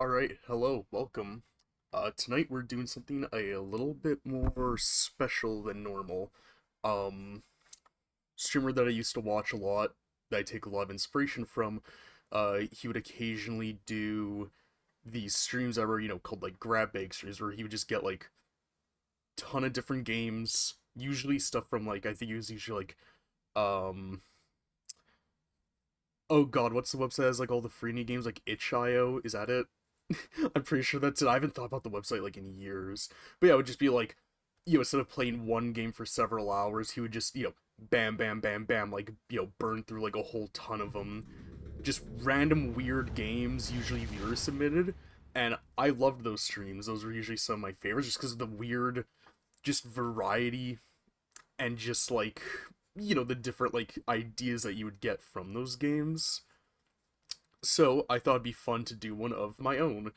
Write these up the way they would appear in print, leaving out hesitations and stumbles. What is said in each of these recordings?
Alright, hello, welcome. Tonight we're doing something a little bit more special than normal. Um, Streamer that I used to watch a lot, that I take a lot of inspiration from, he would occasionally do these streams that were, called like grab bag streams, where he would just get like ton of different games, usually stuff from like, I think it was usually like, um, oh god, what's the website that has like all the free new games, like itch.io, is that it? I'm pretty sure that's it. I haven't thought about the website like in years. But yeah, it would just be like, instead of playing one game for several hours, he would just, bam, bam, bam, bam, like, burn through like a whole ton of them. Just random weird games, usually viewer submitted. And I loved those streams. Those were usually some of my favorites just because of the weird, just variety and just like, the different like ideas that you would get from those games. So I thought it'd be fun to do one of my own.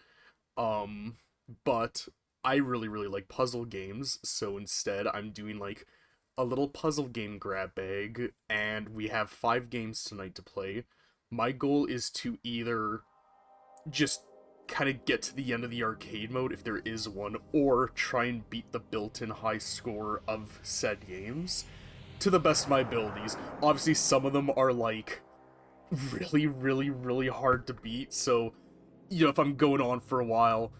Um, but I really, really like puzzle games, so instead I'm doing like a little puzzle game grab bag, and we have 5 games tonight to play. My goal is to either just kind of get to the end of the arcade mode if there is one, or try and beat the built-in high score of said games to the best of my abilities. Obviously, some of them are like really, really, really hard to beat, so if I'm going on for a while,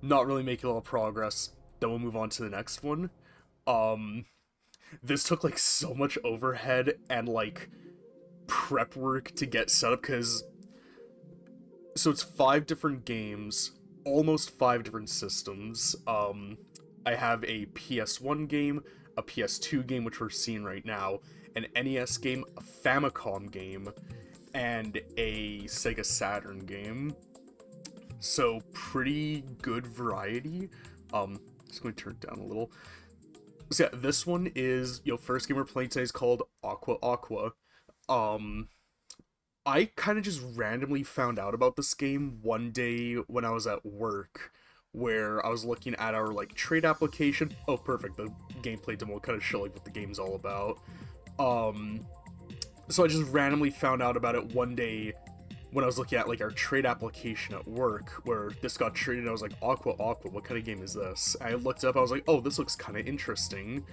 not really making a lot of progress, then we'll move on to the next one. Um, this took like so much overhead and like prep work to get set up because so it's 5 different games, almost 5 different systems. I have a PS1 game, a PS2 game, which we're seeing right now, an NES game, a Famicom game, and a Sega Saturn game. So pretty good variety. Just going to turn it down a little. So yeah, this one is, first game we're playing today is called Aqua Aqua. Um, I kind of just randomly found out about this game one day when I was at work, where I was looking at our like trade application. Oh, perfect. The gameplay demo will kind of show like what the game's all about. Um, so I just randomly found out about it one day when I was looking at like our trade application at work, where this got traded. I was like, Aqua Aqua, what kind of game is this? I looked it up. I was like, oh, this looks kind of interesting,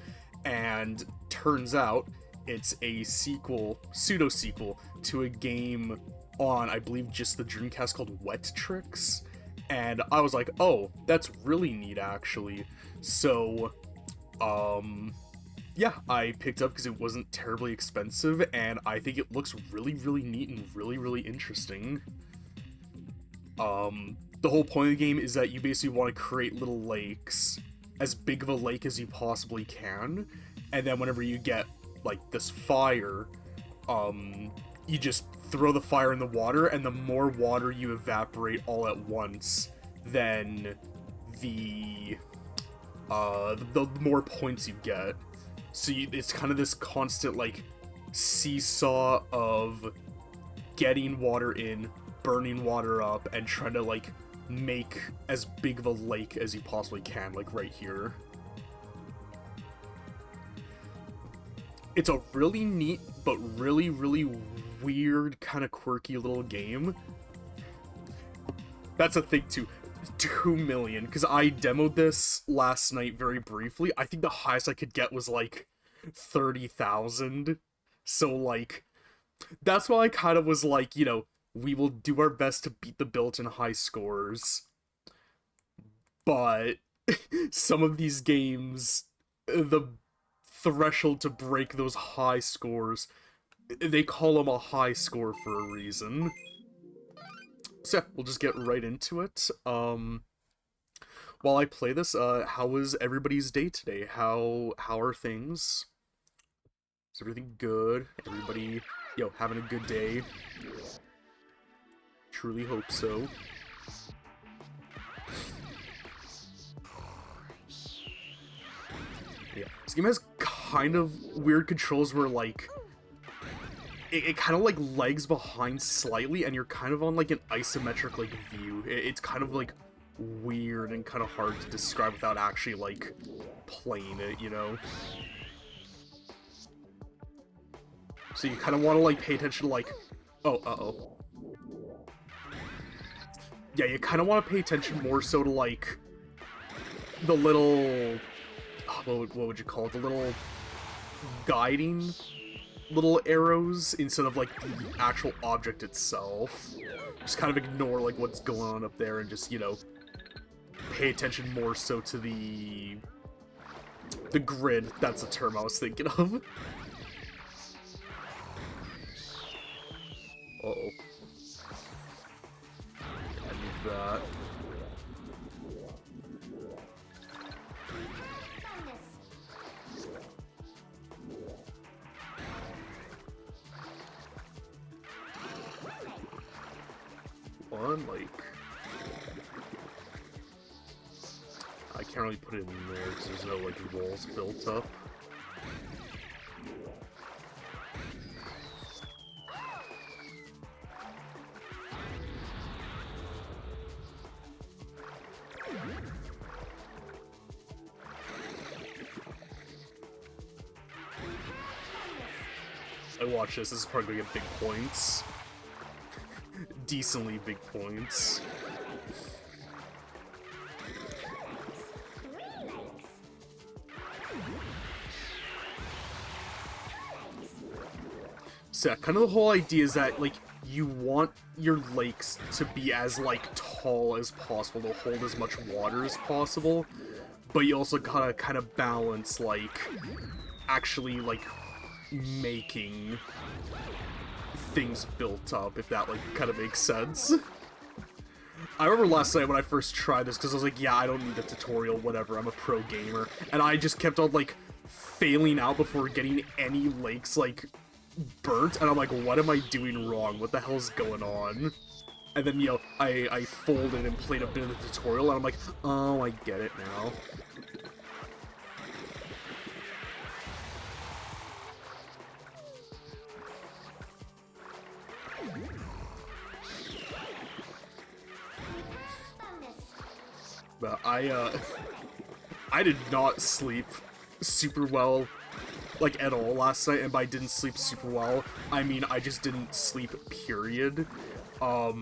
and turns out it's a sequel, pseudo sequel to a game on, I believe, just the Dreamcast called Wet Tricks. And I was like, oh, that's really neat actually. So yeah, I picked up because it wasn't terribly expensive, and I think it looks really, really neat and really, really interesting. The whole point of the game is that you basically want to create little lakes, as big of a lake as you possibly can, and then whenever you get, like, this fire, you just throw the fire in the water, and the more water you evaporate all at once, then the more points you get. So it's kind of this constant, like, seesaw of getting water in, burning water up, and trying to, like, make as big of a lake as you possibly can, like right here. It's a really neat, but really, really weird, kind of quirky little game. That's a thing, too. 2 million, because I demoed this last night very briefly. I think the highest I could get was like 30,000. So like that's why I kind of was like, we will do our best to beat the built-in high scores, but some of these games, the threshold to break those high scores, they call them a high score for a reason. So yeah, we'll just get right into it. While I play this, how was everybody's day today? How are things? Is everything good? Everybody, having a good day? Truly hope so. Yeah, this game has kind of weird controls where like it kind of like lags behind slightly, and you're kind of on like an isometric like view. It's kind of like weird and kind of hard to describe without actually like playing it. So you kind of want to like pay attention to like, oh, uh-oh. yeah, you kind of want to pay attention more so to, like, the little, what would you call it, the little guiding little arrows instead of, like, the actual object itself. Just kind of ignore, like, what's going on up there and just, you know, pay attention more so to the grid. That's the term I was thinking of. Uh-oh. I need that. One, like... I can't really put it in there because there's no, like, walls built up. I watch this is probably gonna get big points. Decently big points. So yeah, kind of the whole idea is that, like, you want your lakes to be as, like, tall as possible, to hold as much water as possible, but you also gotta kind of balance, like, actually, like, making things built up, if that, like, kind of makes sense. I remember last night when I first tried this, because I was like, yeah, I don't need a tutorial, whatever, I'm a pro gamer, and I just kept on, like, failing out before getting any lakes, like, burnt, and I'm like, what am I doing wrong? What the hell's going on? And then, you know, I folded and played a bit of the tutorial, and I'm like, oh, I get it now. But I did not sleep super well, like, at all last night, and by didn't sleep super well, I mean I just didn't sleep, period. I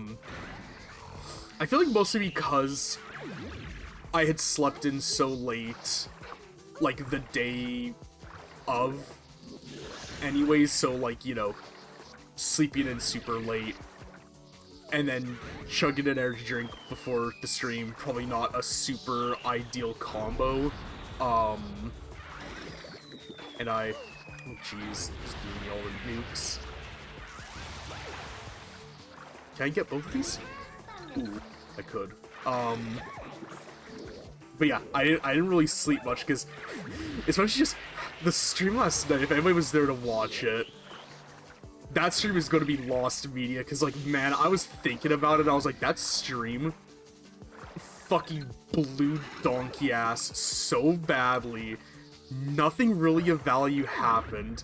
feel like mostly because I had slept in so late, like, the day of, anyways, so, like, you know, sleeping in super late, and then chugging an energy drink before the stream, probably not a super ideal combo. And oh jeez, just giving me all the nukes. Can I get both of these? Ooh, I could. But yeah, I didn't really sleep much, because, especially just the stream last night, if anybody was there to watch it, that stream is going to be lost media, because, like, man, I was thinking about it, I was like, that stream fucking blew donkey ass so badly. Nothing really of value happened.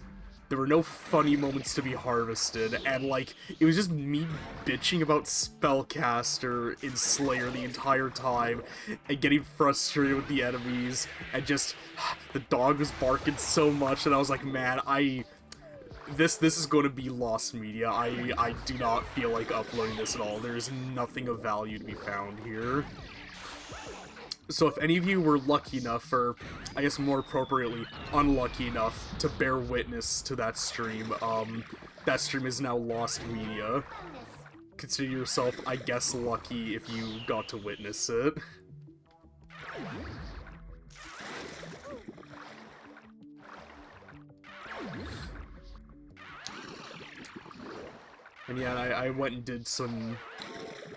There were no funny moments to be harvested, and, like, it was just me bitching about Spellcaster in Slayer the entire time, and getting frustrated with the enemies, and just, the dog was barking so much, and I was like, man, this is going to be lost media. I do not feel like uploading this at all. There's nothing of value to be found here. So if any of you were lucky enough, or I guess more appropriately, unlucky enough to bear witness to that stream is now lost media. Consider yourself, I guess, lucky if you got to witness it. And yeah, I went and did some,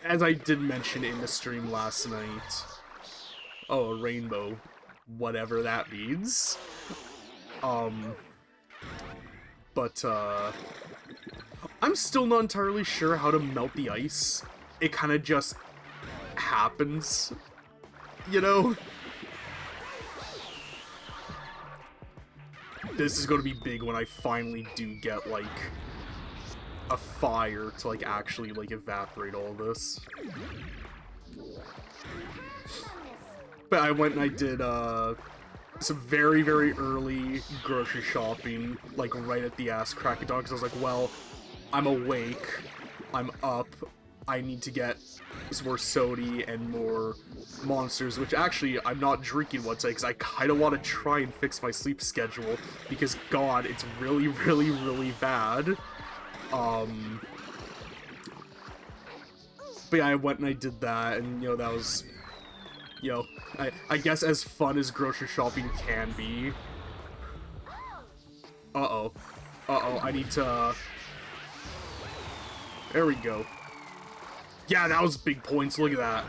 as I did mention in the stream last night, oh, a rainbow, whatever that means. But I'm still not entirely sure how to melt the ice. It kind of just happens, you know? This is going to be big when I finally do get, like, a fire to, like, actually, like, evaporate all this. But I went and I did, some very, very early grocery shopping, like, right at the ass crack of dawn, because I was like, well, I'm awake, I'm up, I need to get some more sody and more monsters, which actually I'm not drinking one today because I kind of want to try and fix my sleep schedule because god, it's really, really, really bad. But yeah, I went and I did that, and you know, that was, you know, I guess as fun as grocery shopping can be. Uh-oh. Uh-oh, I need to... There we go. Yeah, that was big points, look at that.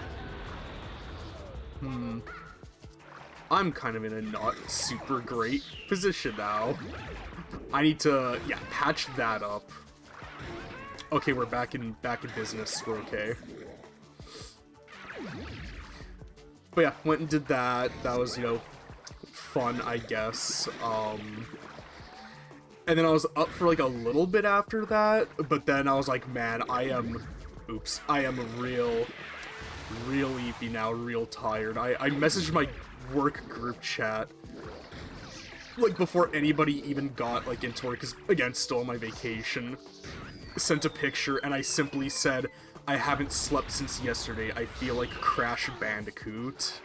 I'm kind of in a not super great position now. I need to, yeah, patch that up. Okay, we're back in business, we're okay. But yeah, went and did that. That was, you know, fun, I guess. And then I was up for like a little bit after that, but then I was like, man, I am real eepy now, real tired. I messaged my work group chat, like, before anybody even got, like, into work, because, again, still on my vacation. Sent a picture, and I simply said, I haven't slept since yesterday. I feel like Crash Bandicoot.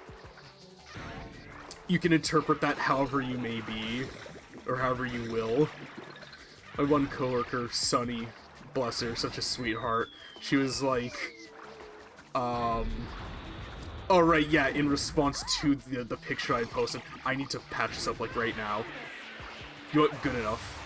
You can interpret that however you may be, or however you will. My one coworker, Sunny, bless her, such a sweetheart, she was like, oh right, yeah, in response to the picture I posted, I need to patch this up, like, right now. You know what? Good enough.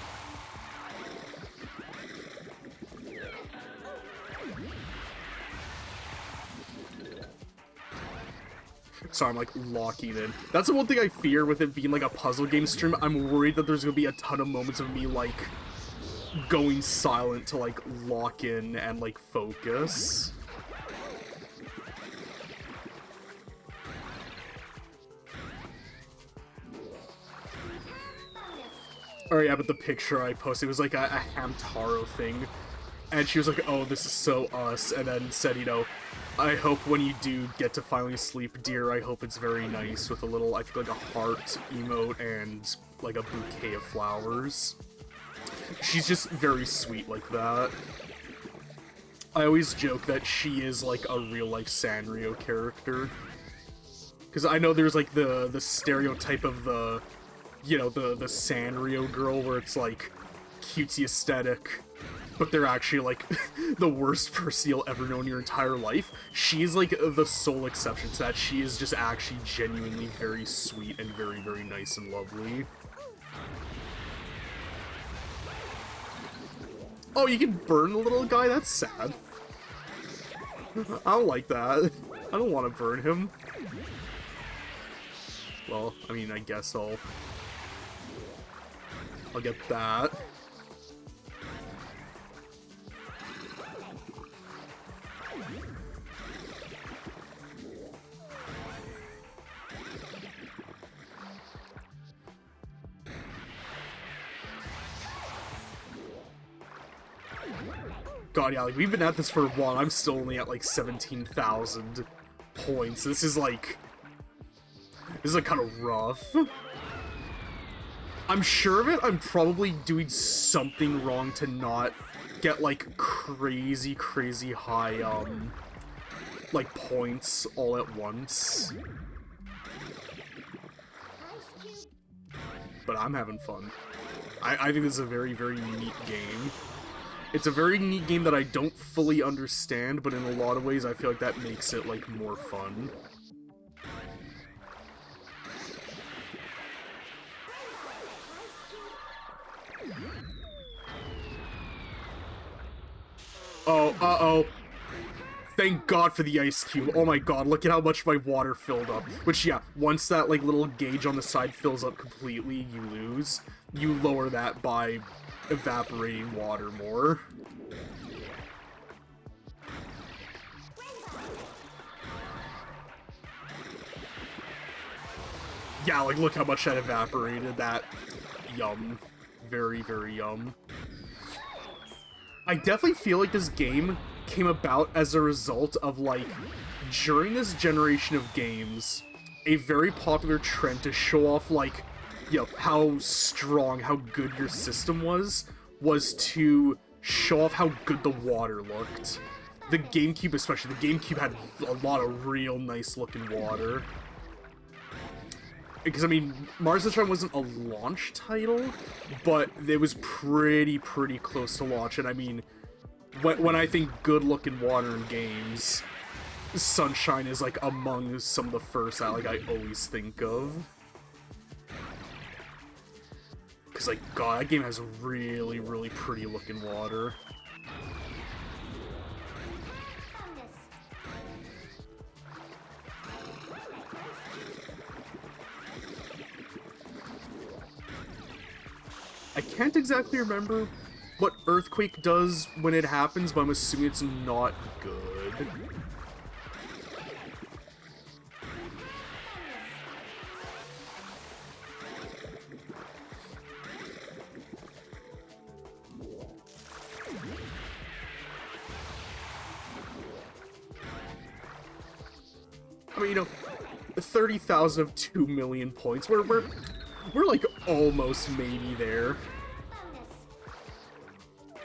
Sorry, I'm, like, locking in. That's the one thing I fear with it being, like, a puzzle game stream. I'm worried that there's gonna be a ton of moments of me, like, going silent to, like, lock in and, like, focus. Oh yeah, but the picture I posted was, like, a Hamtaro thing. And she was like, oh, this is so us, and then said, you know, I hope when you do get to finally sleep, dear, I hope it's very nice, with a little, I think, like, a heart emote and, like, a bouquet of flowers. She's just very sweet like that. I always joke that she is, like, a real-life Sanrio character. Because I know there's, like, the stereotype of the, you know, the Sanrio girl, where it's, like, cutesy aesthetic, but they're actually, like, the worst person you'll ever know in your entire life. She's, like, the sole exception to that. She is just actually genuinely very sweet and very, very nice and lovely. Oh, you can burn the little guy? That's sad. I don't like that. I don't want to burn him. Well, I mean, I guess I'll get that. God, yeah, like, we've been at this for a while. I'm still only at, like, 17,000 points. This is, like, kind of rough. I'm sure of it. I'm probably doing something wrong to not get, like, crazy, crazy high, like, points all at once. But I'm having fun. I think this is a very, very neat game. It's a very neat game that I don't fully understand, but in a lot of ways I feel like that makes it, like, more fun. Oh, uh-oh. Thank God for the ice cube. Oh my god, look at how much my water filled up. Which, yeah, once that, like, little gauge on the side fills up completely, you lose. You lower that by evaporating water more. Yeah, like, look how much that evaporated. That, yum. Very, very yum. I definitely feel like this game came about as a result of, like, during this generation of games, a very popular trend to show off, like, you know, how strong, how good your system was to show off how good the water looked. the GameCube especially, the GameCube had a lot of real nice looking water. Because, I mean, Mario Sunshine wasn't a launch title, but it was pretty close to launch. And I mean, when I think good looking water in games, Sunshine is like among some of the first that like I always think of. Because, like, God, that game has really pretty looking water. I can't exactly remember what Earthquake does when it happens, but I'm assuming it's not good. I mean, you know, 30,000 of 2 million points. We're like almost maybe there.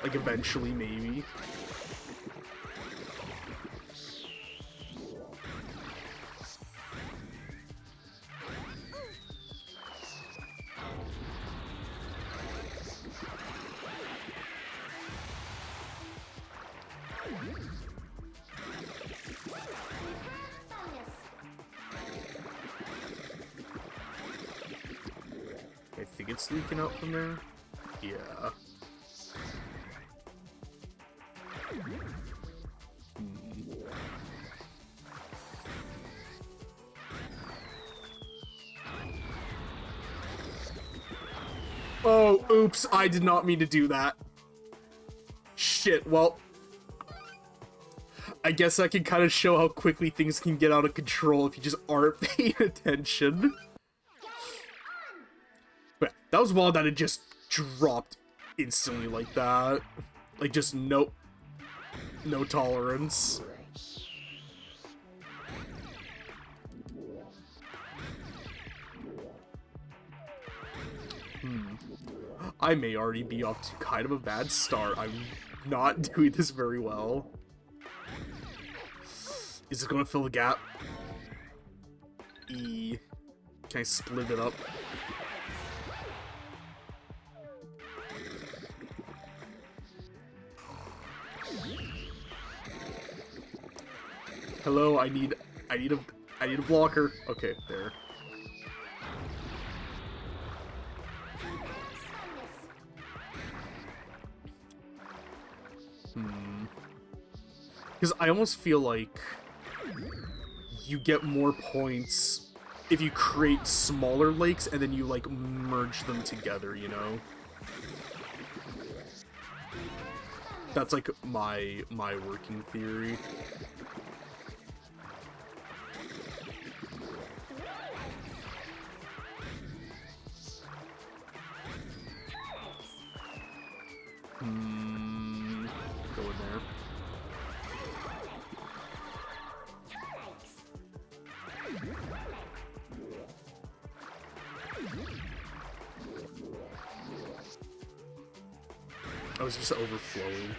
Like eventually maybe. I think it's leaking out from there. Yeah. Oh, oops, I did not mean to do that. Shit, well, I guess I can kind of show how quickly things can get out of control if you just aren't paying attention. But that was wild that it just dropped instantly like that. Like, just no tolerance. I may already be off to kind of a bad start. I'm not doing this very well. Is it gonna fill the gap? E. Can I split it up? Hello, I need a blocker. Okay, there. Because I almost feel like you get more points if you create smaller lakes and then you, like, merge them together, you know? That's, like, my working theory. Go in there. I was just overflowing.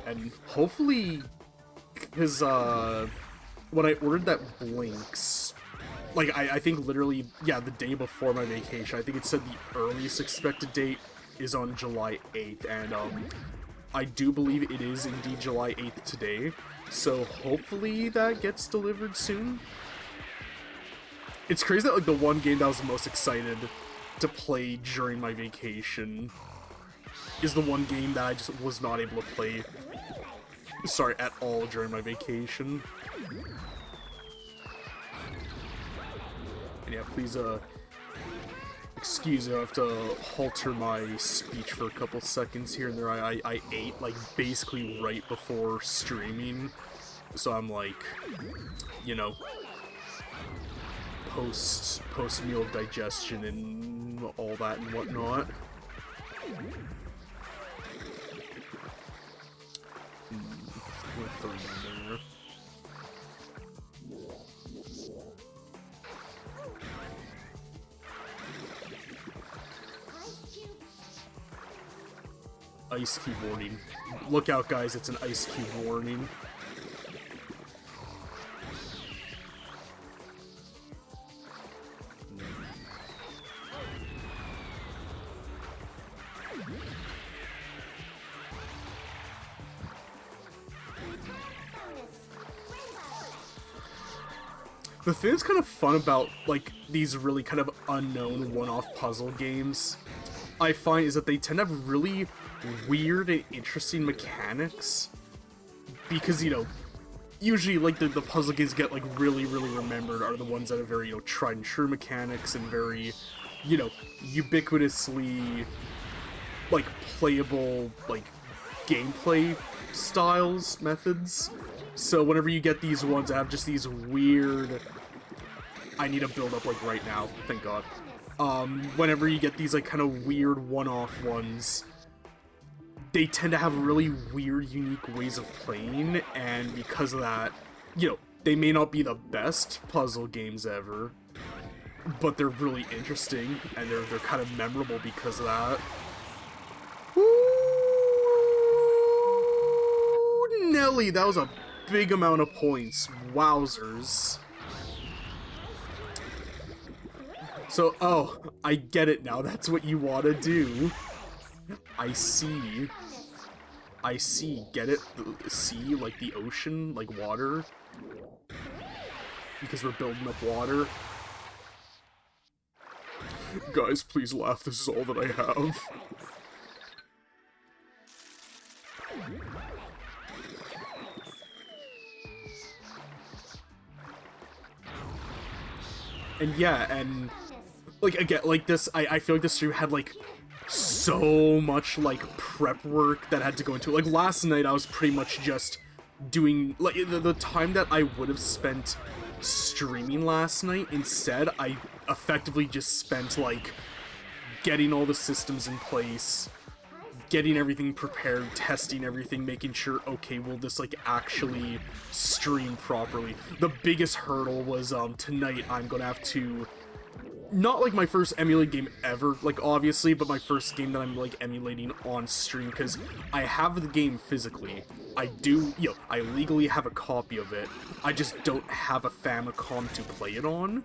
And hopefully, because when I ordered that Blinks, like, I think literally, yeah, the day before my vacation, I think it said the earliest expected date is on July 8th, and I do believe it is indeed July 8th today, so hopefully that gets delivered soon. It's crazy that, like, the one game that I was the most excited to play during my vacation is the one game that I just was not able to play, sorry, at all during my vacation. And yeah, please, excuse me, I have to halter my speech for a couple seconds here and there. I ate, like, basically right before streaming, so I'm, like, you know, post post-meal digestion and all that and whatnot. We'll throw them there. Ice cube warning. Look out, guys, it's an ice cube warning. The thing that's kind of fun about, like, these really kind of unknown one-off puzzle games, I find, is that they tend to have really weird and interesting mechanics. Because, you know, usually, like, the puzzle games get, like, really remembered are the ones that are very, you know, tried and true mechanics and very, you know, ubiquitously, like, playable, like, gameplay styles, methods. So whenever you get these ones that have just these weird... I need to build up, like, right now, thank god. Whenever you get these, like, kind of weird one-off ones, they tend to have really weird, unique ways of playing, and because of that, you know, they may not be the best puzzle games ever, but they're really interesting, and they're kind of memorable because of that. Ooh, Nelly, that was a big amount of points. Wowzers. So, oh, I get it now. That's what you want to do. I see. I see. Get it? The sea, like the ocean, like water. Because we're building up water. Guys, please laugh. This is all that I have. And yeah, and like again, like this, I feel like this stream had like so much like prep work that had to go into it. Like last night, I was pretty much just doing like the time that I would have spent streaming last night. Instead, I effectively just spent like getting all the systems in place, getting everything prepared, testing everything, making sure, okay, will this like actually stream properly. The biggest hurdle was tonight I'm gonna have to, not like my first emulated game ever, like obviously, but my first game that I'm like emulating on stream, because I have the game physically. I do, you know, I legally have a copy of it. I just don't have a Famicom to play it on.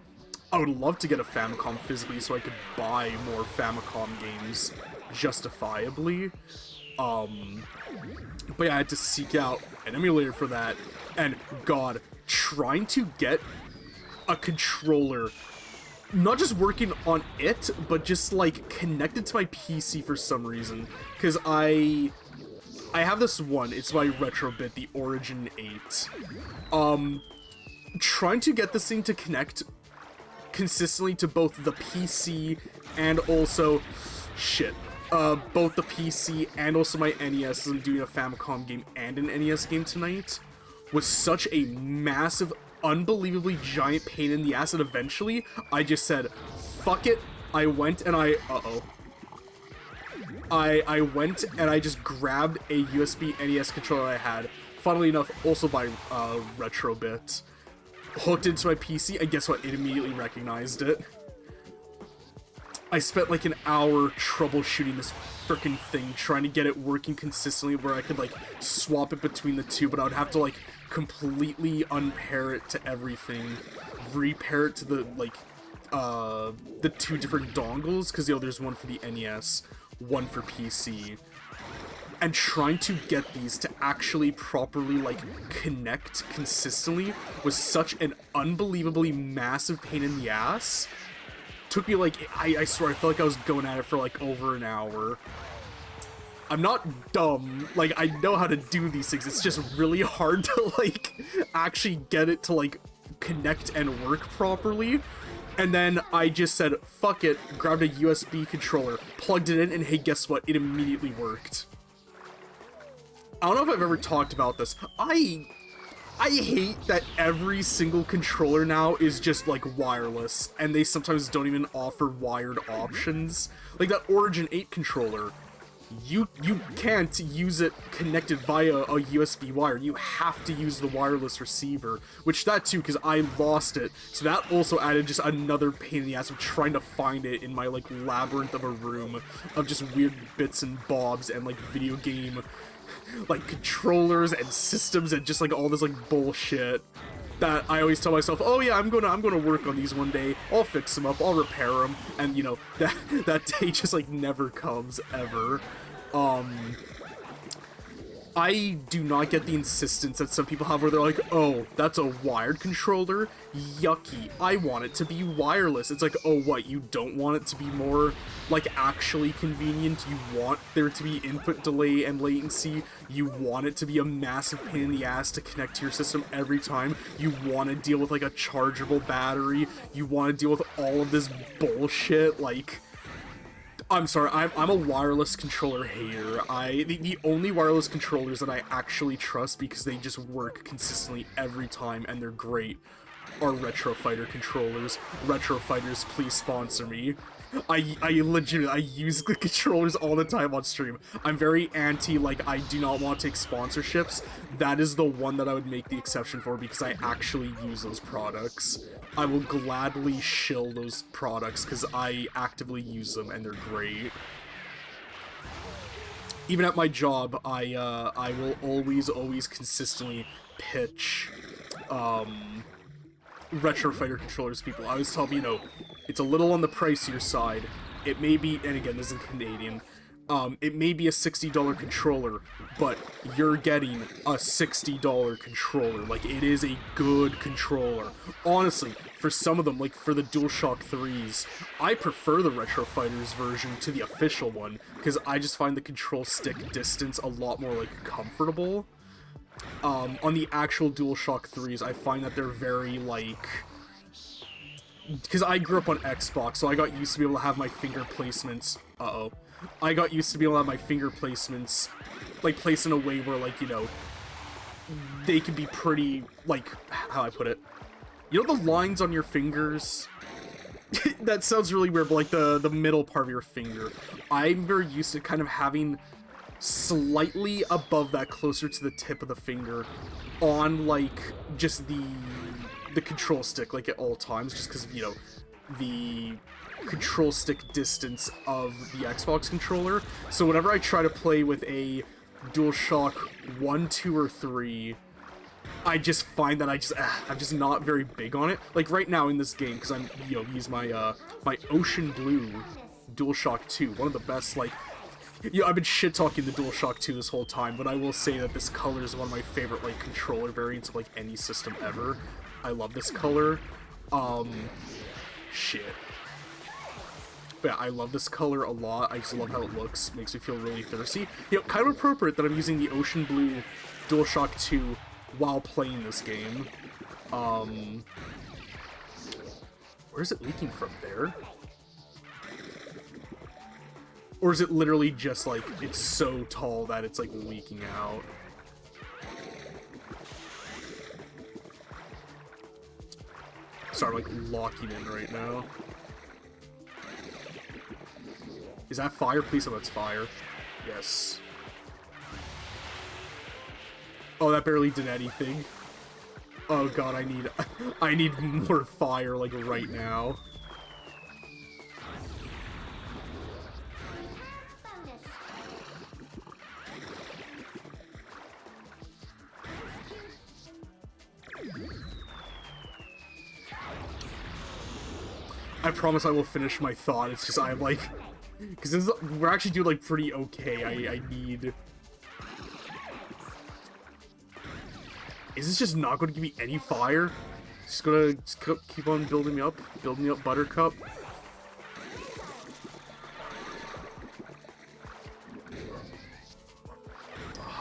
I would love to get a Famicom physically so I could buy more Famicom games justifiably. But yeah, I had to seek out an emulator for that, and god, trying to get a controller, not just working on it, but just like connected to my PC for some reason, because I have this one, it's my Retrobit, the Origin 8. Trying to get this thing to connect consistently to both the PC and also both the PC and also my NES, as I'm doing a Famicom game and an NES game tonight, was such a massive, unbelievably giant pain in the ass, and eventually I just said, fuck it. I went and I went and I just grabbed a USB NES controller I had, funnily enough also by Retrobit, hooked into my PC, and guess what? It immediately recognized it. I spent like an hour troubleshooting this frickin' thing, trying to get it working consistently where I could like swap it between the two, but I would have to like completely unpair it to everything, repair it to the like the two different dongles, because you know there's one for the NES, one for PC, and trying to get these to actually properly like connect consistently was such an unbelievably massive pain in the ass. Took me like, I swear, I felt like I was going at it for like over an hour. I'm not dumb, like I know how to do these things, it's just really hard to like actually get it to like connect and work properly. And then I just said, fuck it, grabbed a USB controller, plugged it in, and hey, guess what? It immediately worked. I don't know if I've ever talked about this. I hate that every single controller now is just like wireless, and they sometimes don't even offer wired options. Like that Origin 8 controller, you can't use it connected via a USB wire. You have to use the wireless receiver, which that too, because I lost it. So that also added just another pain in the ass of trying to find it in my like labyrinth of a room of just weird bits and bobs and like video game like controllers and systems and just like all this like bullshit that I always tell myself, oh yeah, I'm gonna work on these one day. I'll fix them up, I'll repair them, and you know that day just like never comes ever. I do not get the insistence that some people have where they're like, oh, that's a wired controller? Yucky. I want it to be wireless. It's like, oh, what, you don't want it to be more, like, actually convenient? You want there to be input delay and latency? You want it to be a massive pain in the ass to connect to your system every time? You want to deal with, like, a chargeable battery? You want to deal with all of this bullshit? Like... I'm sorry, I'm a wireless controller hater. The only wireless controllers that I actually trust because they just work consistently every time and they're great are Retro Fighter controllers. Retro Fighters, please sponsor me. I legitimately, I use the controllers all the time on stream. I'm very anti, like, I do not want to take sponsorships. That is the one that I would make the exception for because I actually use those products. I will gladly shill those products because I actively use them and they're great. Even at my job, I will always consistently pitch, Retro Fighter controllers to people. I always tell them, you know, it's a little on the pricier side. It may be, and again, this is Canadian, it may be a $60 controller, but you're getting a $60 controller. Like, it is a good controller. Honestly, for some of them, like for the DualShock 3s, I prefer the Retro Fighters version to the official one, because I just find the control stick distance a lot more, like, comfortable. On the actual DualShock 3s, I find that they're very, like... Because I grew up on Xbox, so I got used to be able to have my finger placements... I got used to be able to have my finger placements, like, placed in a way where, like, you know, they can be pretty, like, how I put it? You know the lines on your fingers? That sounds really weird, but, like, the middle part of your finger. I'm very used to kind of having slightly above that, closer to the tip of the finger, on, like, just the control stick, like, at all times, just because, you know, the control stick distance of the Xbox controller. So whenever I try to play with a DualShock 1, 2, or 3, I just find that I'm just not very big on it. Like right now in this game, because I'm, you know, use my, my Ocean Blue DualShock 2, one of the best, like, you know, I've been shit-talking the DualShock 2 this whole time, but I will say that this color is one of my favorite, like, controller variants of, like, any system ever. I love this color. Shit. But yeah, I love this color a lot. I just love how it looks. Makes me feel really thirsty. You know, kind of appropriate that I'm using the Ocean Blue DualShock 2 while playing this game. Where is it leaking from? There? Or is it literally just, like, it's so tall that it's, like, leaking out? Sorry, I'm, like, locking in right now. Is that fire? Please tell that's fire. Yes. Oh, that barely did anything. Oh god, I need more fire, like, right now. I promise I will finish my thought. It's just I'm like, because we're actually doing like pretty okay. I need. Is this just not going to give me any fire? Just keep on building me up, Buttercup.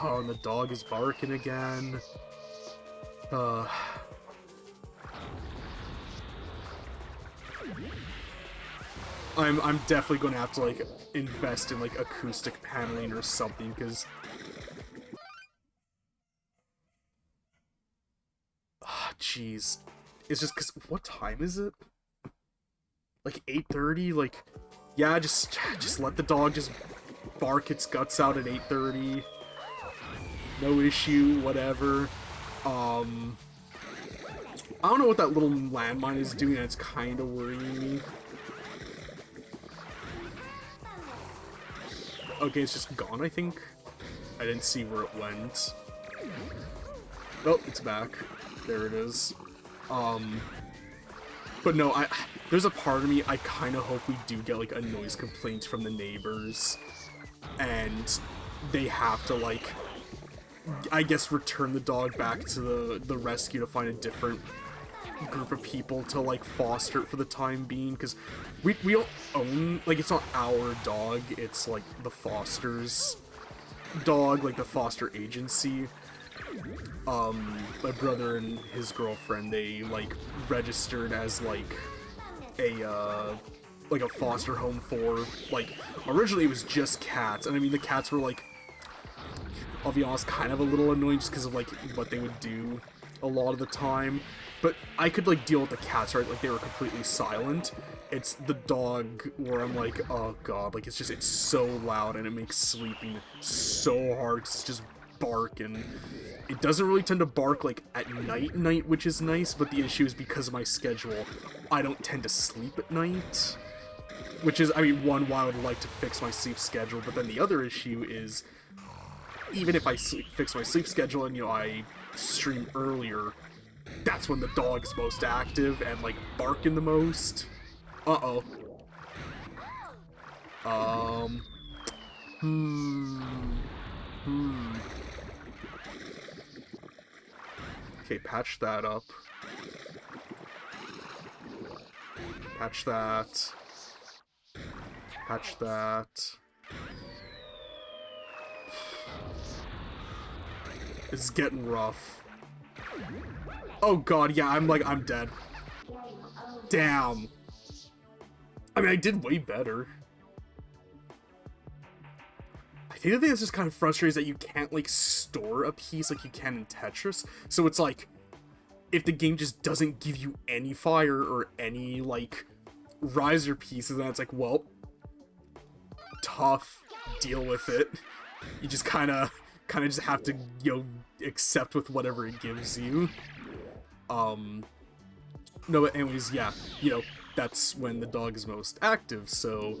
Oh, and the dog is barking again. I'm definitely going to have to, like, invest in, like, acoustic paneling or something, because jeez. It's just because, what time is it? Like 8:30? Like, yeah, just let the dog just bark its guts out at 8:30. No issue, whatever. I don't know what that little landmine is doing, and it's kind of worrying me. Okay, it's just gone, I think. I didn't see where it went. Oh, it's back. There it is. But no, there's a part of me, I kind of hope we do get, like, a noise complaint from the neighbors. And they have to, like, I guess return the dog back to the rescue to find a different group of people to, like, foster it for the time being. Because we don't own, like, it's not our dog, it's, like, the foster's dog, like, the foster agency. My brother and his girlfriend, they, like, registered as, like a foster home for, like, originally it was just cats, and I mean, the cats were, like, I'll be honest, kind of a little annoying just because of, like, what they would do a lot of the time, but I could, like, deal with the cats, right? Like, they were completely silent. It's the dog where I'm like, oh god, like, it's so loud, and it makes sleeping so hard, 'cause it's just bark, and it doesn't really tend to bark, like, at night, which is nice, but the issue is because of my schedule, I don't tend to sleep at night, which is, I mean, one, why I would like to fix my sleep schedule, but then the other issue is, even if I fix my sleep schedule and, you know, I stream earlier, that's when the dog is most active and, like, barking the most. Uh-oh. Okay, patch that up. Patch that. Patch that. This is getting rough. Oh god, yeah, I'm dead. Damn. I mean, I did way better. I think the thing that's just kind of frustrating is that you can't, like, store a piece like you can in Tetris. So it's like, if the game just doesn't give you any fire or any, like, riser pieces, then it's like, well, tough, deal with it. You just kind of just have to, you know, accept with whatever it gives you. No, but anyways, yeah, you know, that's when the dog is most active, so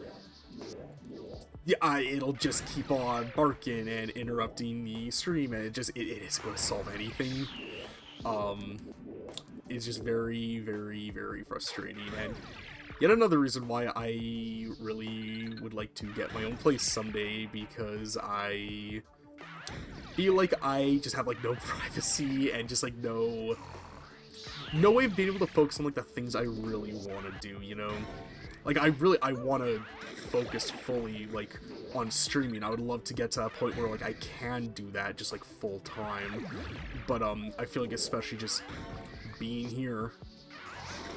yeah, it'll just keep on barking and interrupting the stream, and it isn't going to solve anything. It's just very, very, very frustrating, and yet another reason why I really would like to get my own place someday, because I feel like I just have, like, no privacy and just, like, no way of being able to focus on, like, the things I really want to do, you know? Like, I want to focus fully, like, on streaming. I would love to get to that point where, like, I can do that just, like, full time. But, I feel like especially just being here,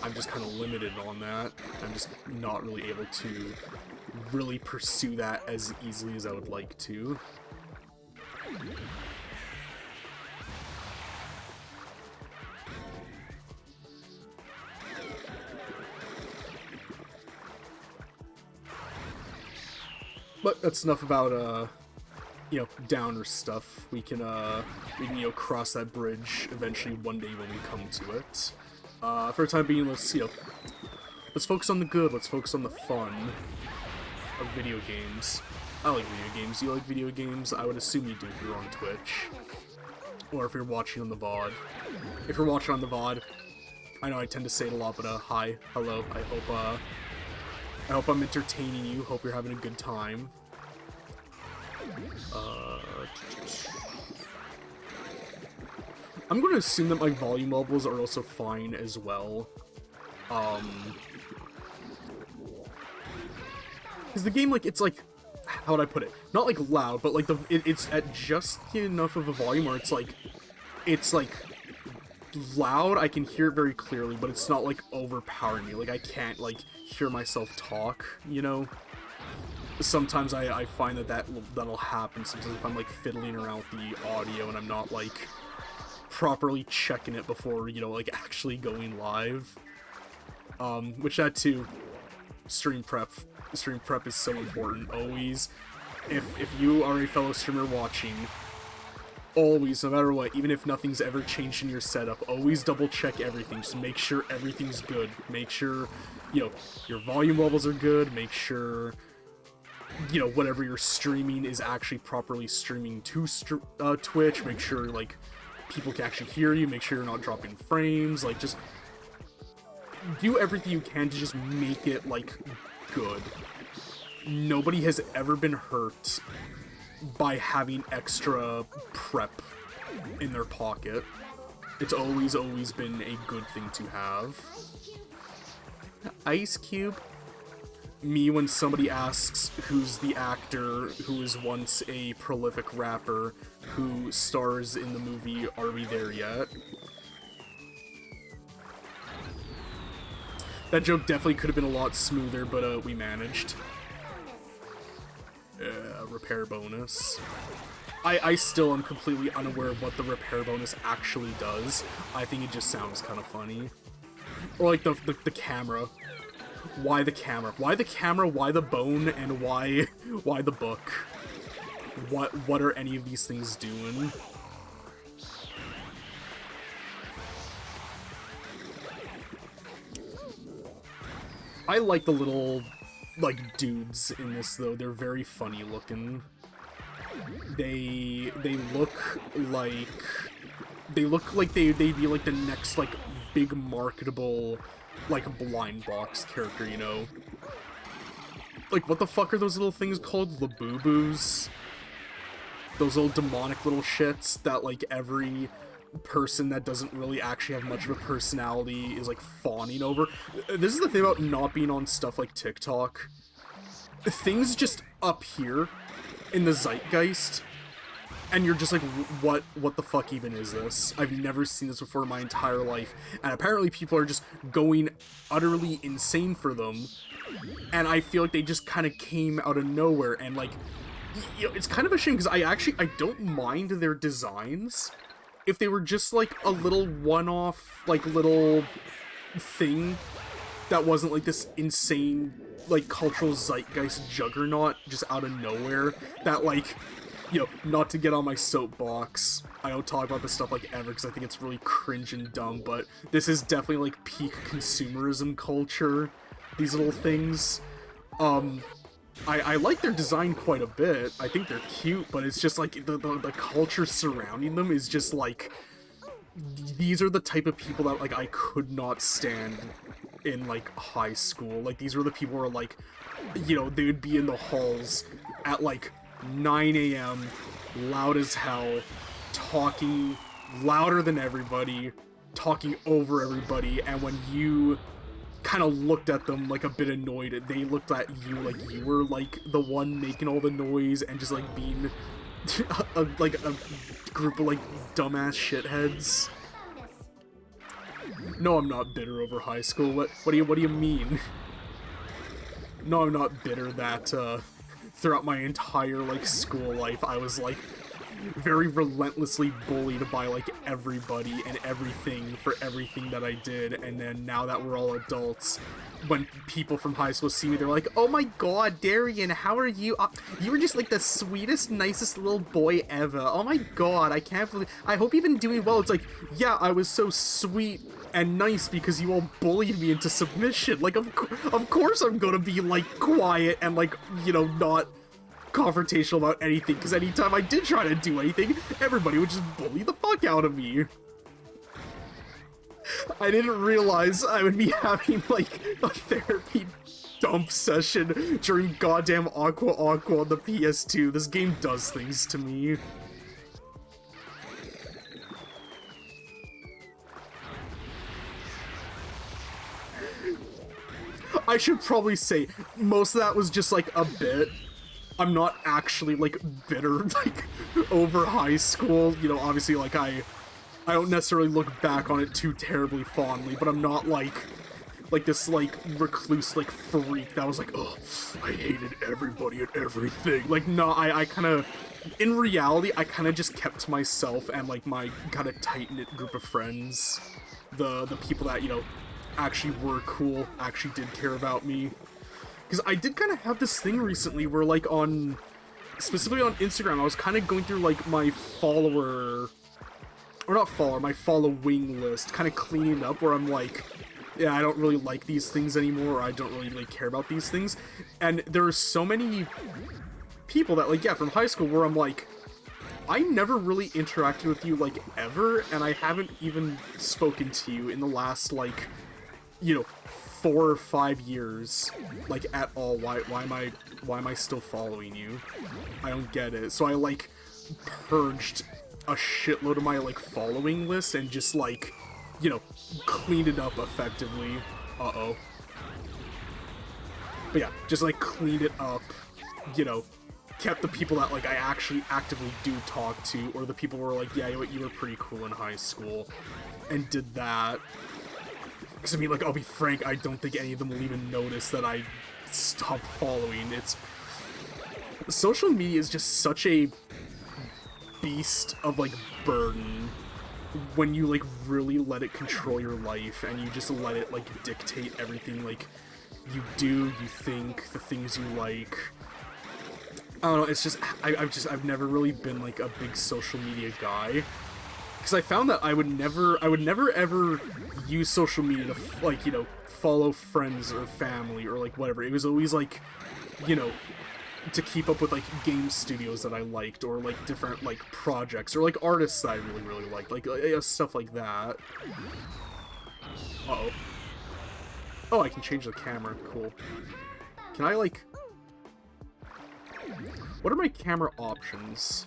I'm just kind of limited on that. I'm just not really able to really pursue that as easily as I would like to. But that's enough about, you know, downer stuff. We can, you know, cross that bridge eventually one day when we come to it. For the time being, let's focus on the good, let's focus on the fun of video games. I like video games. You like video games? I would assume you do if you're on Twitch. Or if you're watching on the VOD. If you're watching on the VOD, I know I tend to say it a lot, but, hi, hello, I hope I'm entertaining you, hope you're having a good time. I'm going to assume that my volume levels are also fine as well. Because the game, like, it's like, how would I put it? Not, like, loud, but, like, it's at just enough of a volume where it's like, loud, I can hear it very clearly, but it's not, like, overpowering me. Like, I can't, like, hear myself talk, you know? Sometimes I find that'll happen sometimes if I'm, like, fiddling around with the audio and I'm not, like, properly checking it before, you know, like, actually going live. Which that too, stream prep is so important, always. If you are a fellow streamer watching, always, no matter what, even if nothing's ever changed in your setup, always double check everything, just make sure everything's good, make sure, you know, your volume levels are good, make sure, you know, whatever you're streaming is actually properly streaming to Twitch, make sure, like, people can actually hear you, make sure you're not dropping frames, like, just do everything you can to just make it, like, good. Nobody has ever been hurt by having extra prep in their pocket. It's always been a good thing to have. Ice Cube. Me when somebody asks who's the actor who was once a prolific rapper who stars in the movie Are We There Yet? That joke definitely could have been a lot smoother, but we managed. Repair bonus. I still am completely unaware of what the repair bonus actually does. I think it just sounds kind of funny. Or like the camera. Why the camera? Why the camera? Why the bone? And why the book? What are any of these things doing? I like the little, like, dudes in this, though. They're very funny looking. They look like they'd be like the next, like, big marketable, like, blind box character, you know? Like, what the fuck are those little things called? Labubu's? Those little demonic little shits that, like, every person that doesn't really actually have much of a personality is, like, fawning over. This is the thing about not being on stuff like TikTok. Things just up here in the zeitgeist, and you're just like, what the fuck even is this? I've never seen this before in my entire life, and apparently people are just going utterly insane for them, and I feel like they just kind of came out of nowhere, and, like, you know, it's kind of a shame, because I don't mind their designs if they were just, like, a little one-off, like, little thing that wasn't, like, this insane, like, cultural zeitgeist juggernaut just out of nowhere that, like, you know, not to get on my soapbox, I don't talk about this stuff, like, ever, because I think it's really cringe and dumb, but this is definitely, like, peak consumerism culture, these little things. I like their design quite a bit. I think they're cute, but it's just, like, the culture surrounding them is just, like, these are the type of people that, like, I could not stand in, like, high school. Like, these were the people who were, like, you know, they would be in the halls at, like, 9 a.m., loud as hell, talking louder than everybody, talking over everybody, and when you kind of looked at them, like, a bit annoyed, they looked at you like you were, like, the one making all the noise and just, like, being like a group of, like, dumbass shitheads. No, I'm not bitter over high school. What do you mean? No, I'm not bitter that throughout my entire, like, school life I was, like, very relentlessly bullied by, like, everybody and everything for everything that I did, and then now that we're all adults, when people from high school see me, they're like, oh my god, Darian, how are you? You were just, like, the sweetest, nicest little boy ever. Oh my god, I can't believe, I hope you've been doing well. It's like, yeah, I was so sweet and nice because you all bullied me into submission. Like, of course I'm gonna be, like, quiet and, like, you know, not confrontational about anything, because anytime I did try to do anything, everybody would just bully the fuck out of me. I didn't realize I would be having, like, a therapy dump session during goddamn Aqua Aqua on the PS2. This game does things to me. I should probably say, most of that was just, like, a bit. I'm not actually, like, bitter, like, over high school. You know, obviously, like, I don't necessarily look back on it too terribly fondly, but I'm not, like, like this like recluse like freak that was like, oh, I hated everybody and everything. Like, no, I kind of, in reality, I kind of just kept to myself and like my kind of tight-knit group of friends, the people that, you know, actually were cool, actually did care about me. Because I did kind of have this thing recently where, like, specifically on Instagram, I was kind of going through like my my following list, kind of cleaning up, where I'm like, yeah, I don't really like these things anymore, or I don't really care about these things. And there are so many people that, like, yeah, from high school, where I'm like, I never really interacted with you, like, ever, and I haven't even spoken to you in the last, like, you know, 4 or 5 years, like, at all. Why am I still following you? I don't get it. So I, like, purged a shitload of my, like, following list and just, like, you know, cleaned it up effectively. Uh-oh. But yeah, just, like, cleaned it up, you know, kept the people that, like, I actually actively do talk to, or the people who were like, yeah, you were pretty cool in high school, and did that. Because, I mean, like, I'll be frank, I don't think any of them will even notice that I stopped following. Social media is just such a beast of, like, burden when you, like, really let it control your life, and you just let it, like, dictate everything, like, you do, you think, the things you like. I don't know, it's just, I've never really been, like, a big social media guy. Because I found that I would never ever use social media to, like, you know, follow friends or family or, like, whatever. It was always, like, you know, to keep up with, like, game studios that I liked, or, like, different, like, projects, or, like, artists that I really, really liked, like, stuff like that. Uh-oh. Oh, I can change the camera. Cool. Can I, like... What are my camera options?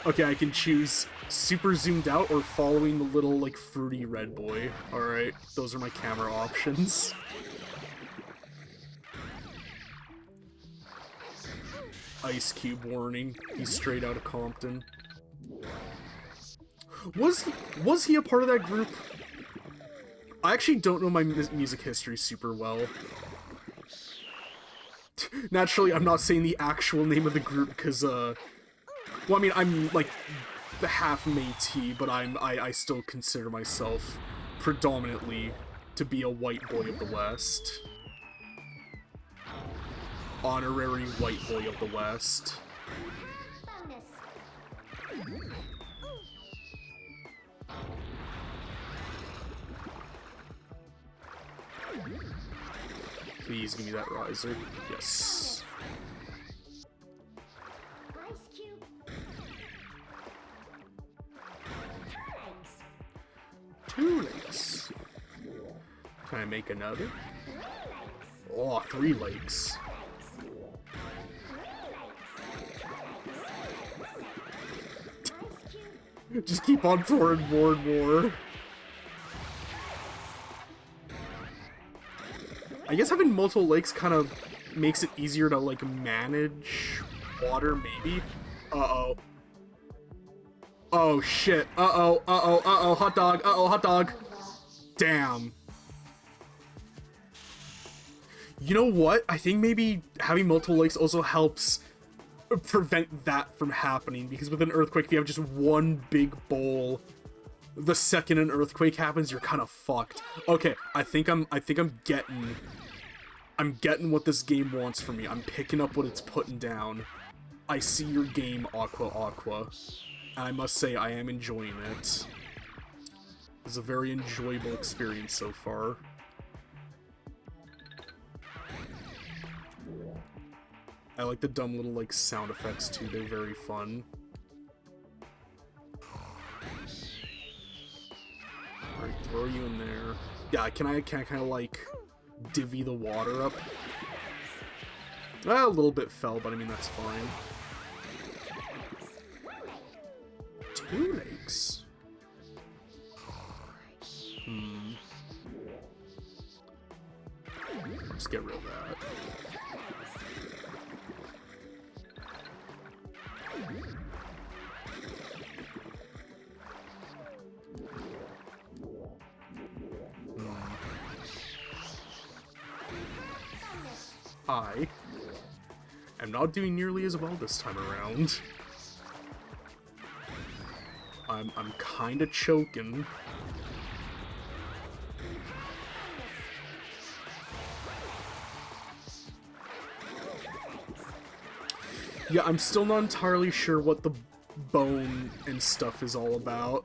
Okay, I can choose super zoomed out or following the little, like, fruity red boy. Alright, those are my camera options. Ice Cube warning. He's straight out of Compton. Was he a part of that group? I actually don't know my music history super well. Naturally, I'm not saying the actual name of the group because, well, I mean, I'm, like, the half Métis, but I still consider myself predominantly to be a white boy of the West. Honorary white boy of the West. Please give me that riser. Yes. Two legs. Can I make another? Oh, 3 legs. Just keep on pouring more and more. I guess having multiple lakes kind of makes it easier to, like, manage water, maybe? Uh-oh. Oh, shit. Uh-oh, uh-oh, uh-oh, hot dog, uh-oh, hot dog. Damn. You know what? I think maybe having multiple lakes also helps prevent that from happening, because with an earthquake, if you have just one big bowl, the second an earthquake happens, you're kind of fucked. Okay, I think I'm getting what this game wants from me. I'm picking up what it's putting down. I see your game, Aqua Aqua, and I must say I am enjoying it. It's a very enjoyable experience so far. I like the dumb little, like, sound effects too, they're very fun. Alright, throw you in there. Yeah, can I kind of, like, divvy the water up? A little bit fell, but I mean, that's fine. 2 legs. Let's get rid of that. I am not doing nearly as well this time around. I'm kinda choking. Yeah, I'm still not entirely sure what the bone and stuff is all about.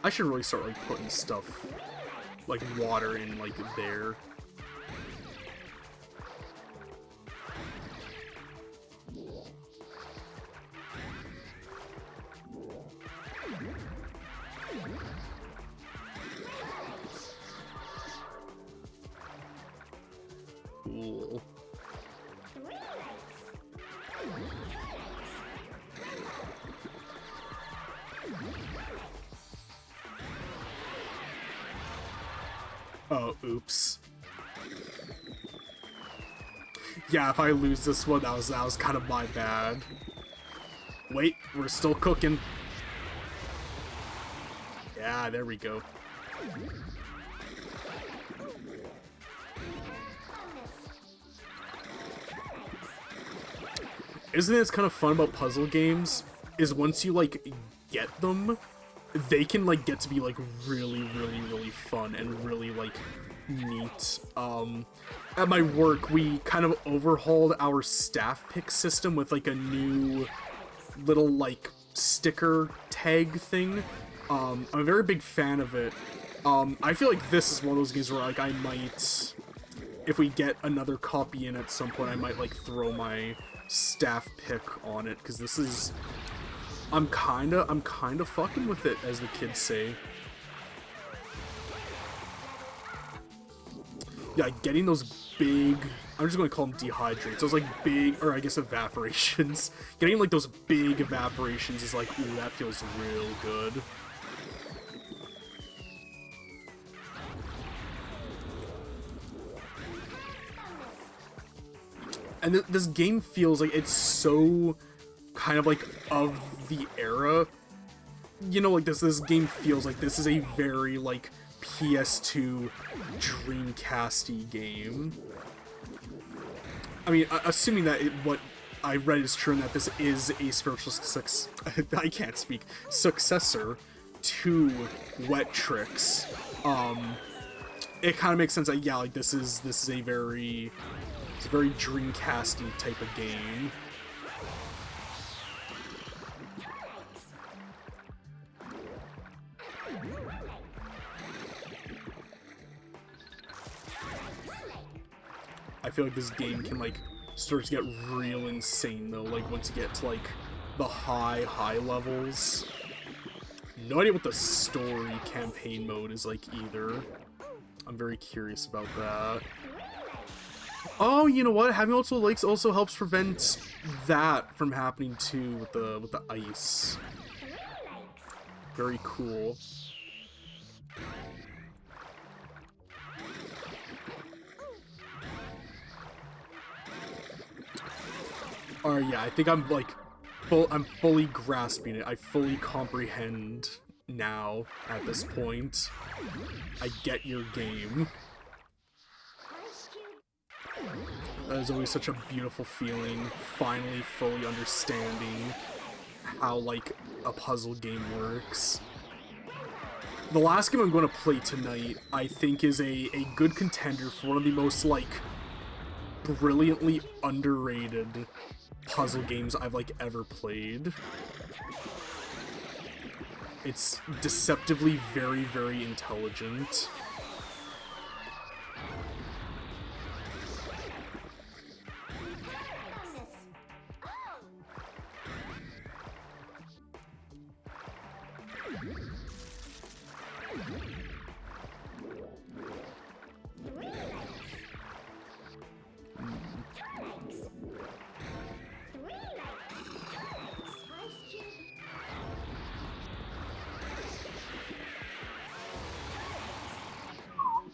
I should really start, like, putting stuff, like, water in, like, there. Cool. Oh, oops. Yeah, if I lose this one, that was kind of my bad. Wait, we're still cooking. Yeah, there we go. Isn't it kind of fun about puzzle games? Is once you, like, get them, they can, like, get to be, like, really, really, really fun and really, like, neat. At my work, we kind of overhauled our staff pick system with, like, a new little, like, sticker tag thing. I'm a very big fan of it. I feel like this is one of those games where, like, I might, if we get another copy in at some point, I might, like, throw my staff pick on it, because this is, I'm kinda fucking with it, as the kids say. Yeah, getting those big, I'm just going to call them dehydrates, those, like, big, or I guess evaporations. Getting, like, those big evaporations is like, ooh, that feels real good. And this game feels like it's so kind of like of the era. You know, like this game feels like this is a very like PS2 Dreamcast-y game. I mean, assuming that what I read is true and that this is a spiritual I can't speak, successor to Wet Tricks. It kind of makes sense that, yeah, like this is a very, it's a very Dreamcast-y type of game. I feel like this game can, like, start to get real insane, though, like, once you get to, like, the high levels. No idea what the story campaign mode is like, either. I'm very curious about that. Oh, you know what? Having multiple lakes also helps prevent that from happening, too, with the ice. Very cool. Yeah, I think I'm, like, I'm fully grasping it. I fully comprehend now, at this point. I get your game. That is always such a beautiful feeling, finally fully understanding how, like, a puzzle game works. The last game I'm going to play tonight, I think, is a good contender for one of the most, like, brilliantly underrated puzzle games I've, like, ever played. It's deceptively very, very intelligent.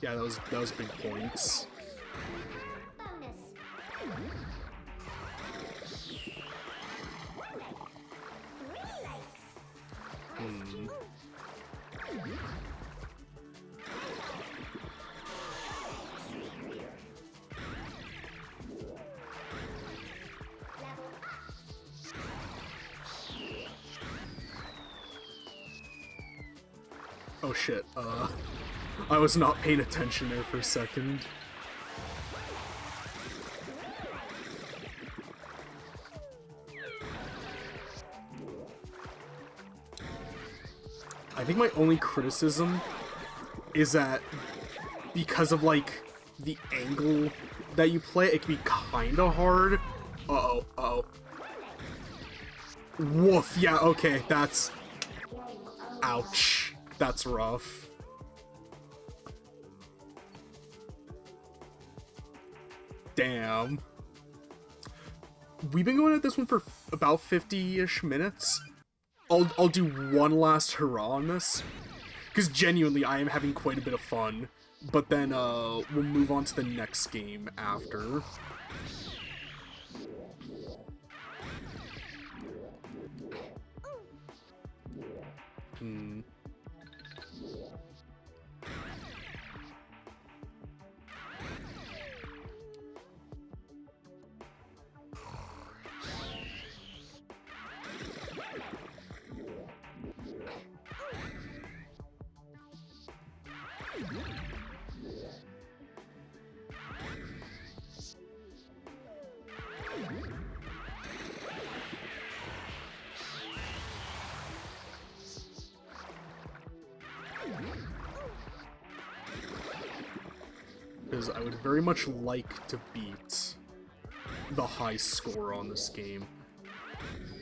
Yeah, that was big points. Oh shit, I was not paying attention there for a second. I think my only criticism is that because of, like, the angle that you play, it can be kinda hard. Uh-oh, uh-oh. Woof, yeah, okay, that's... Ouch. That's rough. Damn. We've been going at this one for about 50-ish minutes. I'll do one last hurrah on this, because genuinely I am having quite a bit of fun, but then we'll move on to the next game after. Because I would very much like to beat the high score on this game.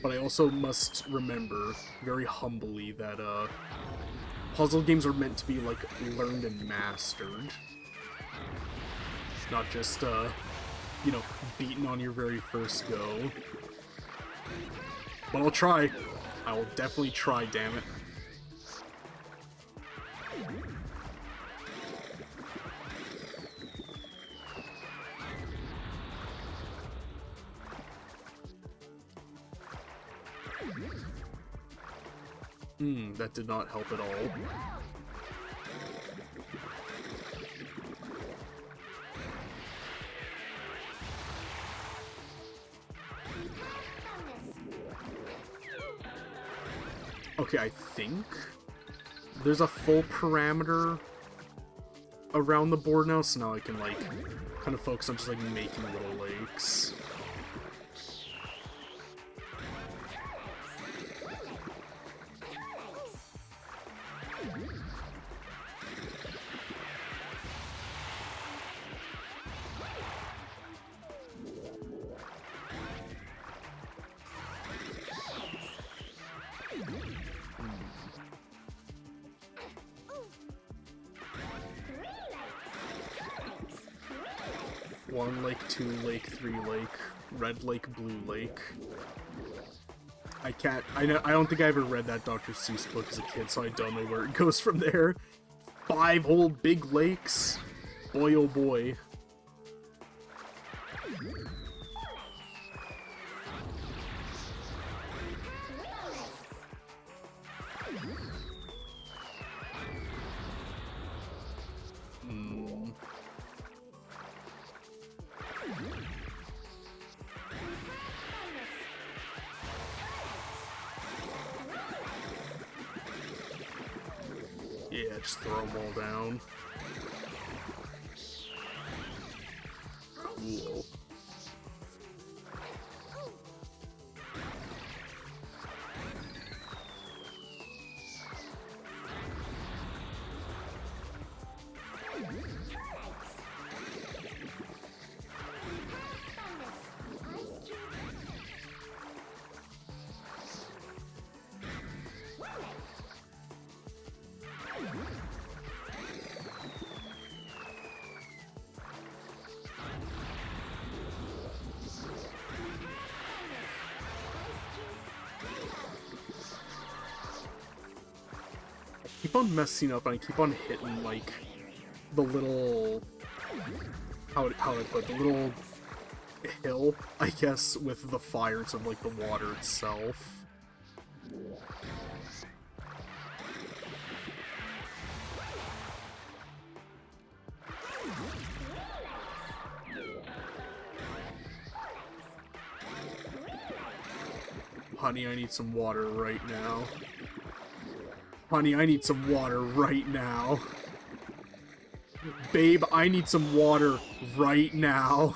But I also must remember, very humbly, that puzzle games are meant to be, like, learned and mastered. Not just, you know, beaten on your very first go. But I'll try. I will definitely try, damn it. That did not help at all. Okay, I think there's a full parameter around the board now, so now I can, like, kind of focus on just, like, making little lakes. One lake, two lake, three lake, red lake, blue lake. I don't think I ever read that Dr. Seuss book as a kid, so I don't know where it goes from there. 5 whole big lakes? Boy oh boy. Yeah, just throw them all down. Cool. Keep on messing up and I keep on hitting, like, the little, how would I put it, the little hill, I guess, with the fire instead of, like, the water itself. Honey, I need some water right now. Honey, I need some water right now. Babe, I need some water right now.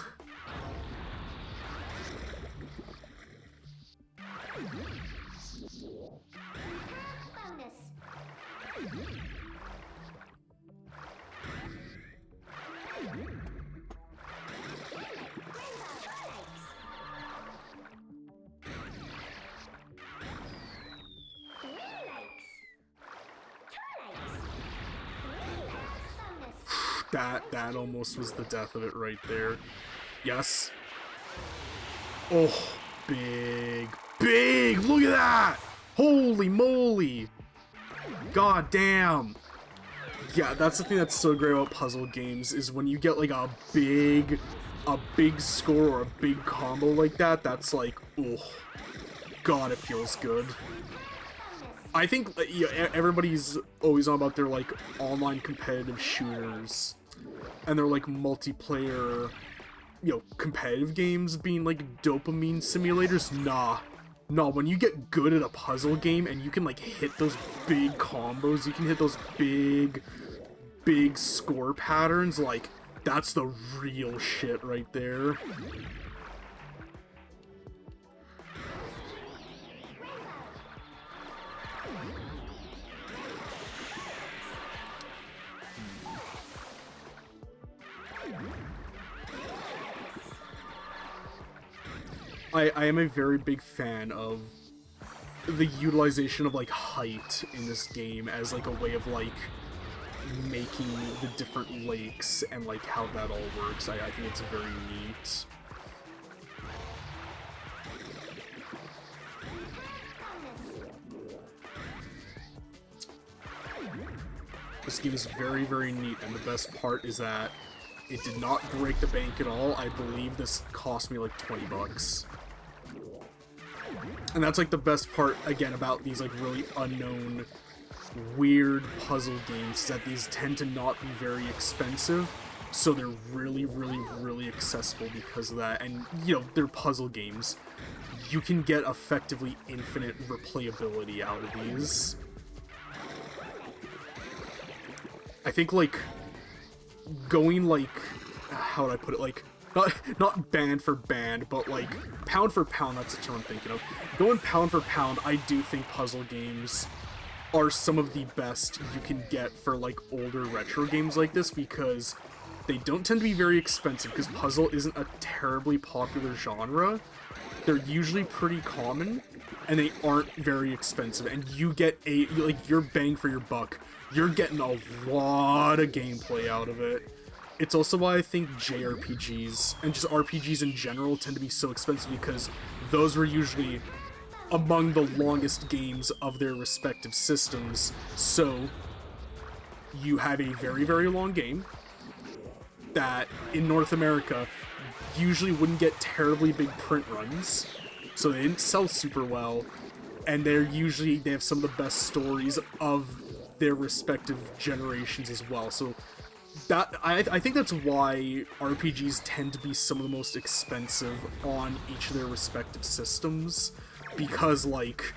That almost was the death of it right there. Yes. Oh, big. Look at that. Holy moly. God damn. Yeah, that's the thing that's so great about puzzle games, is when you get like a big score or a big combo like that, that's like, oh, God, it feels good. I think everybody's always on about their like online competitive shooters and their like multiplayer, competitive games being like dopamine simulators. Nah, when you get good at a puzzle game and you can like hit those big combos, you can hit those big score patterns, like that's the real shit right there. I am a very big fan of the utilization of like height in this game as like a way of like making the different lakes and like how that all works. I think it's very neat. This game is very, very neat, and the best part is that it did not break the bank at all. I believe this cost me like 20 bucks. And that's like the best part, again, about these like really unknown, weird puzzle games, is that these tend to not be very expensive, so they're really, really, really accessible because of that. And, they're puzzle games. You can get effectively infinite replayability out of these. I think, like, going, like, how would I put it, like, not band for band, but like pound for pound, that's the term I'm thinking of. Going pound for pound, I do think puzzle games are some of the best you can get for like older retro games like this, because they don't tend to be very expensive, because puzzle isn't a terribly popular genre. They're usually pretty common, and they aren't very expensive, and you get your bang for your buck. You're getting a lot of gameplay out of it. It's also why I think JRPGs, and just RPGs in general, tend to be so expensive, because those were usually among the longest games of their respective systems. So, you have a very, very long game that, in North America, usually wouldn't get terribly big print runs, so they didn't sell super well, and they have some of the best stories of their respective generations as well. So that I think that's why RPGs tend to be some of the most expensive on each of their respective systems, because like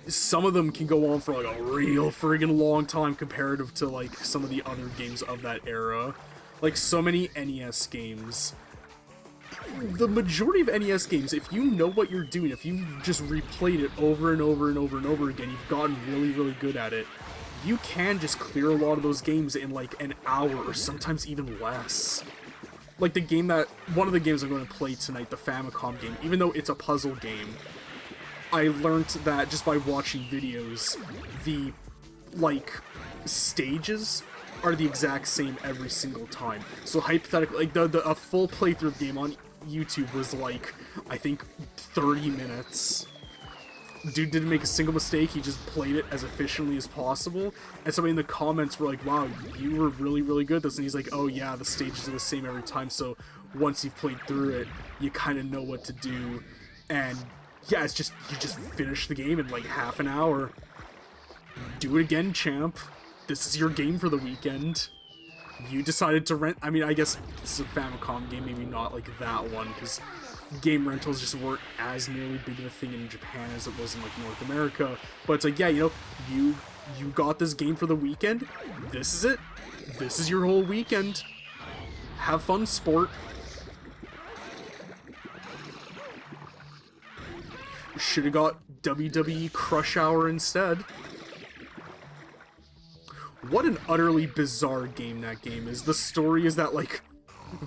some of them can go on for like a real friggin' long time comparative to like some of the other games of that era. Like so many NES games, the majority of NES games, if you know what you're doing, if you just replayed it over and over and over and over again, you've gotten really, really good at it, you can just clear a lot of those games in like an hour or sometimes even less. Like one of the games I'm going to play tonight, the Famicom game, even though it's a puzzle game, I learned that just by watching videos, the like stages are the exact same every single time. So hypothetically, like a full playthrough of the game on YouTube was like, I think 30 minutes. Dude didn't make a single mistake, he just played it as efficiently as possible, and somebody in the comments were like, wow, you were really, really good at this, and he's like, oh yeah, the stages are the same every time, so once you've played through it, you kind of know what to do, and yeah, it's just, you just finish the game in like half an hour. Do it again, champ. This is your game for the weekend. You decided to rent, I mean, I guess this is a Famicom game, maybe not like that one, because game rentals just weren't as nearly big of a thing in Japan as it was in like North America. But it's like, yeah, you know, you got this game for the weekend. This is it. This is your whole weekend. Have fun, sport. Should have got WWE Crush Hour instead. What an utterly bizarre game that game is. The story is that, like,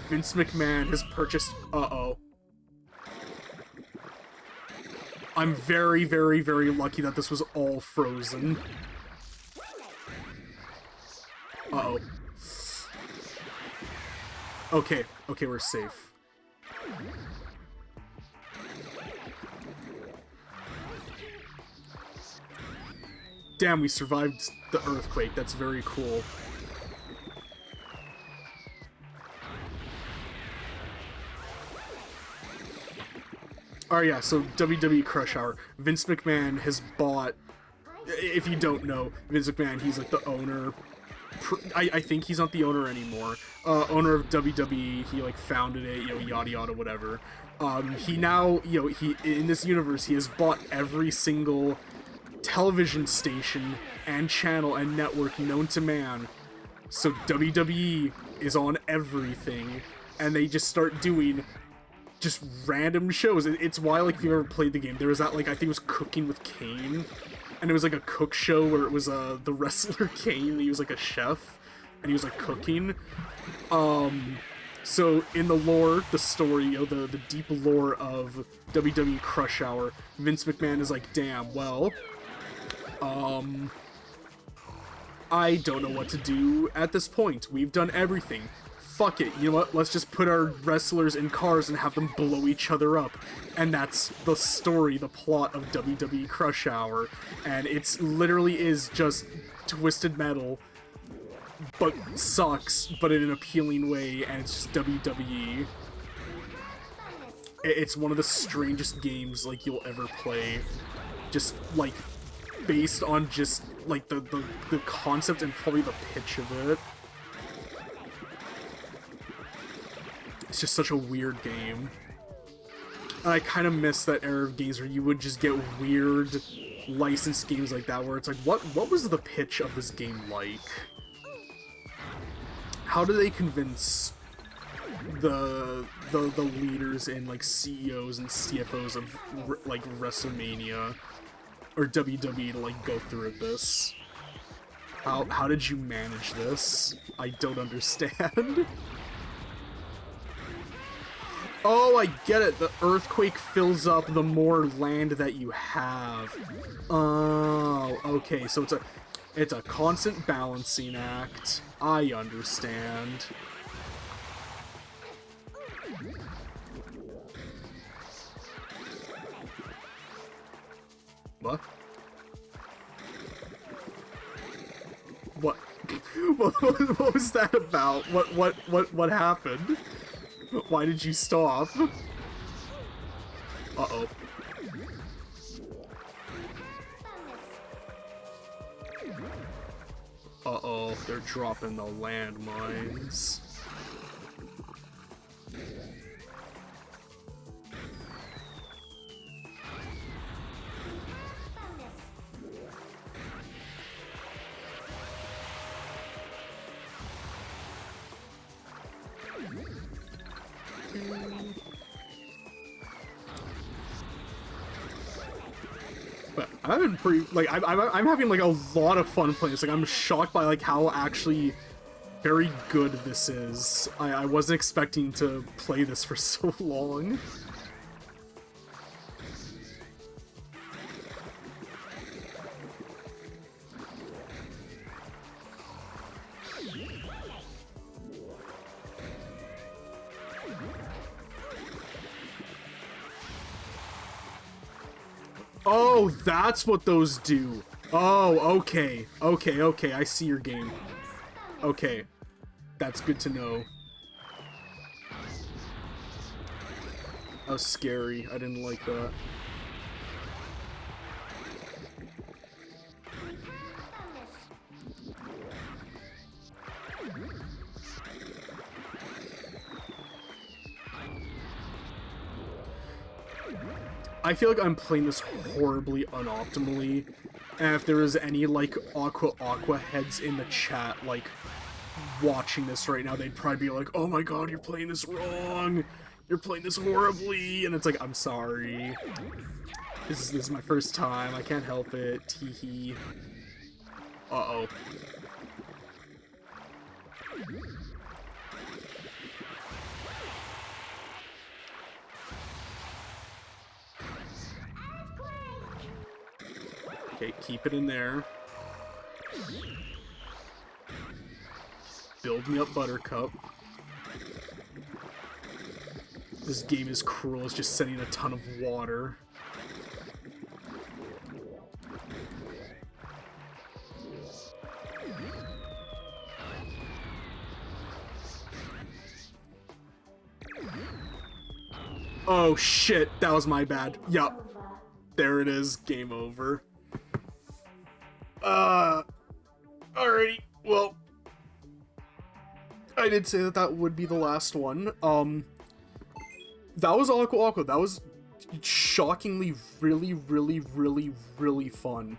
Vince McMahon has purchased... Uh-oh. I'm very, very, very lucky that this was all frozen. Uh-oh. Okay, okay, we're safe. Damn, we survived the earthquake. That's very cool. Alright, yeah, so WWE Crush Hour. Vince McMahon has bought... If you don't know, Vince McMahon, he's like the owner... I think he's not the owner anymore. Owner of WWE, he like founded it, you know, yada yada, whatever. He now, you know, he in this universe, he has bought every single television station and channel and network known to man. So WWE is on everything, and they just start doing just random shows. It's why, like, if you ever played the game, there was that, like, I think it was Cooking with Kane, and it was like a cook show where it was the wrestler Kane, he was like a chef, and he was like cooking. So in the lore, the story, you know, the deep lore of WWE Crush Hour, Vince McMahon is like, damn, well, I don't know what to do at this point. We've done everything. Fuck it, you know what, let's just put our wrestlers in cars and have them blow each other up. And that's the story, the plot of WWE Crush Hour. And it's literally is just Twisted Metal, but sucks, but in an appealing way, and it's just WWE. It's one of the strangest games, like, you'll ever play. Just, like, based on just, like, the concept and probably the pitch of it. It's just such a weird game. And I kind of miss that era of games where you would just get weird licensed games like that, where it's like, what was the pitch of this game like? How do they convince the leaders and, like, CEOs and CFOs of, like, WrestleMania or WWE to, like, go through this? How did you manage this? I don't understand. Oh, I get it. The earthquake fills up the more land that you have. Oh, okay. So it's a constant balancing act. I understand. What? What? What was that about? What happened? Why did you stop? Uh-oh. Uh-oh, they're dropping the landmines. But I've been pretty, like, I'm having, like, a lot of fun playing this. Like, I'm shocked by, like, how actually very good this is. I wasn't expecting to play this for so long. Oh, that's what those do. Oh, okay. Okay, I see your game. Okay. That's good to know. That was scary. I didn't like that. I feel like I'm playing this horribly unoptimally, and if there is any, like, Aqua Aqua heads in the chat, like, watching this right now, they'd probably be like, oh my god, you're playing this wrong! You're playing this horribly! And it's like, I'm sorry. This is my first time, I can't help it, teehee. Uh-oh. Okay, keep it in there. Build me up, Buttercup. This game is cruel, it's just sending a ton of water. Oh shit, that was my bad. Yup. There it is, game over. Alrighty, well, I did say that that would be the last one. That was Aqua Aqua. That was shockingly really fun.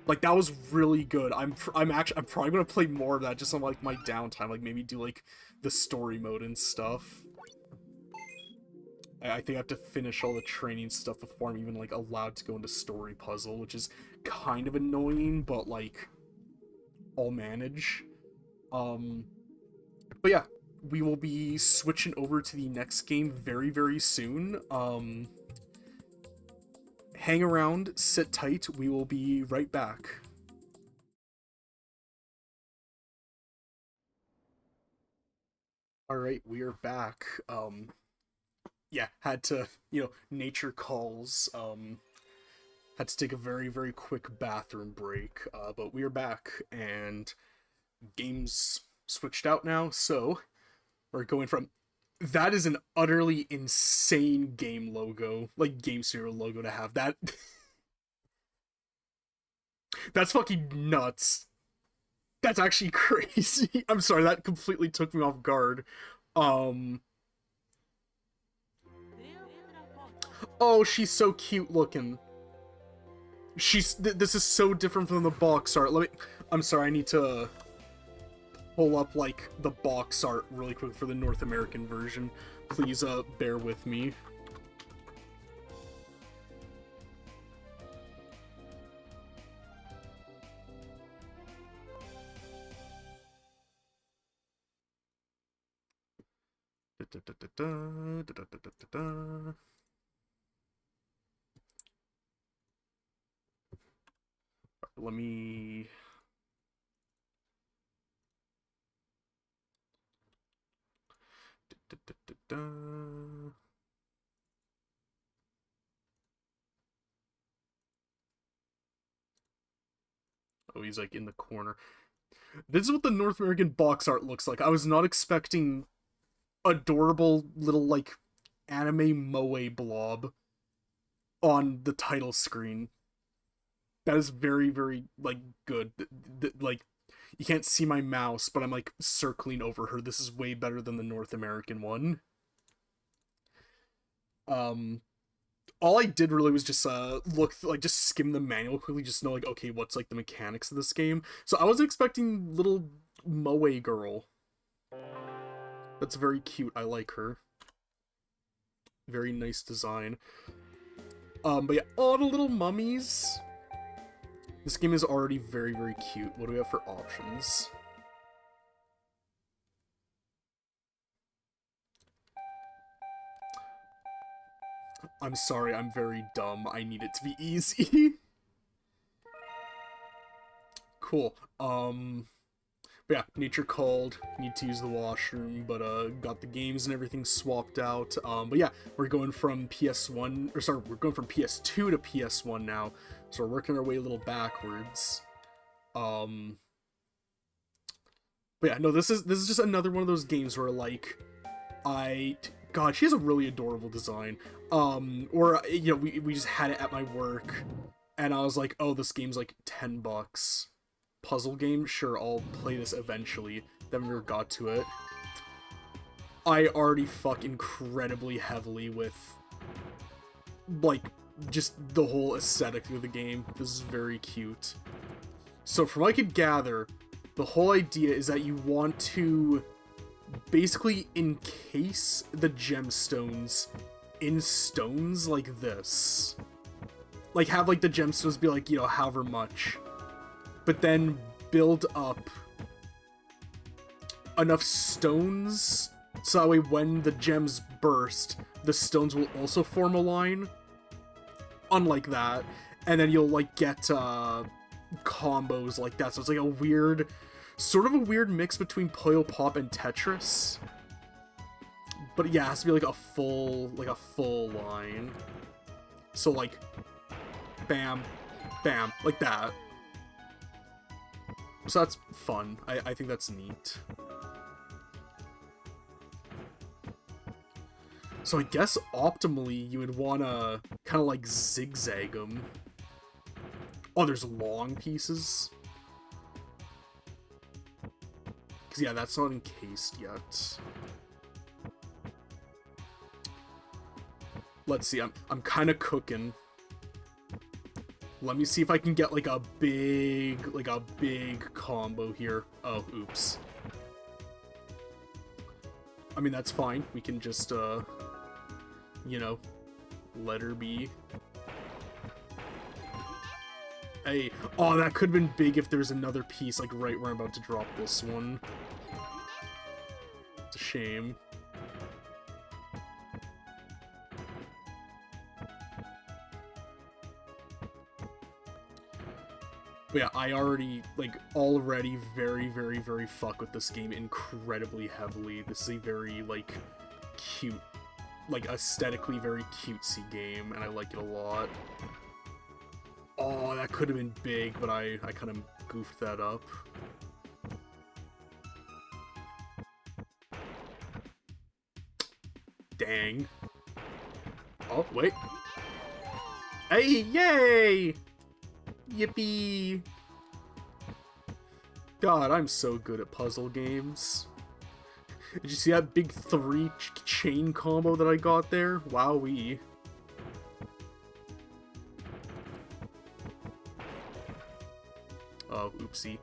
Like, that was really good. I'm probably gonna play more of that just on, like, my downtime. Like, maybe do, like, the story mode and stuff. I think I have to finish all the training stuff before I'm even, like, allowed to go into story puzzle, which is kind of annoying, but, like, I'll manage. But yeah, we will be switching over to the next game very soon. Hang around, sit tight, we will be right back. Alright, we are back. Yeah, had to, nature calls, had to take a very quick bathroom break, but we are back, and games switched out now, so we're going from... That is an utterly insane game logo, like Game Studio logo to have. That... That's fucking nuts. That's actually crazy. I'm sorry, that completely took me off guard. Oh, she's so cute looking. This is so different from the box art. I'm sorry, I need to pull up, like, the box art really quick for the North American version. Please, bear with me. Let me... Oh, he's like in the corner. This is what the North American box art looks like. I was not expecting adorable little, like, anime moe blob on the title screen. That is very, like, good. Like, you can't see my mouse, but I'm, like, circling over her. This is way better than the North American one. All I did really was just, just skim the manual quickly, just know, like, okay, what's, like, the mechanics of this game. So I wasn't expecting little moe girl. That's very cute. I like her. Very nice design. But yeah, all the little mummies. This game is already very cute. What do we have for options? I'm sorry, I'm very dumb. I need it to be easy. Cool. But yeah, nature called. Need to use the washroom, but got the games and everything swapped out. But yeah, we're going from PS1, or sorry, we're going from PS2 to PS1 now. So we're working our way a little backwards. But yeah, no, this is just another one of those games where, like, God, she has a really adorable design. Or, we just had it at my work, and I was like, oh, this game's like $10. Puzzle game? Sure, I'll play this eventually. Then we got to it. I already fuck incredibly heavily with, like, just the whole aesthetic of the game. This is very cute. So from what I could gather, the whole idea is that you want to basically encase the gemstones in stones like this. Like, have, like, the gemstones be, like, you know, however much. But then build up enough stones so that way when the gems burst, the stones will also form a line. Unlike that. And then you'll, like, get, combos like that. So it's, like, a weird... Sort of a weird mix between Puyo Pop and Tetris. But yeah, it has to be, like, a full line. So, like... Bam, bam, like that. So that's fun. I think that's neat. So I guess optimally you would want to kind of like zigzag them. Oh, there's long pieces. Because yeah, that's not encased yet. Let's see, I'm kind of cooking. Let me see if I can get, like, a big combo here. Oh, oops. I mean, that's fine. We can just, you know, let her be. Hey, oh, that could have been big if there's another piece, like, right where I'm about to drop this one. It's a shame. But yeah, I already very fuck with this game incredibly heavily. This is a very, like, cute, like, aesthetically very cutesy game, and I like it a lot. Oh, that could have been big, but I kind of goofed that up. Dang. Oh, wait. Hey, yay! Yippee! God, I'm so good at puzzle games. Did you see that big 3 chain combo that I got there? Wowee. Oh, oopsie.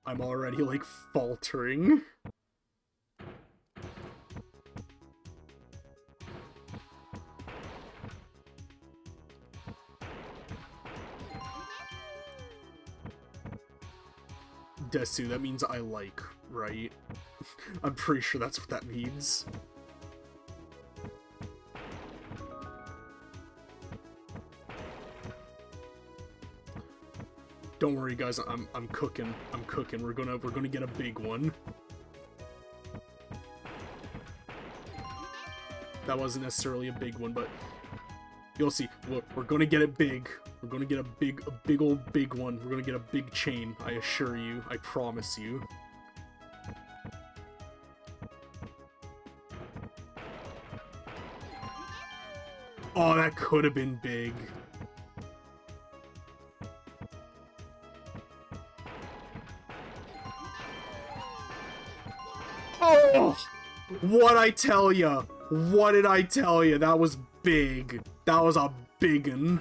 I'm already, like, faltering. Desu, that means I like, right? I'm pretty sure that's what that means. Don't worry, guys. I'm cooking. I'm cooking. We're gonna get a big one. That wasn't necessarily a big one, but you'll see. We're gonna get it big. We're gonna get a big old big one. We're gonna get a big chain. I assure you. I promise you. Oh, that could have been big. Oh! What'd I tell ya? What did I tell ya? That was big. That was a biggin.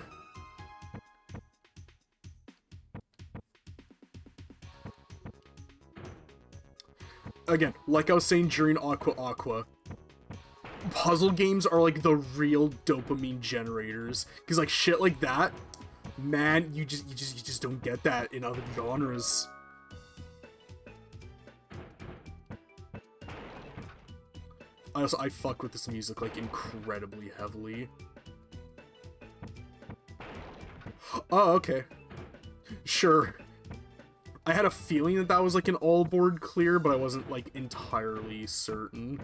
Again, like I was saying during Aqua Aqua, puzzle games are like the real dopamine generators. Cause like shit like that, man, you just don't get that in other genres. I fuck with this music, like, incredibly heavily. Oh, okay. Sure. I had a feeling that that was, like, an all-board clear, but I wasn't, like, entirely certain.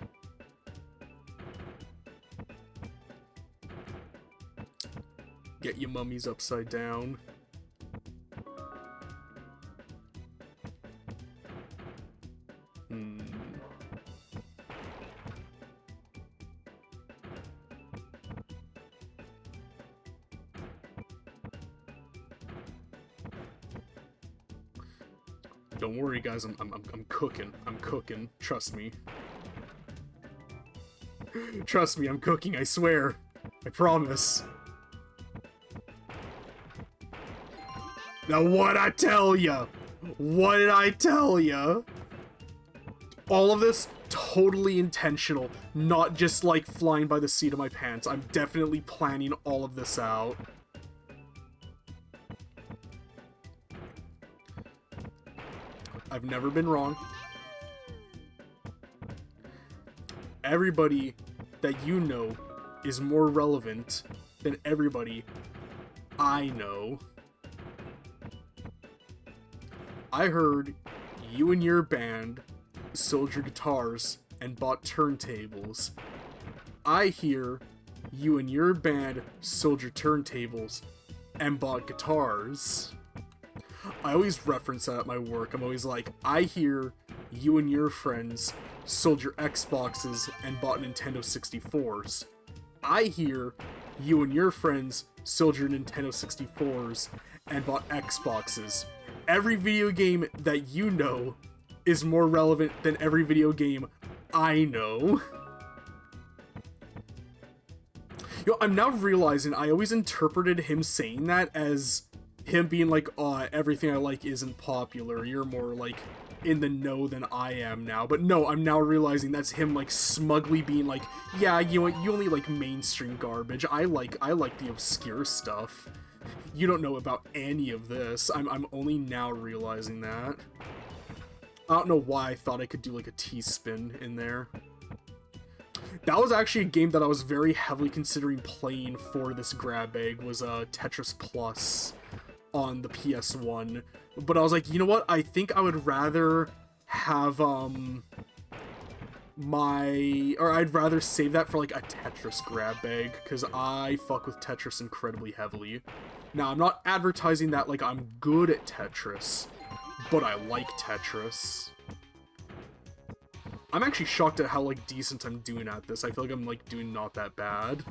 Get your mummies upside down. Don't worry, guys. I'm cooking. I'm cooking. Trust me. Trust me, I'm cooking. I swear. I promise. Now, what'd I tell ya? What did I tell ya? All of this, totally intentional. Not just, like, flying by the seat of my pants. I'm definitely planning all of this out. I've never been wrong. Everybody that you know is more relevant than everybody I know. I heard you and your band sold your guitars and bought turntables. I hear you and your band sold your turntables and bought guitars. I always reference that at my work. I'm always like, I hear you and your friends sold your Xboxes and bought Nintendo 64s. I hear you and your friends sold your Nintendo 64s and bought Xboxes. Every video game that you know is more relevant than every video game I know. Yo, I'm now realizing I always interpreted him saying that as him being like, oh, everything I like isn't popular. You're more, like, in the know than I am now. But no, I'm now realizing that's him, like, smugly being like, yeah, you only like mainstream garbage. I like the obscure stuff. You don't know about any of this. I'm only now realizing that. I don't know why I thought I could do, like, a T-spin in there. That was actually a game that I was very heavily considering playing for this grab bag, was Tetris Plus on the PS1. But I was like, you know what? I think I would rather have, I'd rather save that for, like, a Tetris grab bag, because I fuck with Tetris incredibly heavily. Now, I'm not advertising that, like, I'm good at Tetris, but I like Tetris. I'm actually shocked at how, like, decent I'm doing at this. I feel like I'm, like, doing not that bad.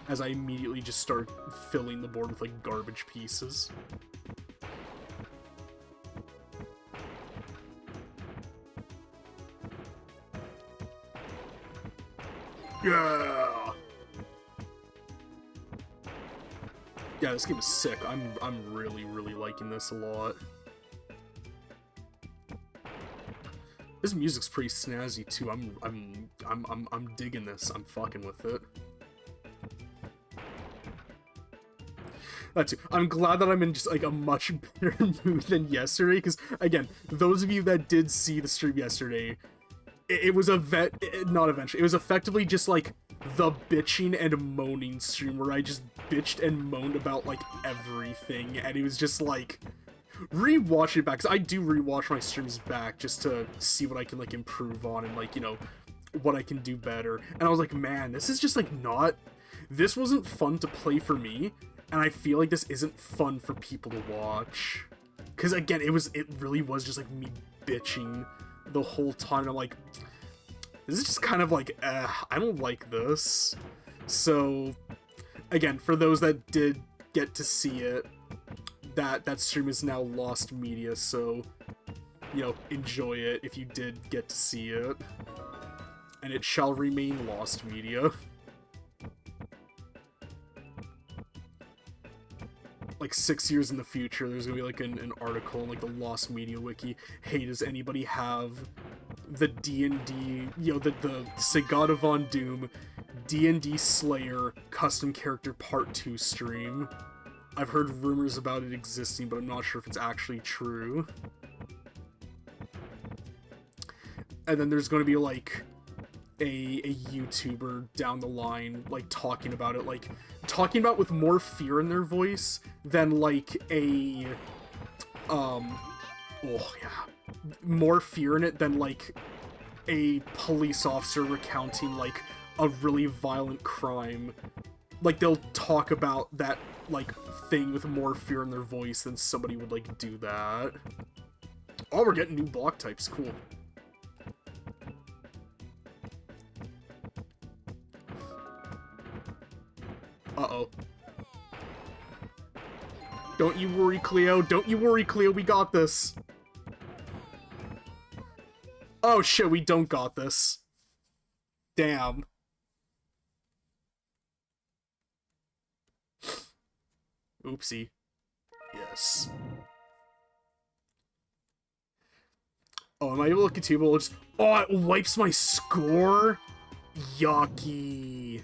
As I immediately just start filling the board with, like, garbage pieces. Yeah! Yeah, this game is sick. I'm really, really liking this a lot. This music's pretty snazzy too. I'm digging this. I'm fucking with it. That too. I'm glad that I'm in just like a much better mood than yesterday, because again, those of you that did see the stream yesterday, it was it was effectively just like the bitching and moaning stream where I just bitched and moaned about like everything, and it was just like rewatch it back, because I do rewatch my streams back just to see what I can like improve on and like, you know, what I can do better. And I was like, man, this is just like this wasn't fun to play for me, and I feel like this isn't fun for people to watch. Because again, it really was just like me bitching the whole time. And I'm like, this is just kind of like, I don't like this. So again, for those that did get to see it, that stream is now lost media, so, you know, enjoy it if you did get to see it. And it shall remain lost media. Like 6 years in the future, there's gonna be like an article in like the Lost Media Wiki. Hey, does anybody have the D&D, you know, the Sagada Von Doom D&D Slayer custom character part 2 stream? I've heard rumors about it existing, but I'm not sure if it's actually true. And then there's going to be, like, a YouTuber down the line, like, talking about it, like, talking about with more fear in their voice than, like, more fear in it than, like, a police officer recounting, like, a really violent crime. Like, they'll talk about that, like, thing with more fear in their voice than somebody would, like, do that. Oh, we're getting new block types. Cool. Uh-oh. Don't you worry, Cleo. Don't you worry, Cleo. We got this. Oh shit, we don't got this. Damn. Oopsie. Yes. Oh, am I able to continue? Just... Oh, it wipes my score? Yucky.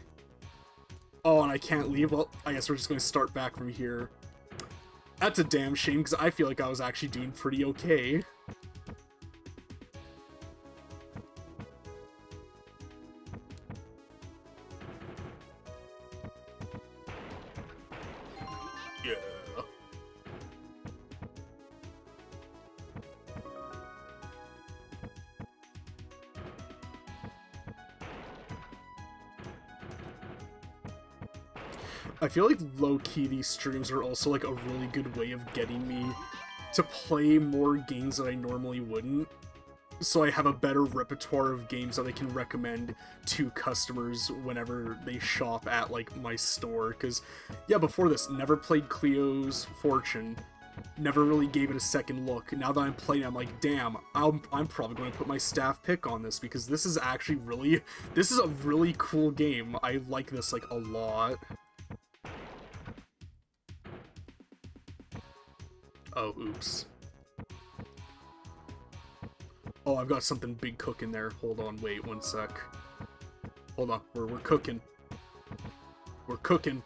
Oh, and I can't leave? Well, I guess we're just going to start back from here. That's a damn shame, because I feel like I was actually doing pretty okay. Yeah. I feel like low-key these streams are also like a really good way of getting me to play more games that I normally wouldn't. So I have a better repertoire of games that I can recommend to customers whenever they shop at like my store. Because yeah, before this, never played Cleo's Fortune. Never really gave it a second look. Now that I'm playing, I'm like, damn, I'm probably going to put my staff pick on this because this is actually really, this is a really cool game. I like this like a lot. Oh, oops. Oh, I've got something big cooking there. Hold on, wait one sec. Hold on, we're cooking. We're cooking.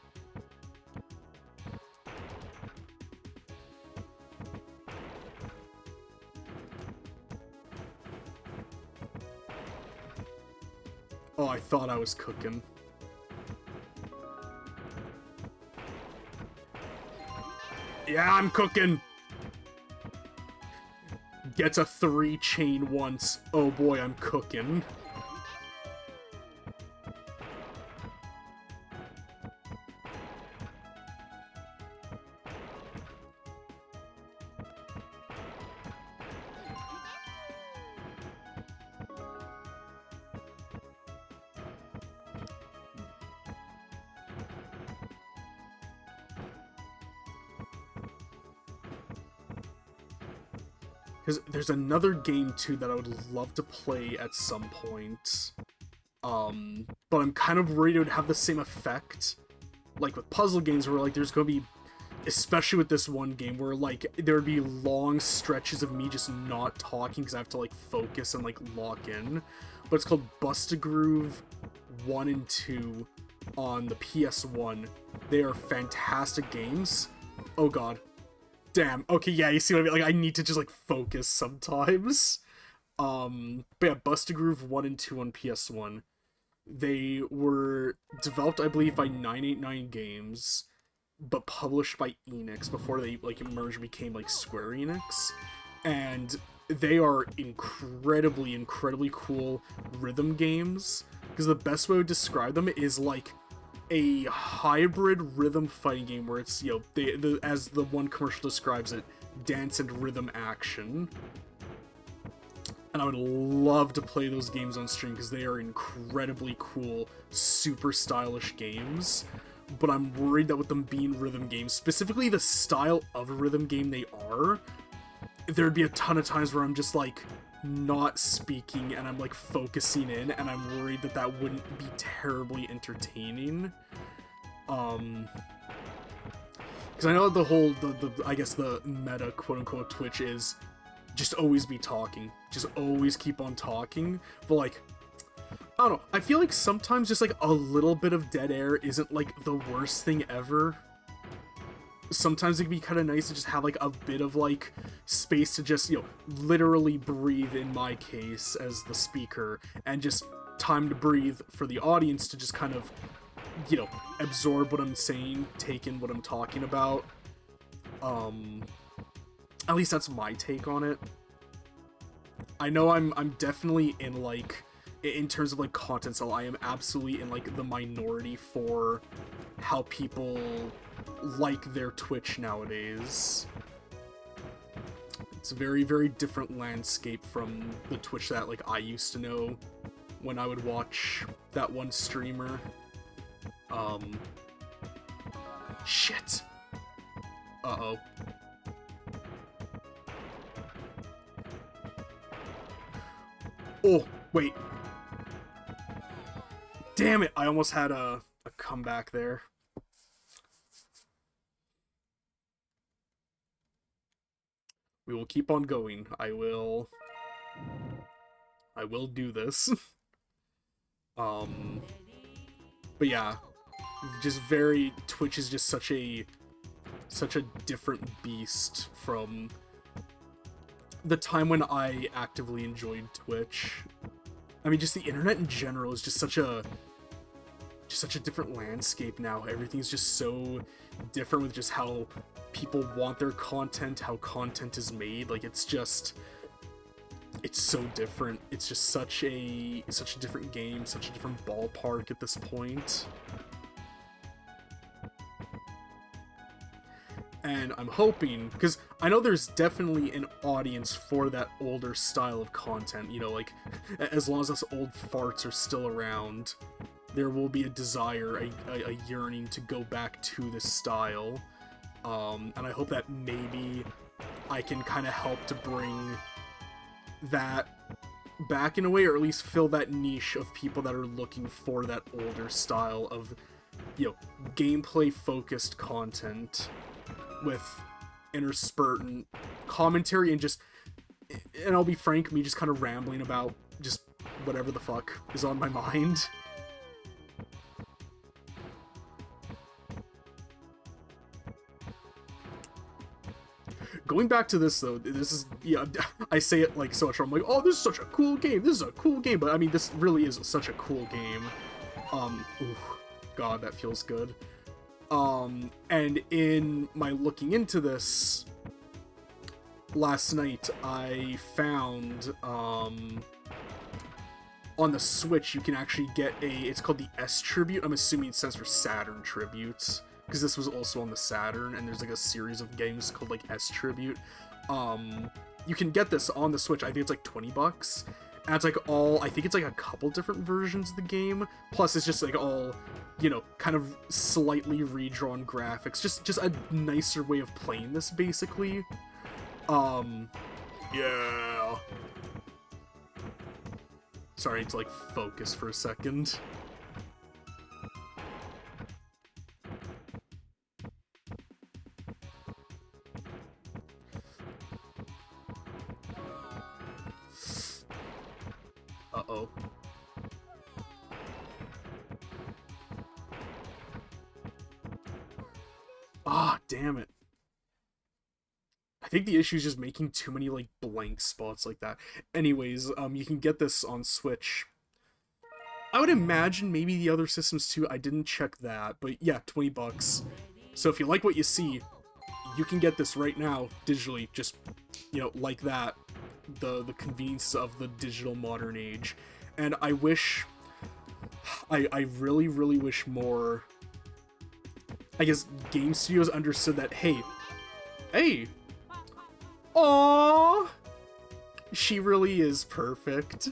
Oh, I thought I was cooking. Yeah, I'm cooking! Gets a 3 chain once. Oh boy, I'm cooking. Because there's another game, too, that I would love to play at some point. But I'm kind of worried it would have the same effect. Like with puzzle games where, like, there's going to be... Especially with this one game where, like, there would be long stretches of me just not talking because I have to, like, focus and, like, lock in. But it's called Bust-A-Groove 1 and 2 on the PS1. They are fantastic games. Oh, God. Damn, okay, yeah, you see what I mean? Like, I need to just, like, focus sometimes. But yeah, Bust-A-Groove 1 and 2 on PS1. They were developed, I believe, by 989 Games, but published by Enix before they, like, merged and became, like, Square Enix. And they are incredibly, incredibly cool rhythm games. Because the best way to describe them is, like, a hybrid rhythm fighting game where it's, you know, as the one commercial describes it, dance and rhythm action. And I would love to play those games on stream because they are incredibly cool, super stylish games. But I'm worried that with them being rhythm games, specifically the style of a rhythm game they are, there'd be a ton of times where I'm just like not speaking and I'm like focusing in, and I'm worried that that wouldn't be terribly entertaining. Because I know the whole I guess the meta quote unquote Twitch is just always be talking, just always keep on talking. But like, I don't know, I feel like sometimes just like a little bit of dead air isn't like the worst thing ever. Sometimes it can be kind of nice to just have like a bit of like space to just, you know, literally breathe in my case as the speaker, and just time to breathe for the audience to just kind of, you know, absorb what I'm saying, take in what I'm talking about. At least that's my take on it. I know I'm definitely in like, in terms of like content style, I am absolutely in like the minority for how people like their Twitch nowadays. It's a very, very different landscape from the Twitch that like I used to know when I would watch that one streamer. Shit. Uh-oh. Oh, wait. Damn it, I almost had a comeback there. We will keep on going. I will do this. But yeah, just Twitch is just such a different beast from the time when I actively enjoyed Twitch. I mean, just the internet in general is just such a different landscape now. Everything's just so different with just how people want their content, how content is made. Like, it's so different. It's just such a different game, such a different ballpark at this point. And I'm hoping, because I know there's definitely an audience for that older style of content, you know, like, as long as us old farts are still around, there will be a desire, a yearning to go back to this style. And I hope that maybe I can kind of help to bring that back in a way, or at least fill that niche of people that are looking for that older style of, you know, gameplay-focused content with interspertent commentary and just, and I'll be frank, me just kind of rambling about just whatever the fuck is on my mind. Going back to this though, this is, yeah, I say it like so much, I'm like, oh, this is such a cool game, but I mean, this really is such a cool game. Ooh, God, that feels good. And in my looking into this last night, I found, on the Switch, you can actually get it's called the S Tribute. I'm assuming it stands for Saturn Tributes, because this was also on the Saturn, and there's like a series of games called like S Tribute. You can get this on the Switch. I think it's like $20. And it's like I think it's like a couple different versions of the game. Plus it's just like all, you know, kind of slightly redrawn graphics. Just a nicer way of playing this, basically. Yeah. Sorry to like focus for a second. Uh-oh. Ah, damn it. I think the issue is just making too many, like, blank spots like that. Anyways, you can get this on Switch. I would imagine maybe the other systems too. I didn't check that, but yeah, $20. So if you like what you see, you can get this right now, digitally, just, you know, like that. The convenience of the digital modern age. And I wish, I really, really wish more, I guess, game studios understood that, hey, aww, she really is perfect.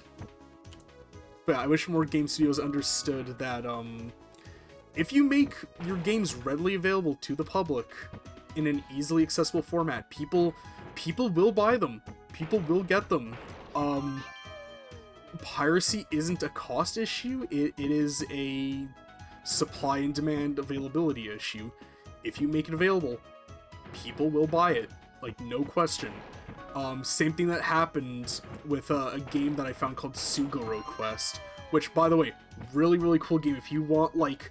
But I wish more game studios understood that, if you make your games readily available to the public in an easily accessible format, people will buy them. People will get them. Piracy isn't a cost issue, it is a supply and demand availability issue. If you make it available, people will buy it, like, no question. Same thing that happened with a game that I found called Sugoro Quest, which, by the way, really, really cool game. If you want, like,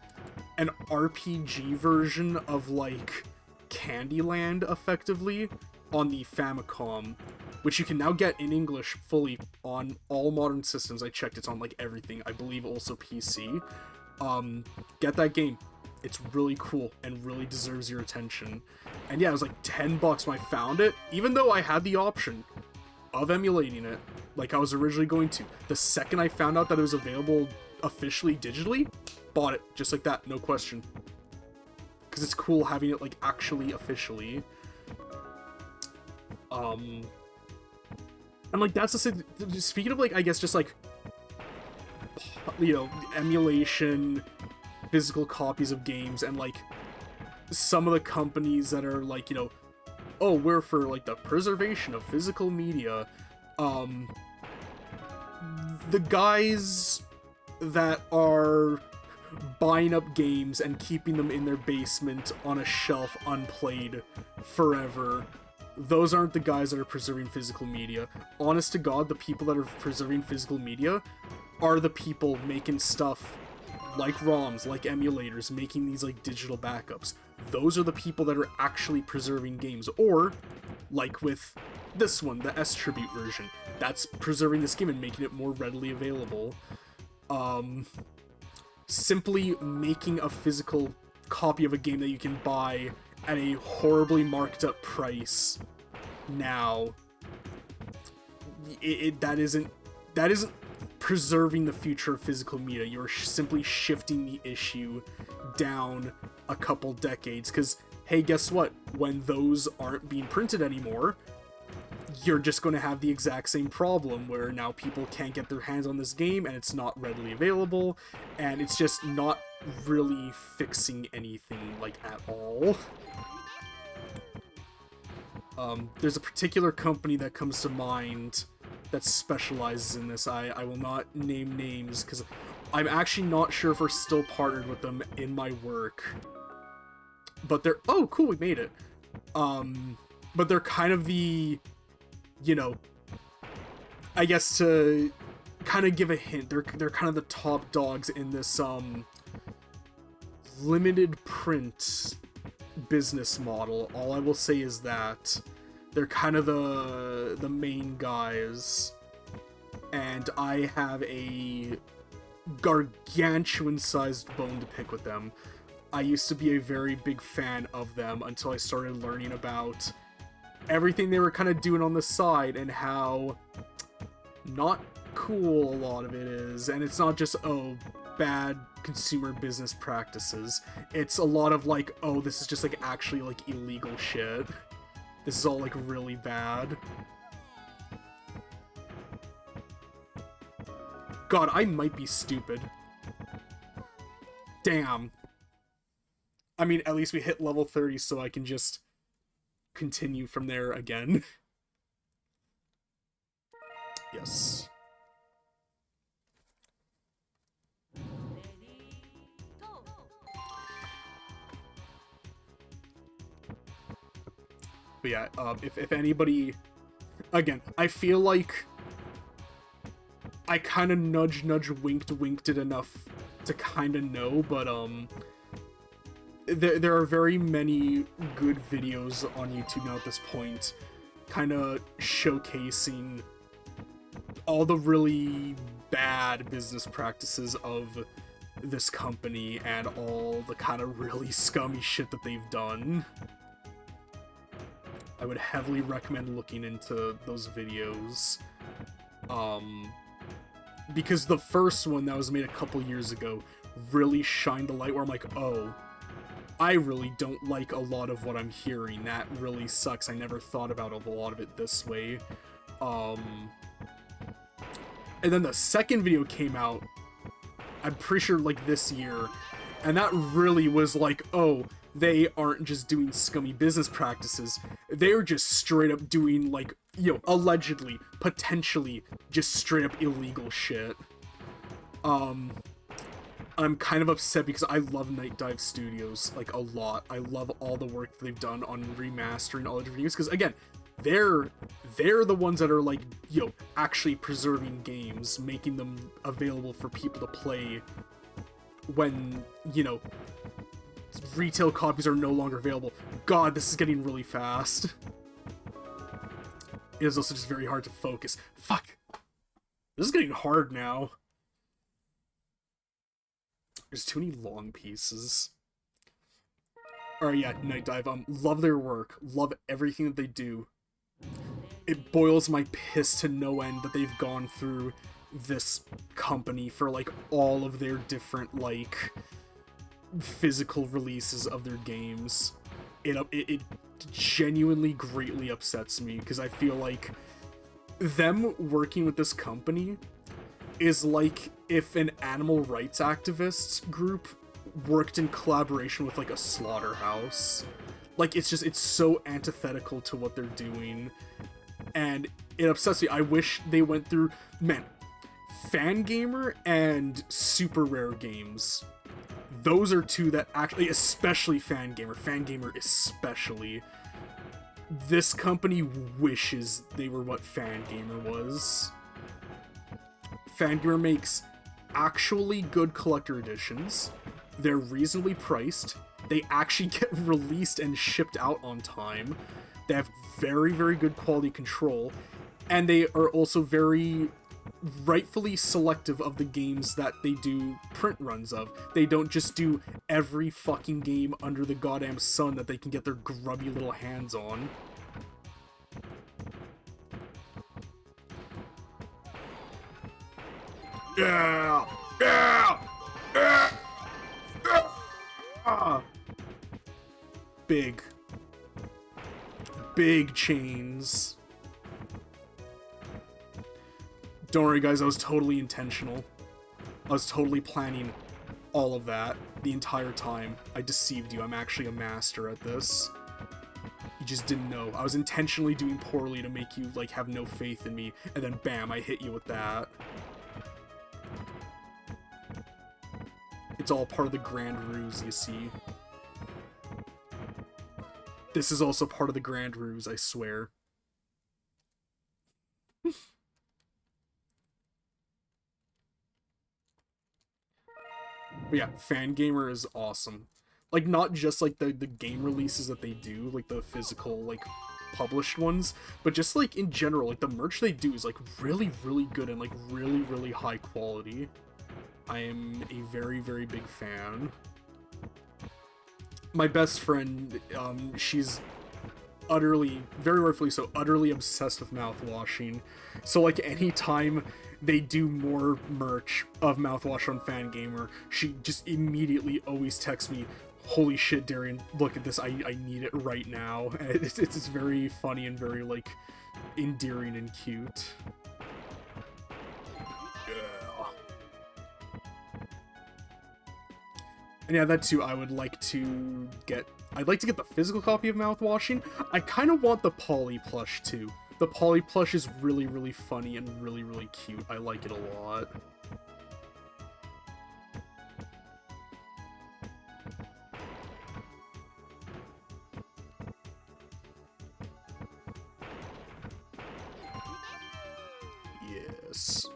an RPG version of, like, Candyland, effectively, on the Famicom, which you can now get in English fully on all modern systems. I checked, it's on, like, everything. I believe also PC. Get that game. It's really cool and really deserves your attention. And yeah, it was like $10 when I found it, even though I had the option of emulating it, like I was originally going to. The second I found out that it was available officially digitally, bought it, just like that, no question. Because it's cool having it, like, actually officially. And, like, that's the thing. Speaking of, like, I guess just, like, you know, emulation, physical copies of games, and, like, some of the companies that are like, you know, oh, we're for like the preservation of physical media. The guys that are buying up games and keeping them in their basement on a shelf unplayed forever, those aren't the guys that are preserving physical media. Honest to God, the people that are preserving physical media are the people making stuff like ROMs, like emulators, making these like digital backups. Those are the people that are actually preserving games. Or, like with this one, the S-Tribute version, that's preserving this game and making it more readily available. Simply making a physical copy of a game that you can buy at a horribly marked up price now, that isn't preserving the future of physical media. You're simply shifting the issue down a couple decades, because hey, guess what, when those aren't being printed anymore, you're just going to have the exact same problem where now people can't get their hands on this game and it's not readily available, and it's just not really fixing anything like at all. There's a particular company that comes to mind that specializes in this. I will not name names because I'm actually not sure if we're still partnered with them in my work. But they're... Oh, cool, we made it. But they're kind of the... You know... I guess to kind of give a hint, they're kind of the top dogs in this, limited print business model. All I will say is that they're kind of the main guys, and I have a gargantuan-sized bone to pick with them. I used to be a very big fan of them until I started learning about everything they were kind of doing on the side and how not cool a lot of it is. And it's not just, oh, bad consumer business practices. It's a lot of like, oh, this is just like actually like illegal shit. This is all like really bad. God, I might be stupid. Damn. I mean, at least we hit level 30, so I can just continue from there again. Yes. But yeah, if anybody... Again, I feel like I kind of nudged, winked it enough to kind of know, but, there are very many good videos on YouTube now at this point, kind of showcasing all the really bad business practices of this company and all the kind of really scummy shit that they've done. I would heavily recommend looking into those videos. Because the first one that was made a couple years ago really shined a light where I'm like, oh, I really don't like a lot of what I'm hearing. That really sucks. I never thought about a lot of it this way. And then the second video came out, I'm pretty sure like this year, and that really was like, oh, they aren't just doing scummy business practices, they're just straight up doing, like, you know, allegedly, potentially, just straight up illegal shit. I'm kind of upset because I love Night Dive Studios, like, a lot. I love all the work they've done on remastering all the different games, because, again, they're the ones that are, like, you know, actually preserving games, making them available for people to play when, you know, retail copies are no longer available. God, this is getting really fast. It is also just very hard to focus. Fuck! This is getting hard now. There's too many long pieces. Alright, yeah, Night Dive. Love their work. Love everything that they do. It boils my piss to no end that they've gone through this company for, like, all of their different, like, physical releases of their games. It genuinely greatly upsets me, because I feel like them working with this company is like if an animal rights activist group worked in collaboration with like a slaughterhouse. Like, it's so antithetical to what they're doing, and it upsets me. I wish they went through, man, Fangamer and Super Rare Games. Those are two that actually, especially Fangamer especially. This company wishes they were what Fangamer was. Fangamer makes actually good collector editions. They're reasonably priced. They actually get released and shipped out on time. They have very, very good quality control. And they are also very rightfully selective of the games that they do print runs of. They don't just do every fucking game under the goddamn sun that they can get their grubby little hands on. Yeah! Yeah! Yeah! Ah! Big chains. Don't worry, guys, I was totally intentional. I was totally planning all of that the entire time. I deceived you. I'm actually a master at this. You just didn't know. I was intentionally doing poorly to make you, like, have no faith in me, and then bam, I hit you with that. It's all part of the grand ruse, you see. This is also part of the grand ruse, I swear. But yeah, Fangamer is awesome. Like, not just, like, the game releases that they do, like, the physical, like, published ones, but just, like, in general, like, the merch they do is, like, really, really good and, like, really, really high quality. I am a very, very big fan. My best friend, she's utterly, very rightfully so, utterly obsessed with mouthwashing. So, like, anytime they do more merch of mouthwash on Fangamer, she just immediately always texts me, "Holy shit, Darian, look at this, I need it right now." And it's very funny and very, like, endearing and cute. And yeah, that too, I would like to get... I'd like to get the physical copy of Mouthwashing. I kind of want the Polly plush too. The Polly plush is really, really funny and really, really cute. I like it a lot. Yes.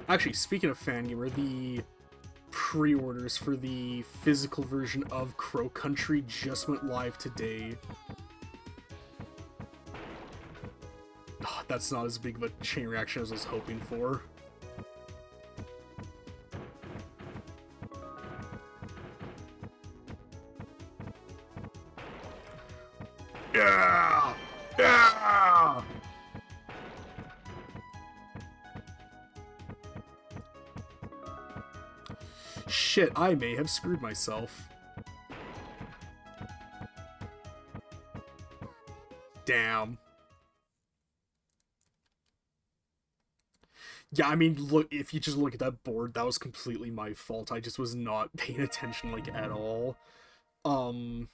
Actually, speaking of Fangamer, the pre-orders for the physical version of Crow Country just went live today. Oh, that's not as big of a chain reaction as I was hoping for. Yeah! Yeah! Shit, I may have screwed myself. Damn. Yeah, I mean, look, if you just look at that board, that was completely my fault. I just was not paying attention, like, at all. But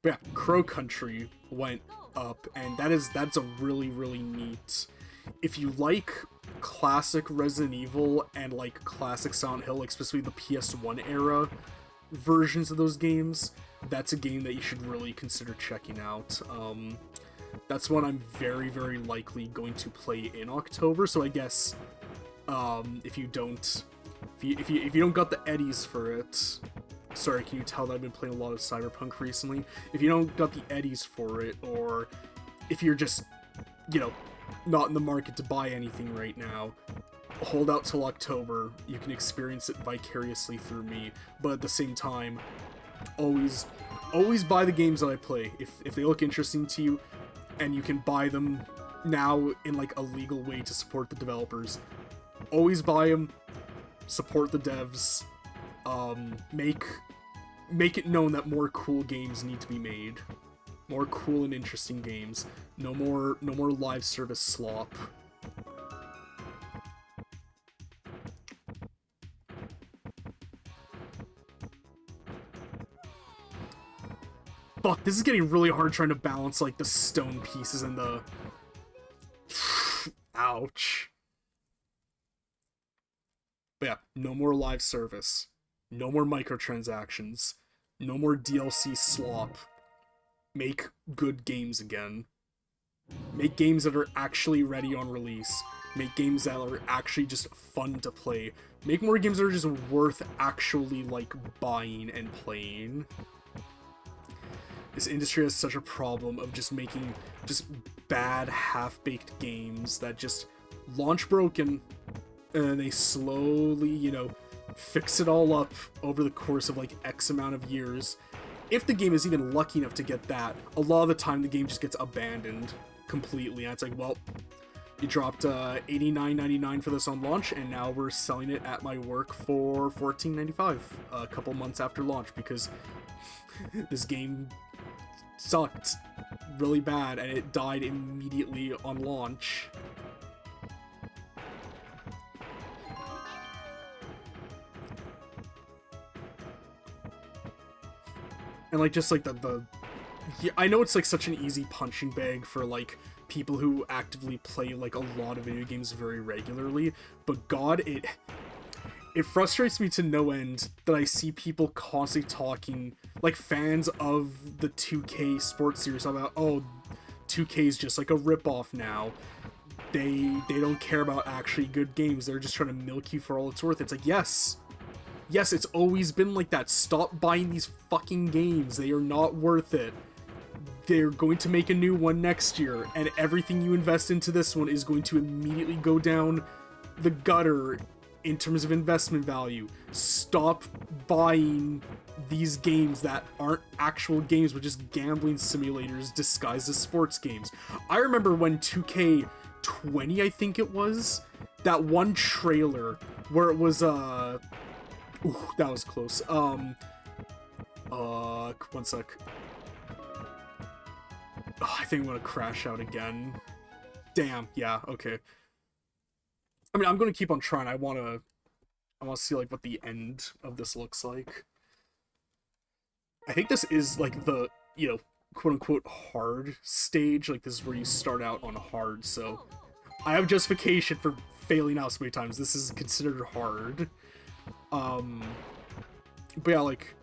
yeah, Crow Country went up, and that's a really, really neat... If you like classic Resident Evil and, like, classic Silent Hill, like, especially the PS1 era versions of those games, that's a game that you should really consider checking out. That's one I'm very, very likely going to play in October, so I guess, if you don't got the Eddies for it... Sorry, can you tell that I've been playing a lot of Cyberpunk recently? If you don't got the Eddies for it, or if you're just, you know, not in the market to buy anything right now, hold out till October. You can experience it vicariously through me, but at the same time, always buy the games that I play. If they look interesting to you, and you can buy them now in, like, a legal way to support the developers, always buy them, support the devs, make it known that more cool games need to be made. More cool and interesting games. No more live service slop. Fuck, this is getting really hard trying to balance, like, the stone pieces and the... Ouch. But yeah, no more live service. No more microtransactions. No more DLC slop. Make good games again. Make games that are actually ready on release. Make games that are actually just fun to play. Make more games that are just worth actually, like, buying and playing. This industry has such a problem of just making just bad, half-baked games that just launch broken, and then they slowly, you know, fix it all up over the course of, like, X amount of years. If the game is even lucky enough to get that, a lot of the time the game just gets abandoned completely, and it's like, well, you dropped $89.99 for this on launch, and now we're selling it at my work for $14.95 a couple months after launch, because this game sucked really bad, and it died immediately on launch. And, like, just, like, yeah, I know it's, like, such an easy punching bag for, like, people who actively play, like, a lot of video games very regularly, but god, it frustrates me to no end that I see people constantly talking, like, fans of the 2K sports series about, oh, 2K is just like a ripoff now. They don't care about actually good games. They're just trying to milk you for all it's worth. It's like, yes, it's always been like that. Stop buying these fucking games. They are not worth it. They're going to make a new one next year, and everything you invest into this one is going to immediately go down the gutter in terms of investment value. Stop buying these games that aren't actual games, but just gambling simulators disguised as sports games. I remember when 2K20, I think it was, that one trailer where it was, ooh, that was close. One sec. Oh, I think I'm gonna crash out again. Damn, yeah, okay. I mean, I'm gonna keep on trying. I wanna see, like, what the end of this looks like. I think this is, like, the, you know, quote-unquote hard stage. Like, this is where you start out on hard, so I have justification for failing out so many times. This is considered hard. But yeah, like,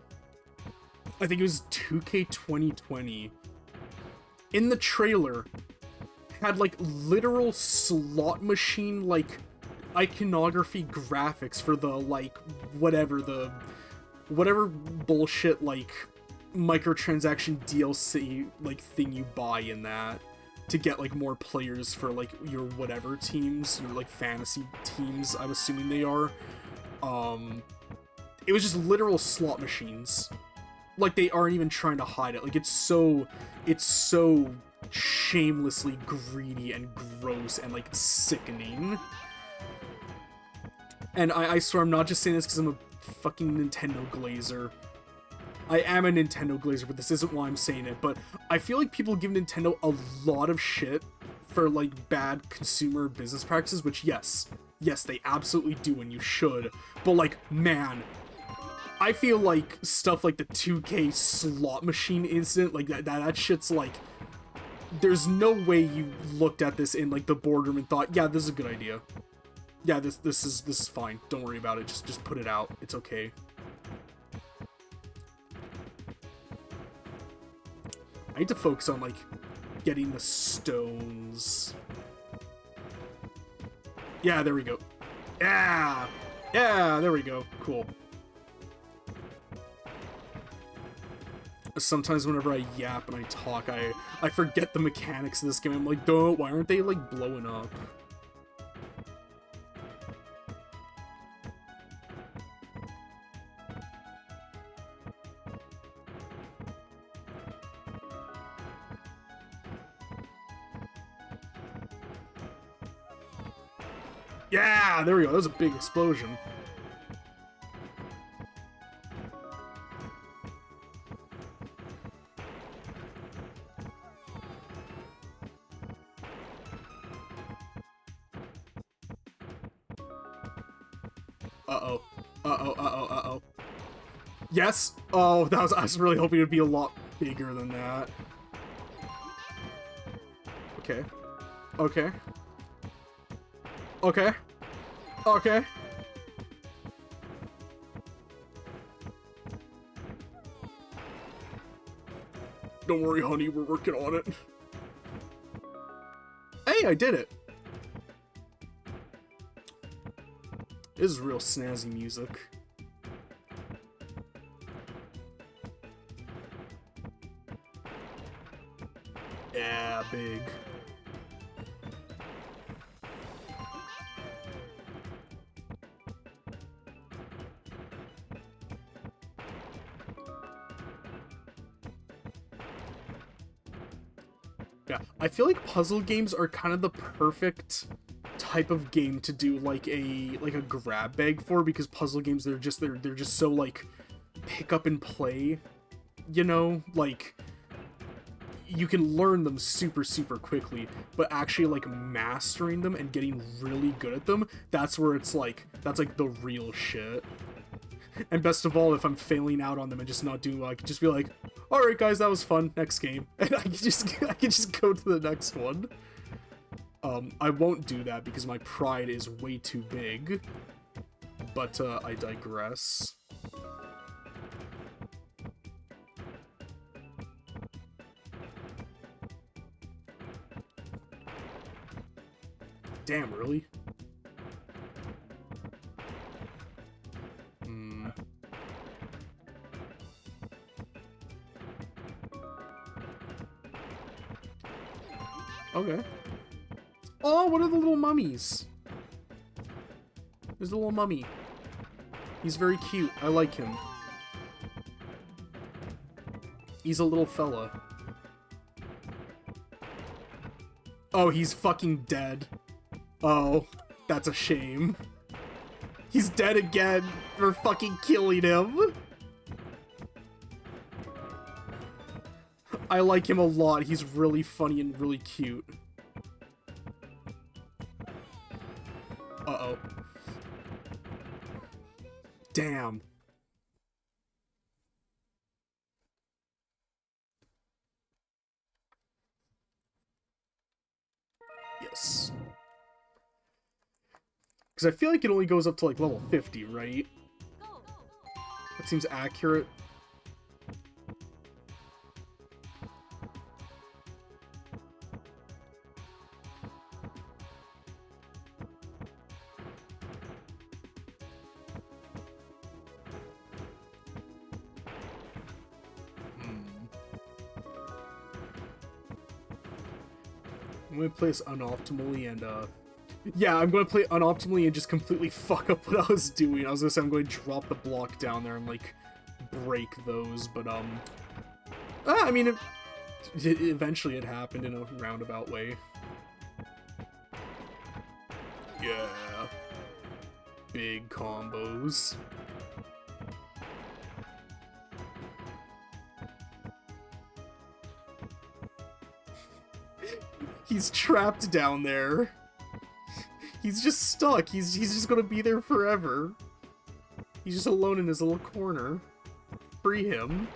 I think it was 2K 2020. In the trailer, had, like, literal slot machine, like, iconography graphics for the, like, whatever bullshit, like, microtransaction DLC, like, thing you buy in that to get, like, more players for, like, your whatever teams, your, like, fantasy teams, I'm assuming they are. It was just literal slot machines. Like, they aren't even trying to hide it. Like, it's so shamelessly greedy and gross and, like, sickening. And I swear I'm not just saying this because I'm a fucking Nintendo glazer. I am a Nintendo glazer, but this isn't why I'm saying it. But I feel like people give Nintendo a lot of shit for, like, bad consumer business practices, which, yes, they absolutely do, and you should. But, like, man, I feel like stuff like the 2K slot machine incident, like, that shit's, like, there's no way you looked at this in, like, the boardroom and thought, yeah, this is a good idea. Yeah, this is fine. Don't worry about it. Just put it out. It's okay. I need to focus on, like, getting the stones. Yeah, there we go. Yeah! Yeah, there we go. Cool. Sometimes whenever I yap and I talk, I forget the mechanics of this game. I'm like, duh, why aren't they, like, blowing up? Yeah, there we go. That was a big explosion. Uh-oh. Uh-oh, uh-oh, uh-oh. Yes! Oh, that was, I was really hoping it would be a lot bigger than that. Okay. Okay. Okay. Okay. Don't worry, honey, we're working on it. Hey, I did it! This is real snazzy music. Yeah, big. Yeah, I feel like puzzle games are kind of the perfect type of game to do like a grab bag for, because puzzle games, they're just so like pick up and play, you know, like you can learn them super quickly, but actually like mastering them and getting really good at them, that's where it's like, that's like the real shit. And best of all, if I'm failing out on them and just not doing well, I can just be like, alright guys, that was fun, next game. And I can just go to the next one. I won't do that because my pride is way too big. But, I digress. Damn, really? Okay. Oh, what are the little mummies? There's a little mummy. He's very cute. I like him. He's a little fella. Oh, he's fucking dead. Oh, that's a shame. He's dead again for fucking killing him. I like him a lot. He's really funny and really cute. Uh-oh. Damn. Yes. Because I feel like it only goes up to like level 50, right? That seems accurate. I'm gonna play this unoptimally and, yeah, I'm gonna play unoptimally and just completely fuck up what I was doing. I was gonna say I'm going to drop the block down there and, like, break those, but, I mean, eventually it happened in a roundabout way. Yeah. Big combos. He's trapped down there. He's just stuck. He's just gonna be there forever. He's just alone in his little corner. Free him.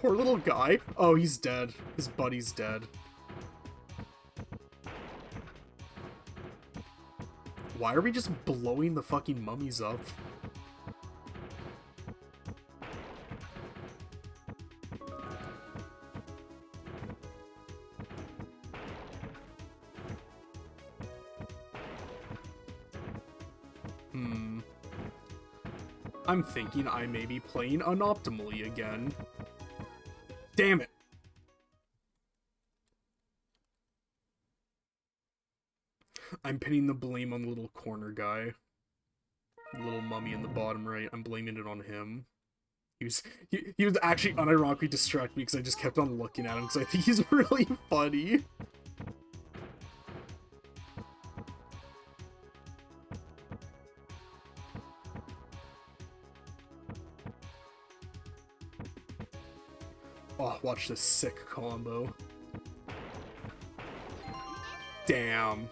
Poor little guy. Oh, he's dead. His buddy's dead. Why are we just blowing the fucking mummies up? I'm thinking I may be playing unoptimally again. Damn it! I'm pinning the blame on the little corner guy. The little mummy in the bottom right. I'm blaming it on him. He was actually unironically distracted me because I just kept on looking at him because I think he's really funny. Oh, watch this sick combo. Damn.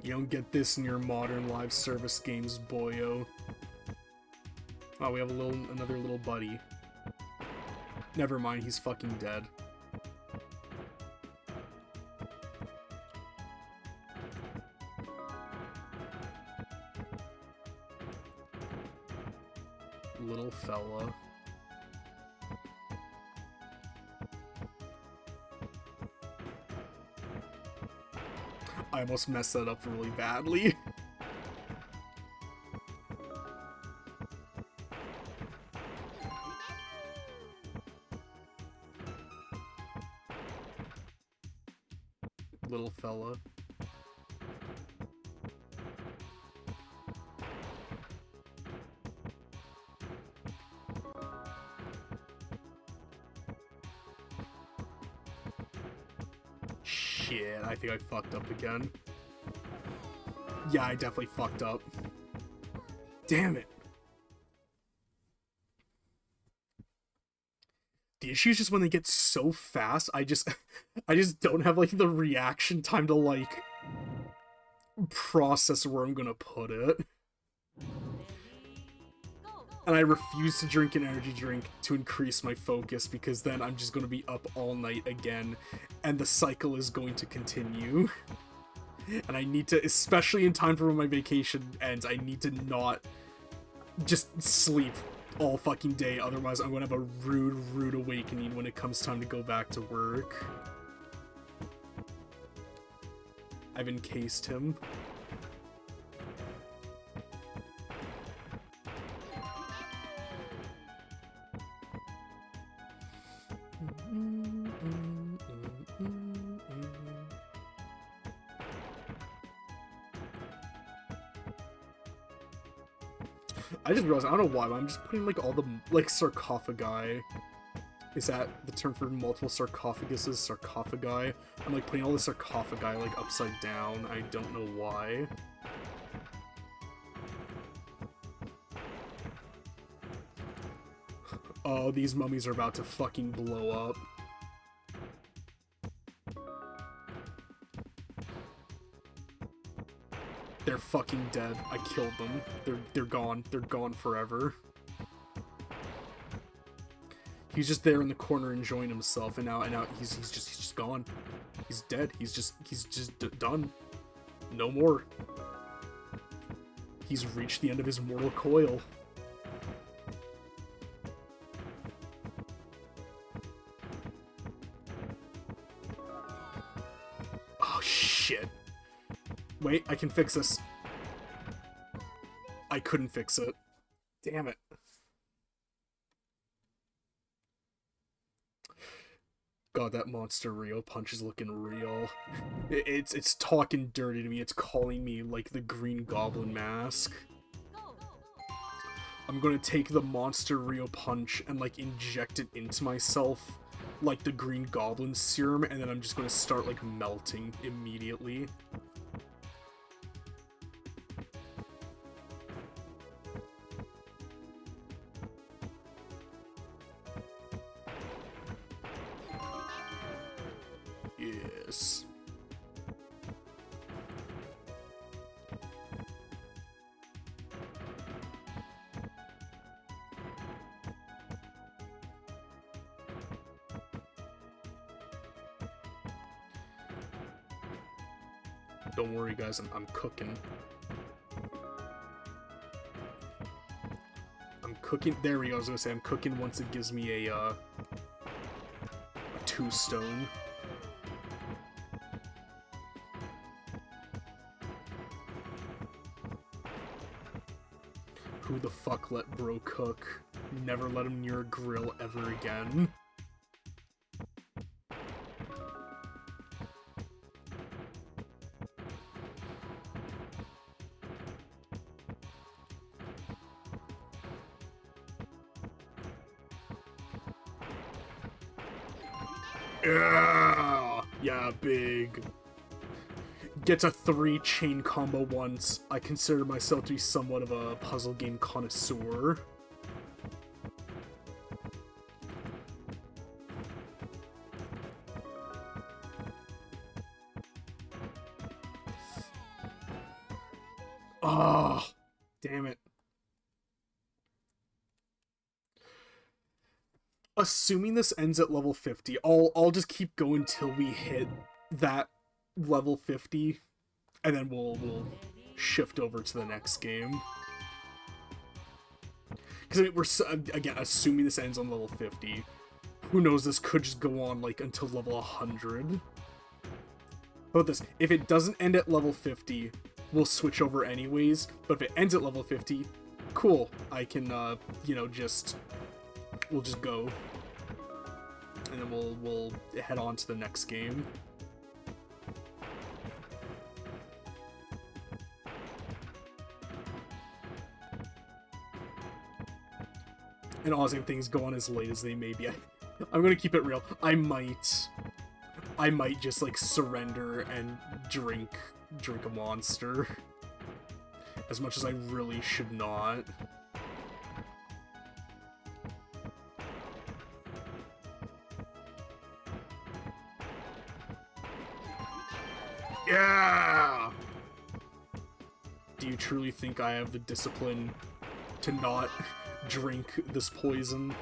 You don't get this in your modern live service games, boyo. Oh, we have another little buddy. Never mind, he's fucking dead. Little fella. I almost messed that up really badly. Little fella. Shit, I think I fucked up again. Yeah, I definitely fucked up. Damn it. The issue is just when they get so fast, I just don't have, like, the reaction time to, like, process where I'm gonna put it. And I refuse to drink an energy drink to increase my focus, because then I'm just gonna be up all night again, and the cycle is going to continue. And I need to, especially in time for when my vacation ends, I need to not just sleep all fucking day, otherwise I'm gonna have a rude awakening when it comes time to go back to work. I've encased him. I just realized, I don't know why, but I'm just putting, like, all the, like, sarcophagi. Is that the term for multiple sarcophaguses? Sarcophagi? I'm, like, putting all the sarcophagi, like, upside down. I don't know why. Oh, these mummies are about to fucking blow up. They're fucking dead. I killed them. They're gone. They're gone forever. He's just there in the corner enjoying himself, and now he's just gone. He's dead. He's just done. No more. He's reached the end of his mortal coil. Oh shit. Wait, I can fix this. I couldn't fix it. Damn it. God, that monster Rio punch is looking real. It's talking dirty to me. It's calling me like the Green Goblin mask. I'm gonna take the monster Rio punch and, like, inject it into myself like the Green Goblin serum, and then I'm just gonna start, like, melting immediately. Yes. Don't worry, guys, I'm cooking. I'm cooking. There we go. I was gonna say I'm cooking once it gives me a 2-stone. Who the fuck let bro cook? Never let him near a grill ever again. Yeah, big. Gets a 3 chain combo once. I consider myself to be somewhat of a puzzle game connoisseur. Damn it. Assuming this ends at level 50, I'll just keep going till we hit that level 50, and then we'll shift over to the next game. Because I mean, we're again assuming this ends on level 50. Who knows? This could just go on like until level 100. How about this? If it doesn't end at level 50, we'll switch over anyways. But if it ends at level 50, cool. I can you know, we'll just go, and then we'll head on to the next game. And honestly, if things go on as late as they may be, I'm gonna keep it real. I might just like surrender and drink a monster, as much as I really should not. Yeah! Do you truly think I have the discipline to not drink this poison?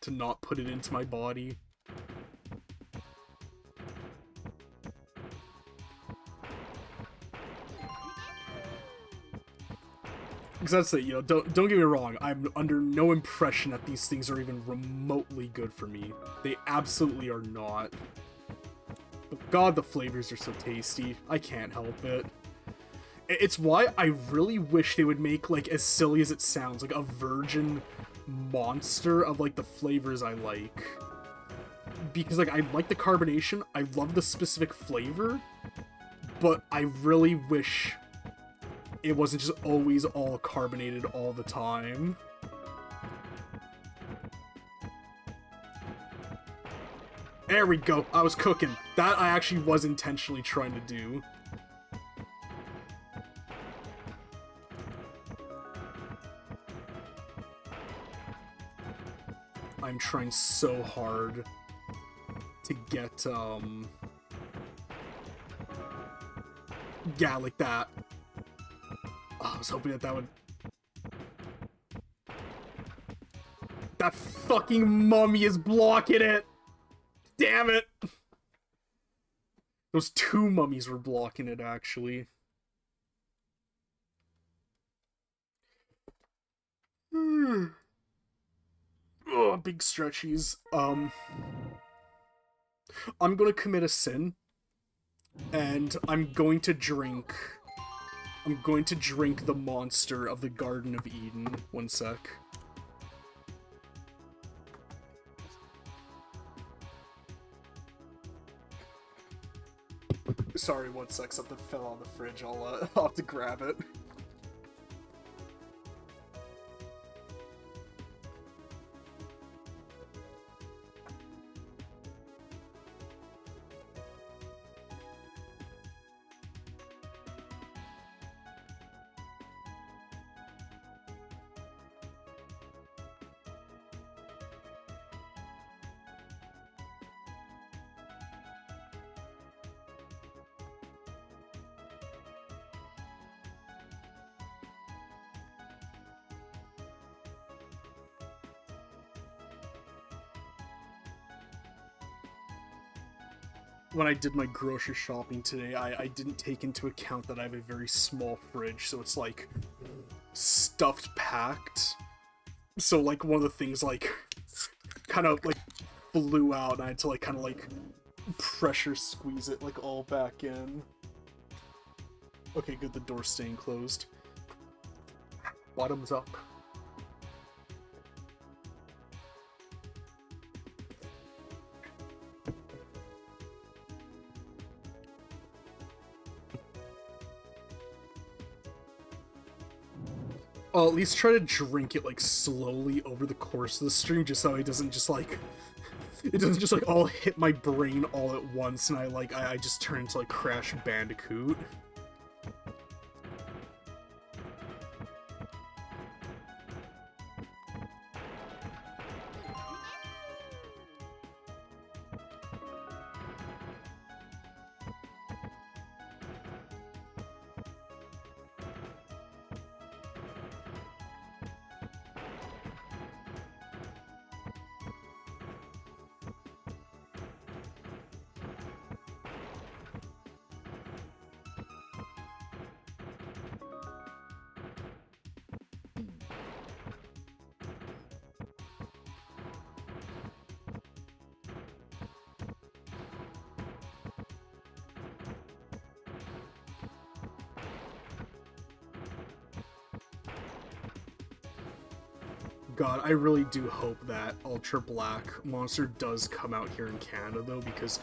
To not put it into my body? Because that's it, you know, don't get me wrong, I'm under no impression that these things are even remotely good for me. They absolutely are not. But god, the flavors are so tasty. I can't help it. It's why I really wish they would make, like, as silly as it sounds, like a virgin monster of, like, the flavors I like. Because, like, I like the carbonation, I love the specific flavor, but I really wish it wasn't just always all carbonated all the time. There we go, I was cooking. That I actually was intentionally trying to do. I'm trying so hard to get, yeah, like that. Oh, I was hoping that would... That fucking mummy is blocking it! Damn it! Those two mummies were blocking it, actually. Oh, big stretchies. I'm gonna commit a sin, and I'm going to drink the monster of the Garden of Eden. One sec. Sorry, one sec, something fell on the fridge. I'll have to grab it. When I did my grocery shopping today, I didn't take into account that I have a very small fridge, so it's like stuffed packed. So like one of the things like kind of like flew out, and I had to like kind of like pressure squeeze it like all back in. Okay, good, the door's staying closed. Bottoms up. I'll at least try to drink it, like, slowly over the course of the stream, just so it doesn't just, like... It doesn't just, like, all hit my brain all at once, and I just turn into, like, Crash Bandicoot. God, I really do hope that Ultra Black Monster does come out here in Canada, though, because,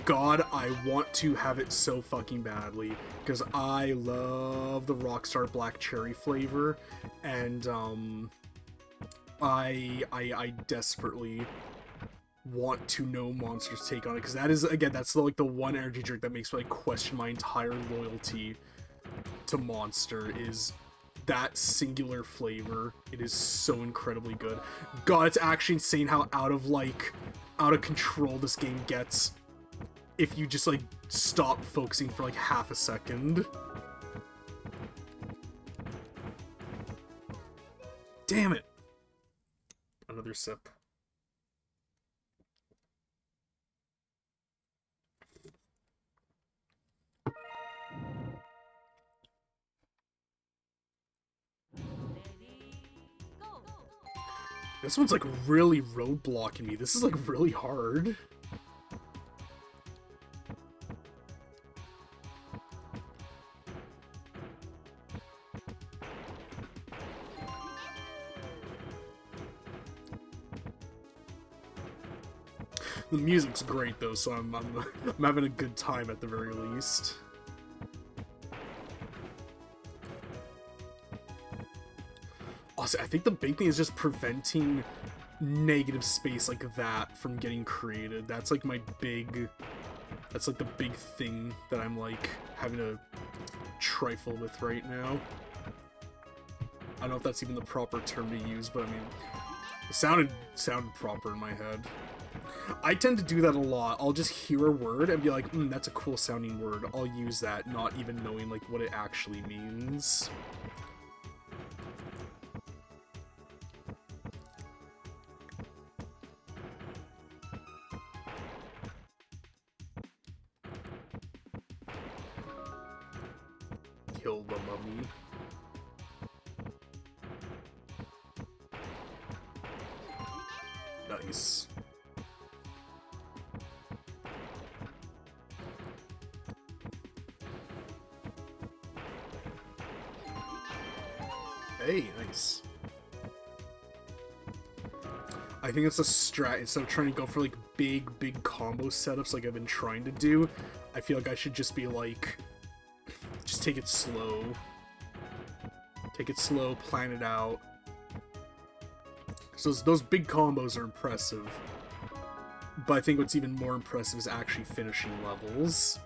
God, I want to have it so fucking badly, because I love the Rockstar Black Cherry flavor, and, I desperately want to know Monster's take on it, because that is, again, that's like the one energy drink that makes me like question my entire loyalty to Monster, is that singular flavor. It is so incredibly good. God, it's actually insane how out of control this game gets if you just like stop focusing for like half a second. Damn it. Another sip. This one's like really roadblocking me. This is like really hard. The music's great though, so I'm having a good time at the very least. Also, I think the big thing is just preventing negative space like that from getting created. That's like my big... That's like the big thing that I'm like having to trifle with right now. I don't know if that's even the proper term to use, but I mean, it sounded proper in my head. I tend to do that a lot. I'll just hear a word and be like, that's a cool sounding word. I'll use that, not even knowing like what it actually means. Kill the mummy. Nice. Hey, nice. I think it's a strat. Instead of trying to go for like big combo setups like I've been trying to do, I feel like I should just be like, just take it slow. Take it slow, plan it out. So those big combos are impressive. But I think what's even more impressive is actually finishing levels.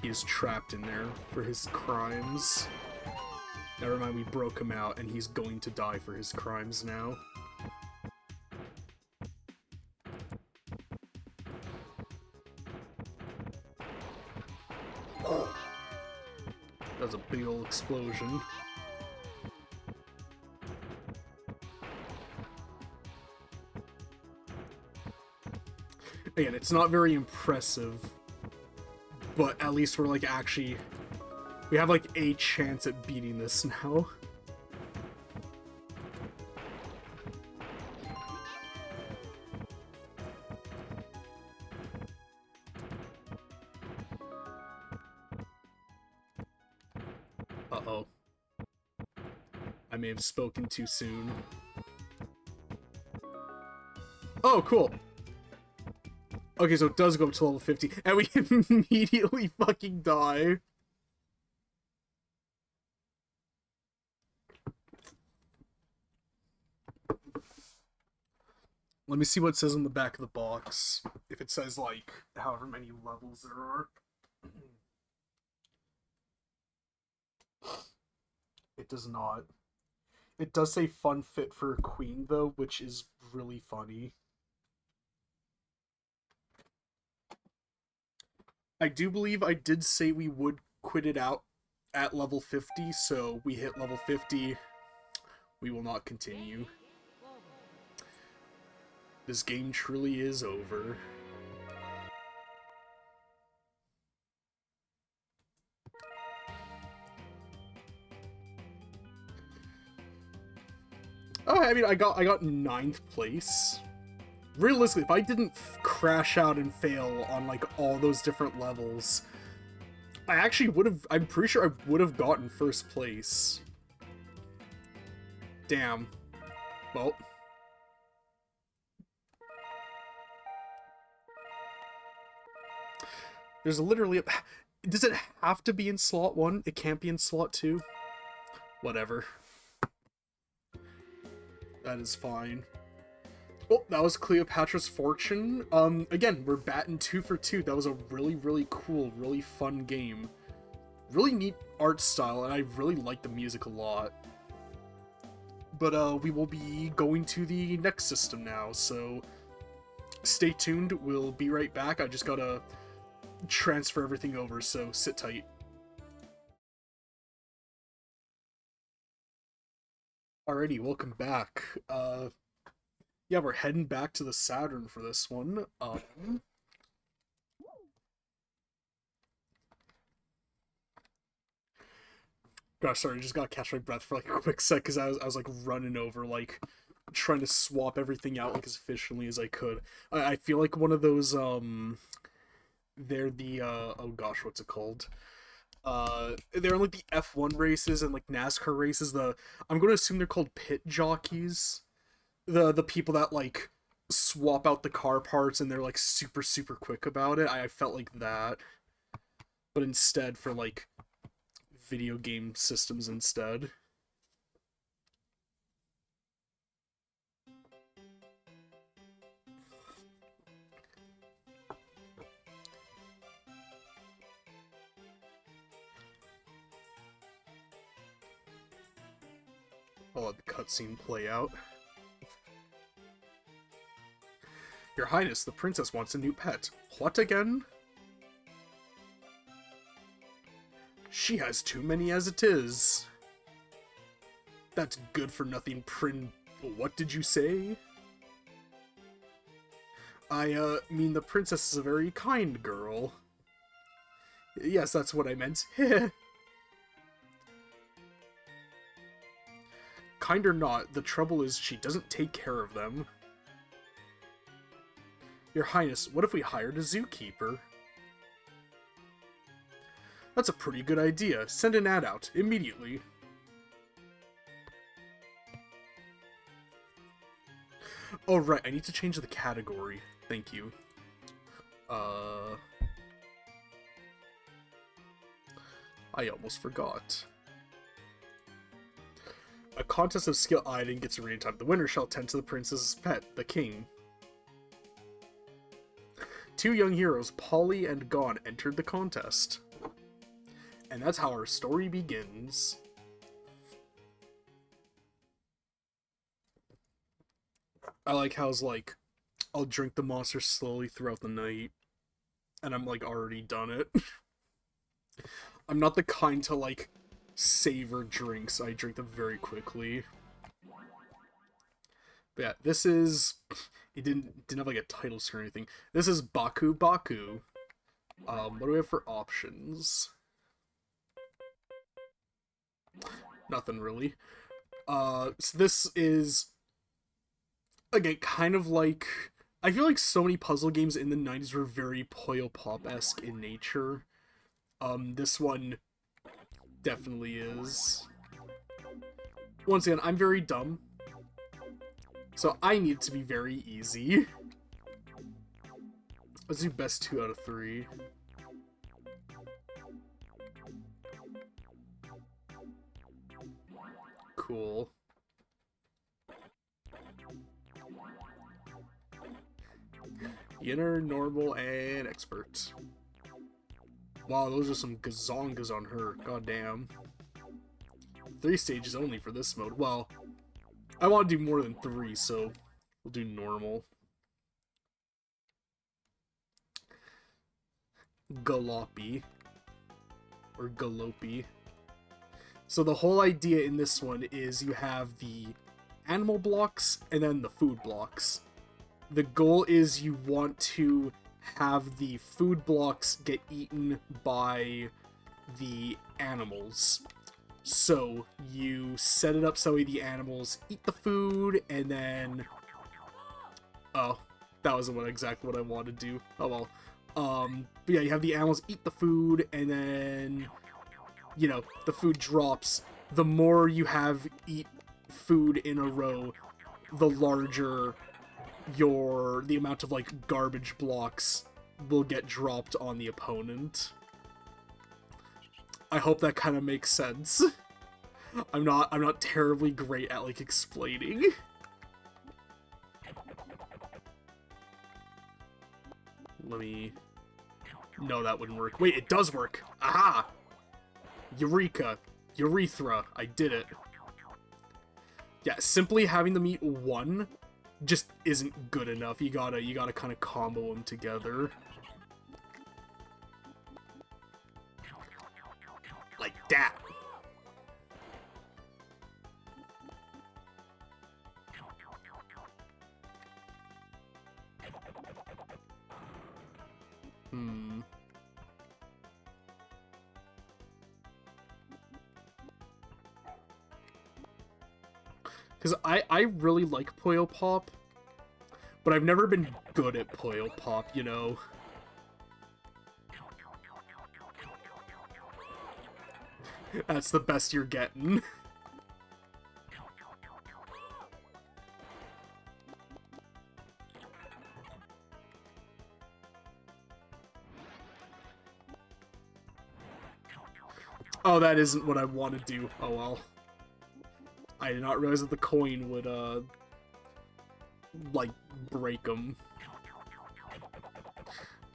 He is trapped in there for his crimes. Never mind, we broke him out, and he's going to die for his crimes now. That was a big old explosion. Again, it's not very impressive, but at least we're like actually... We have like a chance at beating this now. Uh-oh. I may have spoken too soon. Oh, cool. Okay, so it does go up to level 50, and we immediately fucking die. Let me see what it says on the back of the box. If it says, like, however many levels there are. It does not. It does say fun fit for a queen, though, which is really funny. I do believe I did say we would quit it out at level 50, so we hit level 50. We will not continue. This game truly is over. I mean, I got ninth place. Realistically, if I didn't crash out and fail on, like, all those different levels, I actually would have... I'm pretty sure I would have gotten first place. Damn. Well... There's literally... Does it have to be in slot 1? It can't be in slot 2? Whatever. That is fine. Oh, that was Cleopatra's Fortune. Again, we're batting 2 for 2. That was a really, really cool, really fun game. Really neat art style, and I really like the music a lot. But, we will be going to the next system now, so... Stay tuned, we'll be right back. I just gotta transfer everything over, so sit tight. Alrighty, welcome back. Yeah, we're heading back to the Saturn for this one. Gosh, sorry, I just gotta catch my breath for like a quick sec, because I was like running over, like, trying to swap everything out like as efficiently as I could. I feel like one of those, they're the, oh gosh, what's it called? They're in like the F1 races and like NASCAR races, I'm gonna assume they're called pit jockeys. The people that like swap out the car parts and they're like super quick about it. I felt like that, but instead for like video game systems instead. I'll let the cutscene play out. Your Highness, the princess wants a new pet. What again? She has too many as it is. That's good for nothing, What did you say? I mean the princess is a very kind girl. Yes, that's what I meant. Kind or not, the trouble is she doesn't take care of them. Your Highness, what if we hired a zookeeper? That's a pretty good idea. Send an ad out, immediately. Oh right, I need to change the category. Thank you. I almost forgot. A contest of skill. I didn't get to read in time. The winner shall tend to the princess's pet, the king. Two young heroes, Polly and Gon, entered the contest. And that's how our story begins. I like how it's like, I'll drink the monster slowly throughout the night, and I'm like already done it. I'm not the kind to like savor drinks, I drink them very quickly. But yeah, this is... It didn't have like a title screen or anything. This is Baku Baku. What do we have for options? Nothing really. So this is... Again, kind of like... I feel like so many puzzle games in the 90s were very Puyo Pop-esque in nature. This one definitely is. Once again, I'm very dumb, so I need it to be very easy. Let's do best 2 out of 3. Cool. Beginner, normal, and expert. Wow, those are some gazongas on her. Goddamn. 3 stages only for this mode. Well, I want to do more than 3, so we'll do normal. Galopi. Or Galopi. So the whole idea in this one is you have the animal blocks and then the food blocks. The goal is you want to have the food blocks get eaten by the animals. So you set it up so the animals eat the food, and then... Oh, that wasn't exactly what I wanted to do. Oh well. But yeah, you have the animals eat the food, and then, you know, the food drops. The more you have eat food in a row, the larger the amount of, like, garbage blocks will get dropped on the opponent. I hope that kind of makes sense. I'm not terribly great at, like, explaining. Let me... No, that wouldn't work. Wait, it does work! Aha! Eureka! Urethra! I did it. Yeah, simply having them eat one just isn't good enough. You gotta kind of combo them together. Like that. Because I really like Puyo Pop, but I've never been good at Puyo Pop, you know? That's the best you're getting. Oh, that isn't what I want to do. Oh well. I did not realize that the coin would, like, break them.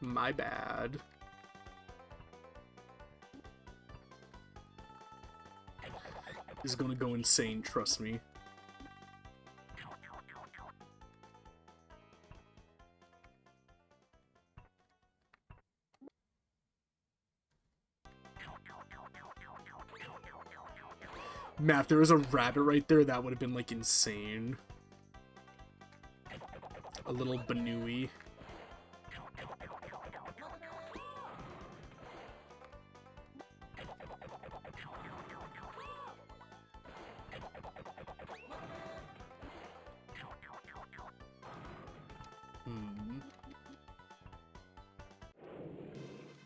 My bad. This is gonna go insane, trust me. Man, if there was a rabbit right there, that would have been, like, insane. A little Banui.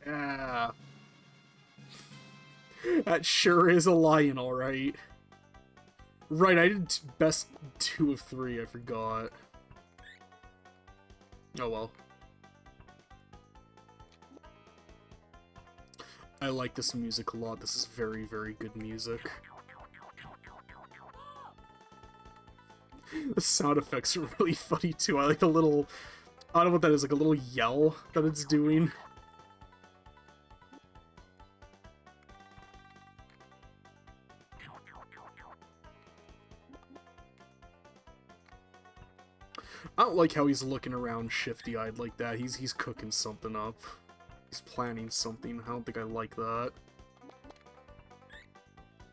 Yeah. That sure is a lion, alright. Right, I did best 2 of 3, I forgot. Oh well. I like this music a lot. This is very, very good music. The sound effects are really funny too. I like the little... I don't know what that is, like a little yell that it's doing. I don't like how he's looking around shifty-eyed like that. He's cooking something up. He's planning something. I don't think I like that.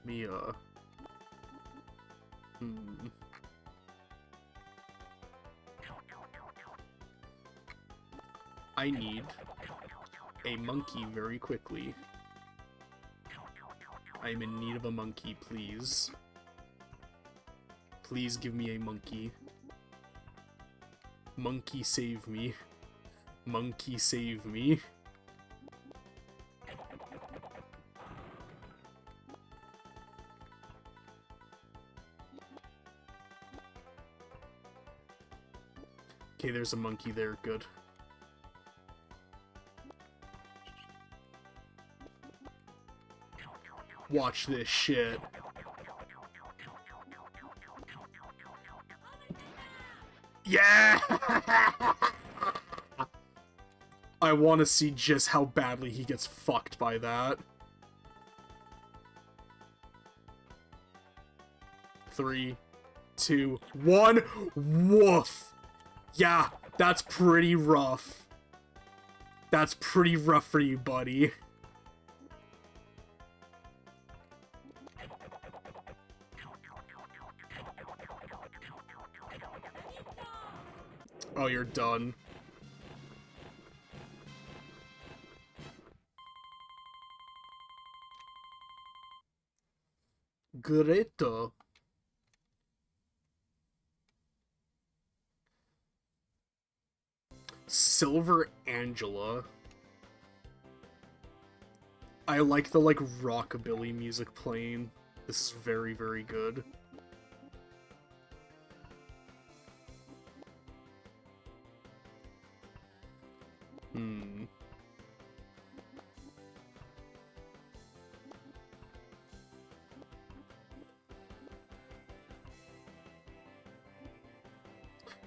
Me, I need a monkey very quickly. I am in need of a monkey, please. Please give me a monkey. Monkey save me. Monkey save me. Okay, there's a monkey there, good. Watch this shit. Yeah! I want to see just how badly he gets fucked by that. 3, 2, 1. Woof! Yeah, that's pretty rough. That's pretty rough for you, buddy. Oh, you're done. Greta. Silver Angela. I like the, like, rockabilly music playing. This is very, very good.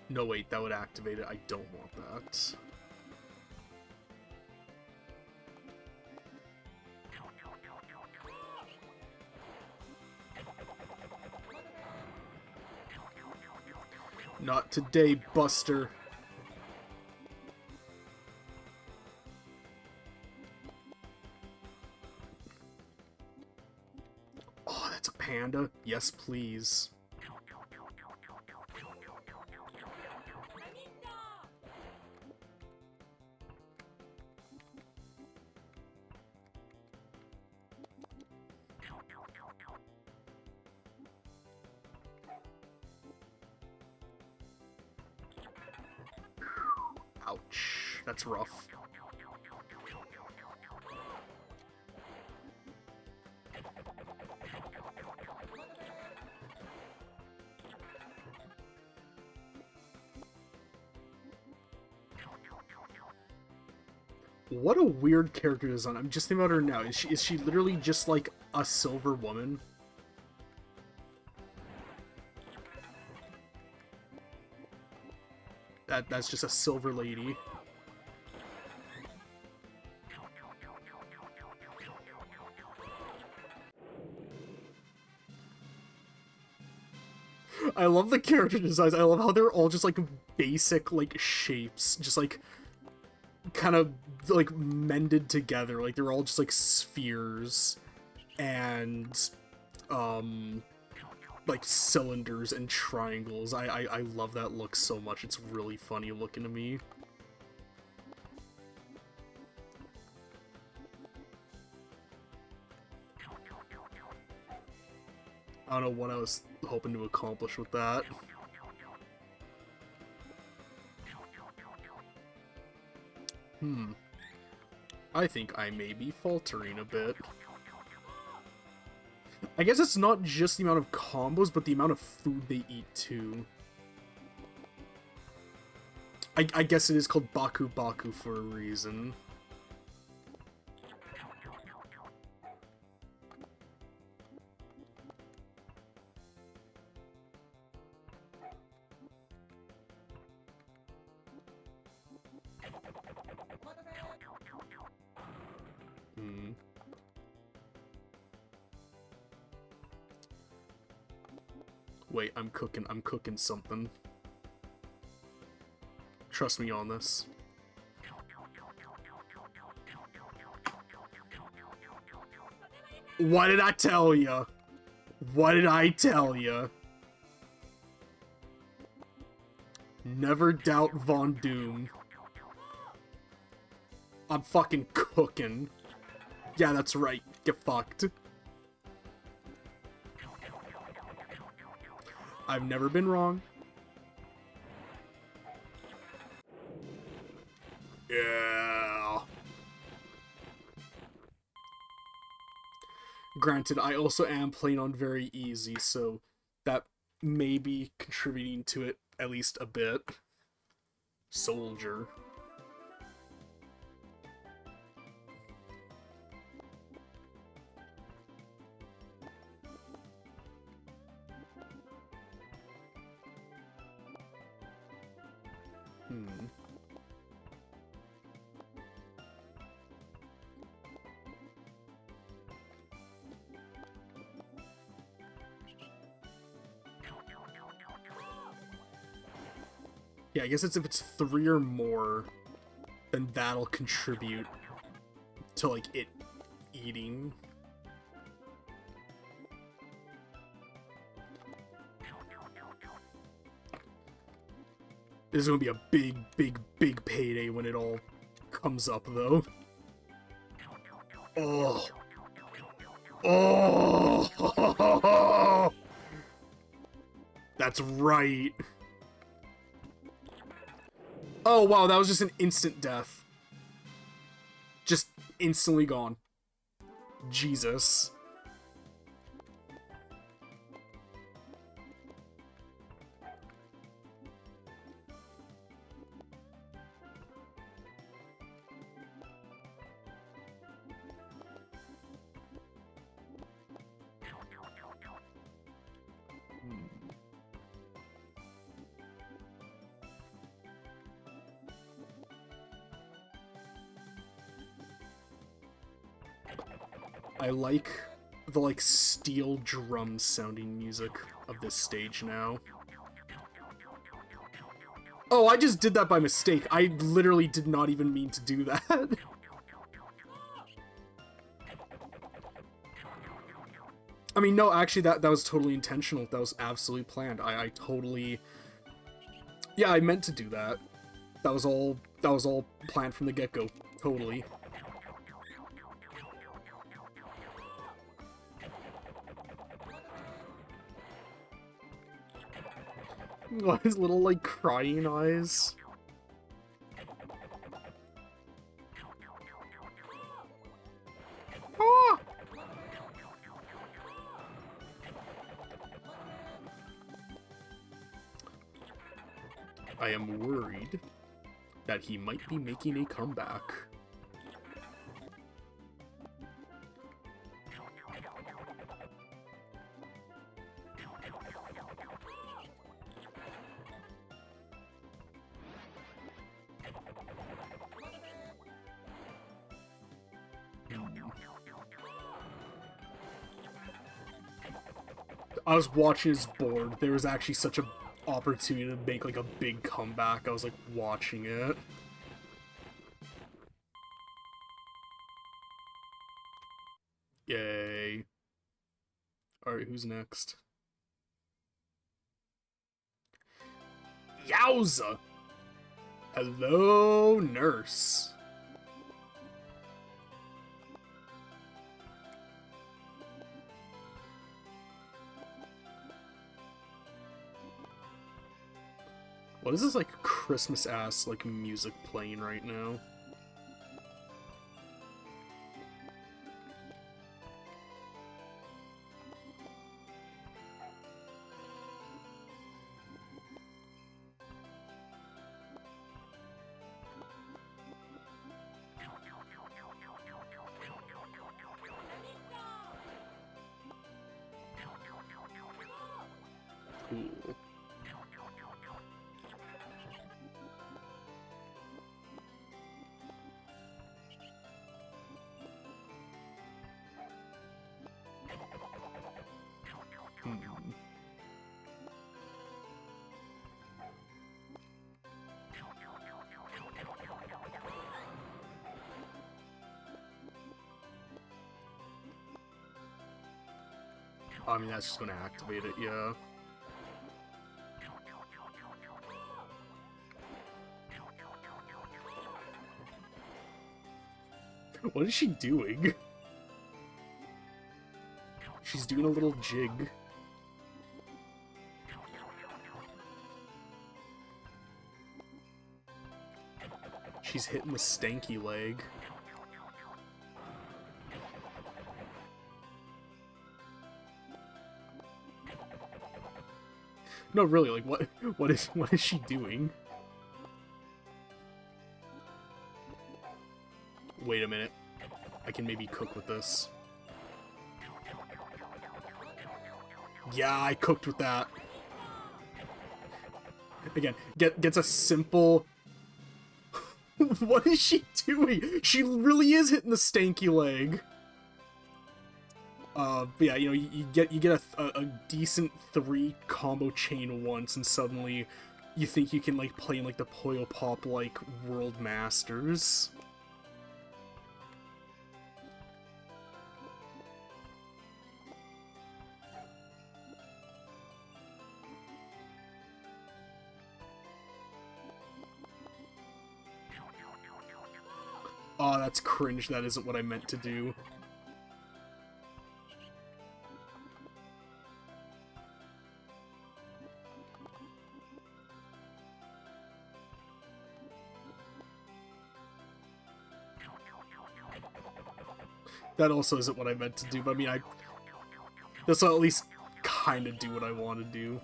No, wait, that would activate it. I don't want that. Not today, Buster. Oh, that's a panda? Yes, please. Ouch. That's rough. What a weird character design. I'm just thinking about her now. Is she literally just like a silver woman? That's just a silver lady. I love the character designs. I love how they're all just like basic like shapes, just like kind of like mended together. Like they're all just like spheres and like cylinders and triangles. I love that look so much. It's really funny looking to me. I don't know what I was hoping to accomplish with that. I think I may be faltering a bit. I guess it's not just the amount of combos, but the amount of food they eat, too. I guess it is called Baku Baku for a reason. Wait, I'm cooking something. Trust me on this. What did I tell ya? What did I tell ya? Never doubt Von Doom. I'm fucking cooking. Yeah, that's right. Get fucked. I've never been wrong. Yeah. Granted, I also am playing on very easy, so that may be contributing to it at least a bit. Soldier. Yeah, I guess if it's 3 or more, then that'll contribute to, like, it eating. This is gonna be a big payday when it all comes up, though. Oh. Oh! That's right. Oh, wow, that was just an instant death. Just instantly gone. Jesus. I like the, like, steel drum sounding music of this stage now. Oh, I just did that by mistake. I literally did not even mean to do that. I mean, no, actually, that was totally intentional. That was absolutely planned. I totally... Yeah, I meant to do that. That was all planned from the get-go. Totally. What, his little, like, crying eyes? Ah! I am worried that he might be making a comeback. I was watching his board. There was actually such a opportunity to make, like, a big comeback. I was, like, watching it. Yay. Alright, who's next? Yowza! Hello, nurse. What is this, like, Christmas-ass, like, music playing right now? Cool. I mean, that's just gonna activate it, yeah. What is she doing? She's doing a little jig. She's hitting the stanky leg. No, really, like, what is she doing? Wait a minute. I can maybe cook with this. Yeah, I cooked with that. Again, gets a simple... What is she doing? She really is hitting the stanky leg. But yeah, you know, you get a decent 3 combo chain once, and suddenly you think you can, like, play in, like, the Puyo Pop, like, World Masters. Oh, that's cringe. That isn't what I meant to do. That also isn't what I meant to do, but I mean, this will at least kind of do what I want to do.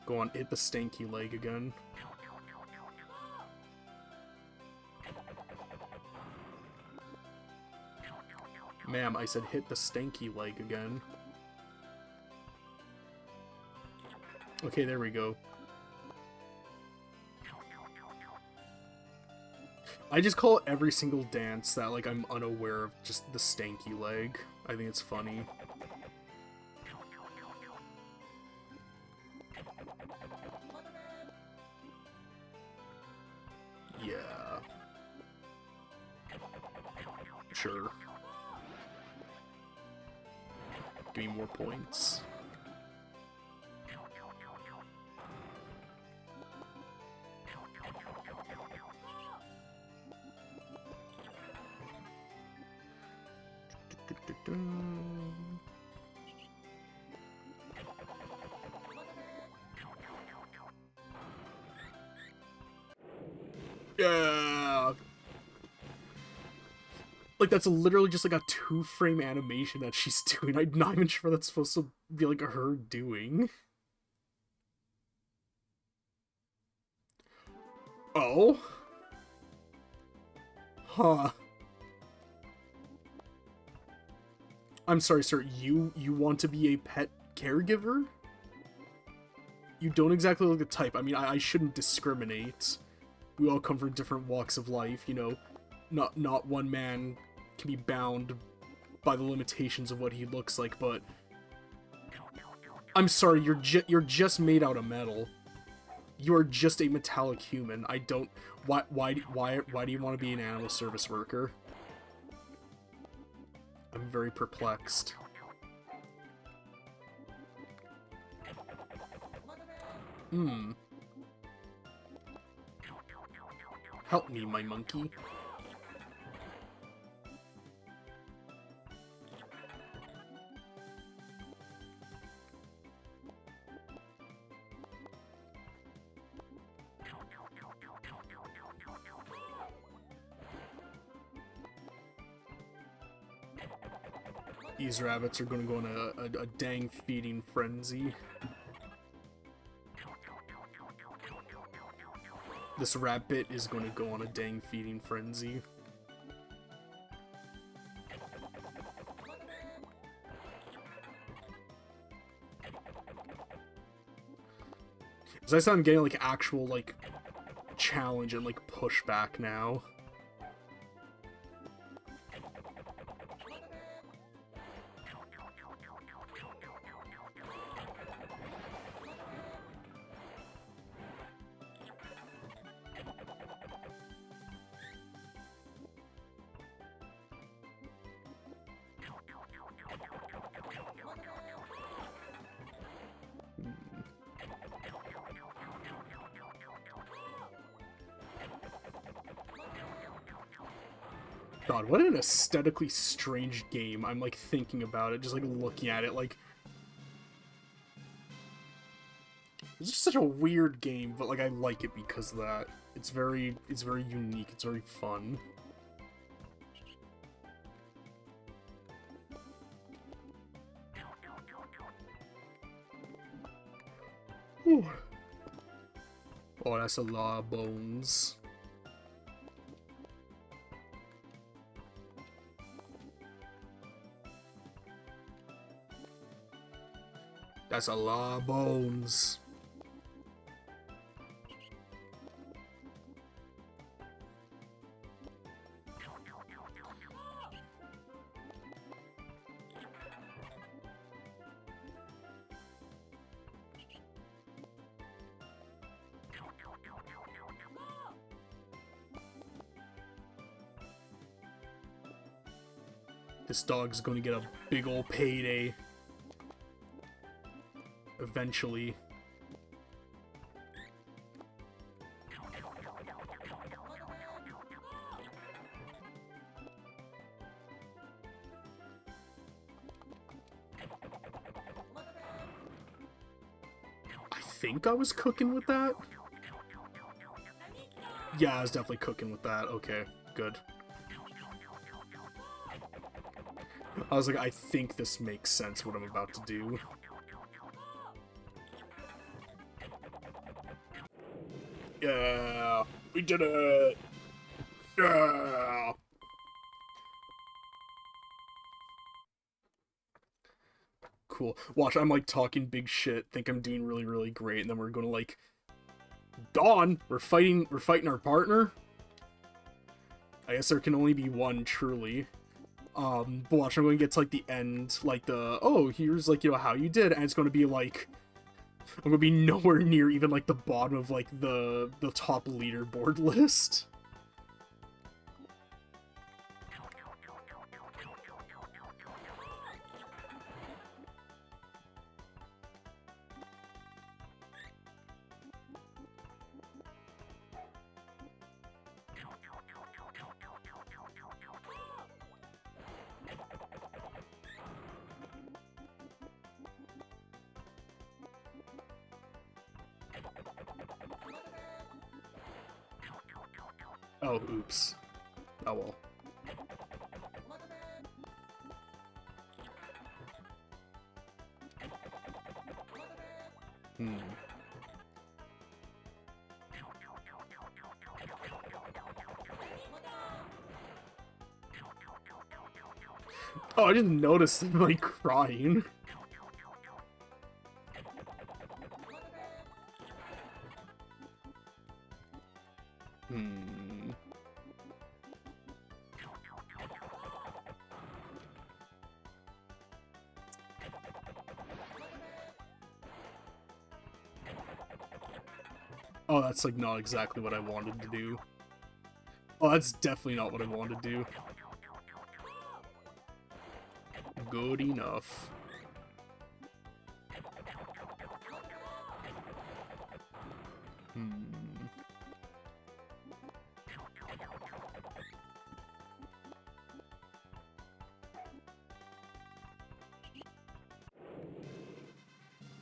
Go on, hit the stanky leg again. Ma'am, I said hit the stanky leg again. Okay, there we go. I just call every single dance that, like, I'm unaware of just the stanky leg. I think it's funny. Yeah. Sure. Give me more points. Yeah. Like, that's literally just like a 2-frame animation that she's doing. I'm not even sure that's supposed to be like her doing. Oh? Huh. I'm sorry, sir. You want to be a pet caregiver? You don't exactly look the type. I mean, I shouldn't discriminate. We all come from different walks of life, you know. Not one man can be bound by the limitations of what he looks like, but I'm sorry, you're just made out of metal. You're just a metallic human. I don't. Why do you want to be an animal service worker? I'm very perplexed. Help me, my monkey. These rabbits are going to go in a dang feeding frenzy. This rabbit is going to go on a dang feeding frenzy. As I I'm getting like actual like challenge and like pushback now. God, what an aesthetically strange game. I'm like thinking about it, just like looking at it, like it's just such a weird game, but like I like it because of that. It's very unique, it's very fun. Whew. Oh, that's a lot of bones. That's a lot of bones. This dog's going to get a big ol' payday. Eventually. think I was cooking with that. Yeah, I was definitely cooking with that. Okay, good. I was like, I think this makes sense what I'm about to do. Yeah, we did it! Yeah! Cool. Watch, I'm like talking big shit, think I'm doing really, really great, and then we're gonna like, Dawn, we're fighting our partner? I guess there can only be one, truly. But watch, I'm going to get to like the end, like oh, here's like, how you did, and it's going to be like, I'm going to be nowhere near even like the bottom of like the top leaderboard list. Oh, oops. Oh well. Oh, I didn't notice them, like, crying. Oh, that's, like, not exactly what I wanted to do. Oh, that's definitely not what I wanted to do. Good enough.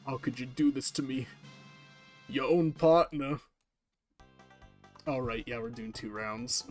How could you do this to me? Your own partner. Alright, yeah, we're doing 2 rounds.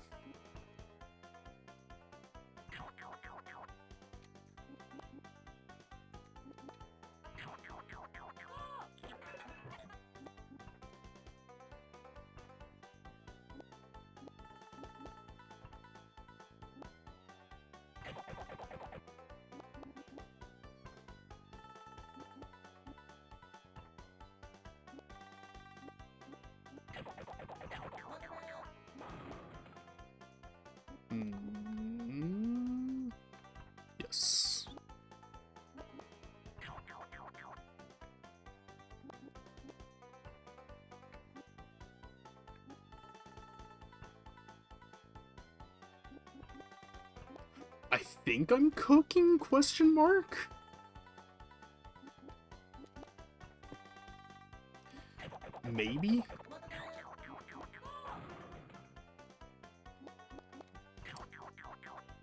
Yes. I think I'm cooking, question mark? Maybe?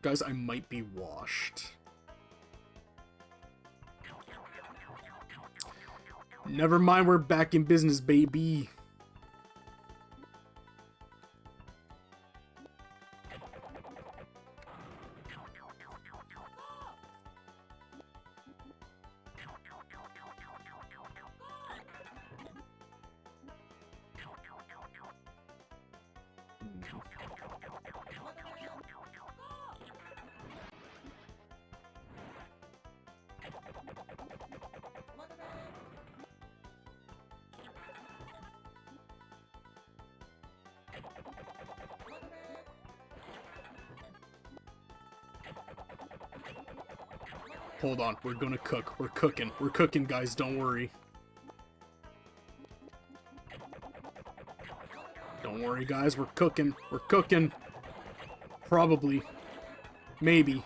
Guys, I might be washed. Never mind, we're back in business, baby. Hold on, we're gonna cook. We're cooking. We're cooking, guys, don't worry. Don't worry, guys, we're cooking. We're cooking. Probably. Maybe.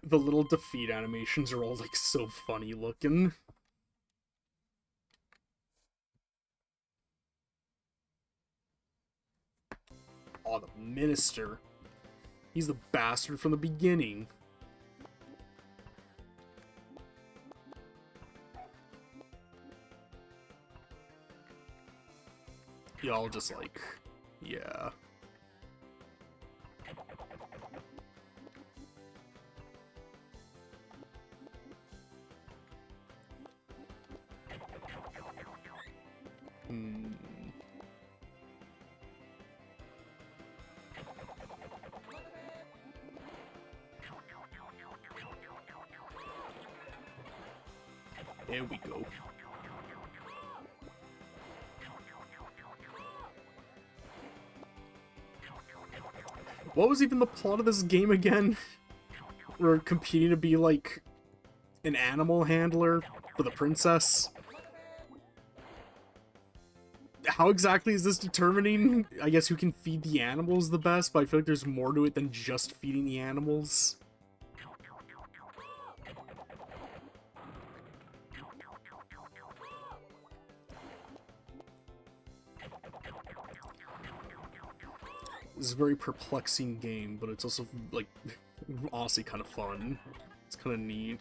The little defeat animations are all, like, so funny looking. Oh, the minister. He's the bastard from the beginning. Y'all just like, yeah. There we go. What was even the plot of this game again? We're competing to be, like, an animal handler for the princess? How exactly is this determining, I guess, who can feed the animals the best? But I feel like there's more to it than just feeding the animals. This is a very perplexing game, but it's also, like, honestly kind of fun. It's kind of neat.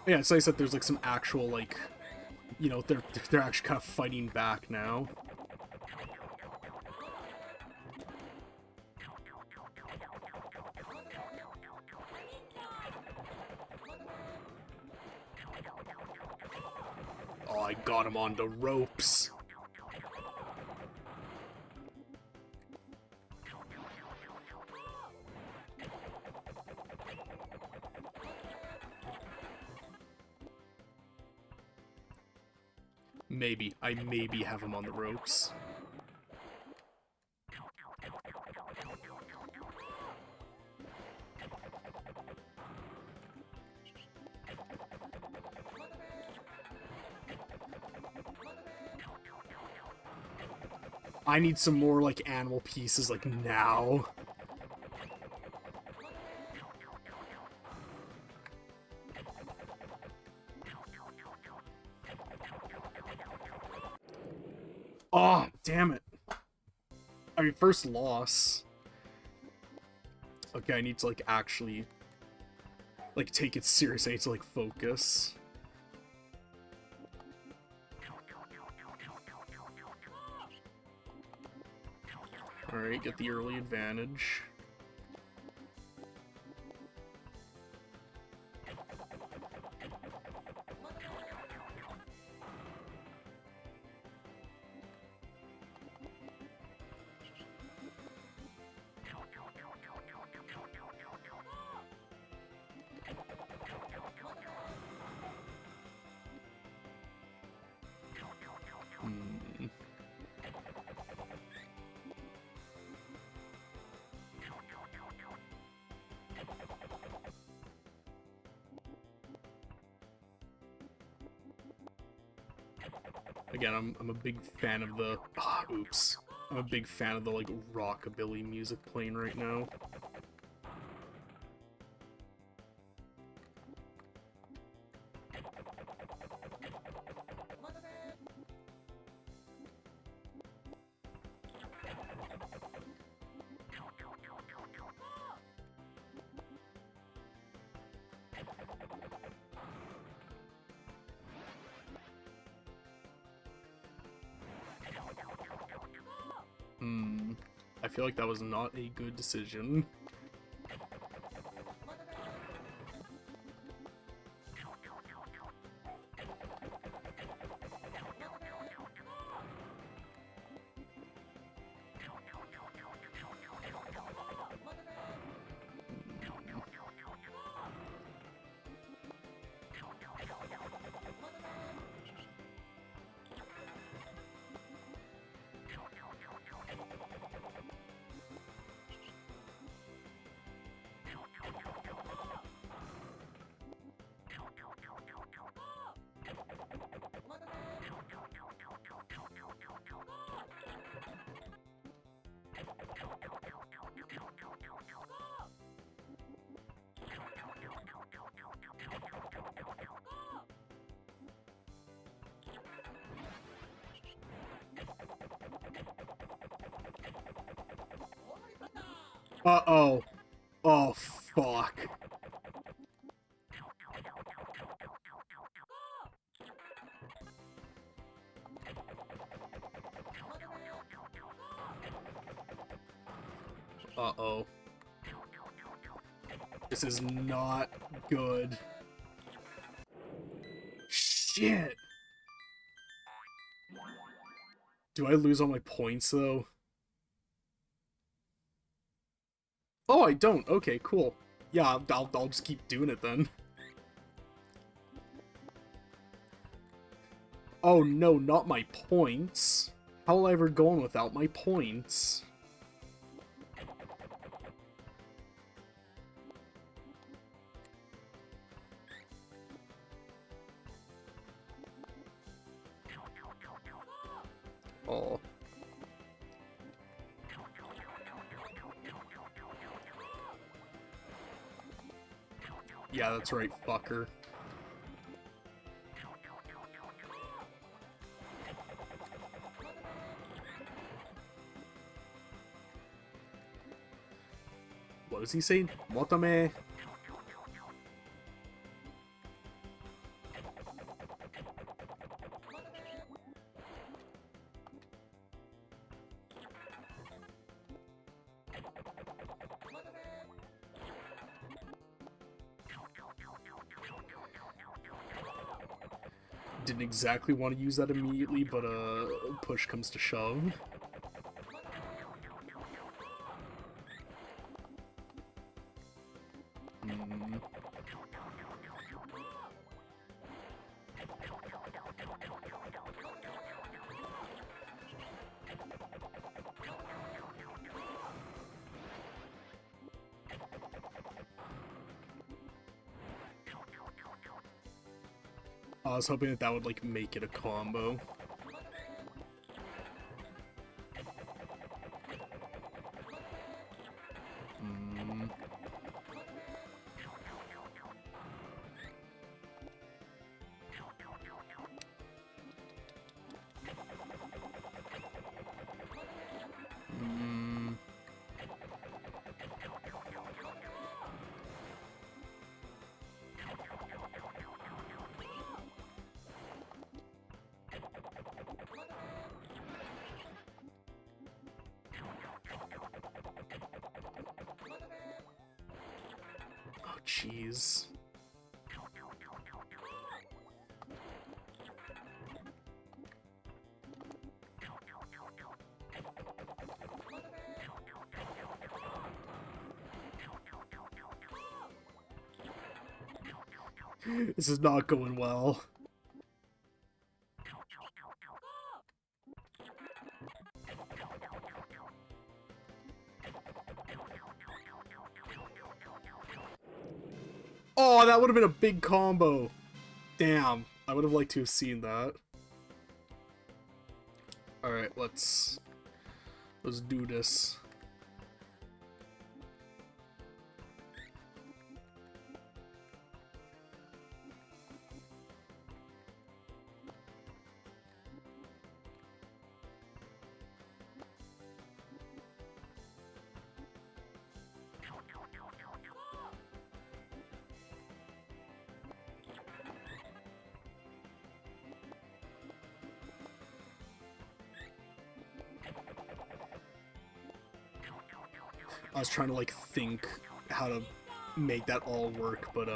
Yeah, it's nice that there's, like, some actual, like, you know, they're actually kind of fighting back now. Oh, I got him on the ropes. Maybe. I maybe have him on the ropes. I need some more, like, animal pieces, like, now. Oh, damn it. I mean, first loss. Okay, I need to, like, actually, like, take it serious. I need to, like, focus. Alright, get the early advantage. Again, I'm a big fan of the... oops. I'm a big fan of the, like, rockabilly music playing right now. I feel like that was not a good decision. Uh-oh. Oh, fuck. Uh-oh. This is not good. Shit! Do I lose all my points, though? Oh, I don't. Okay, cool. Yeah, I'll just keep doing it then. Oh no, not my points. How will I ever go on without my points? Oh. Yeah, that's right, fucker. What was he saying? Motame. Didn't exactly want to use that immediately, but push comes to shove. I was hoping that that would, like, make it a combo. Oh, jeez. This is not going well. Oh, that would have been a big combo. Damn, I would have liked to have seen that. Alright, let's do this. I was trying to, like, think how to make that all work, but,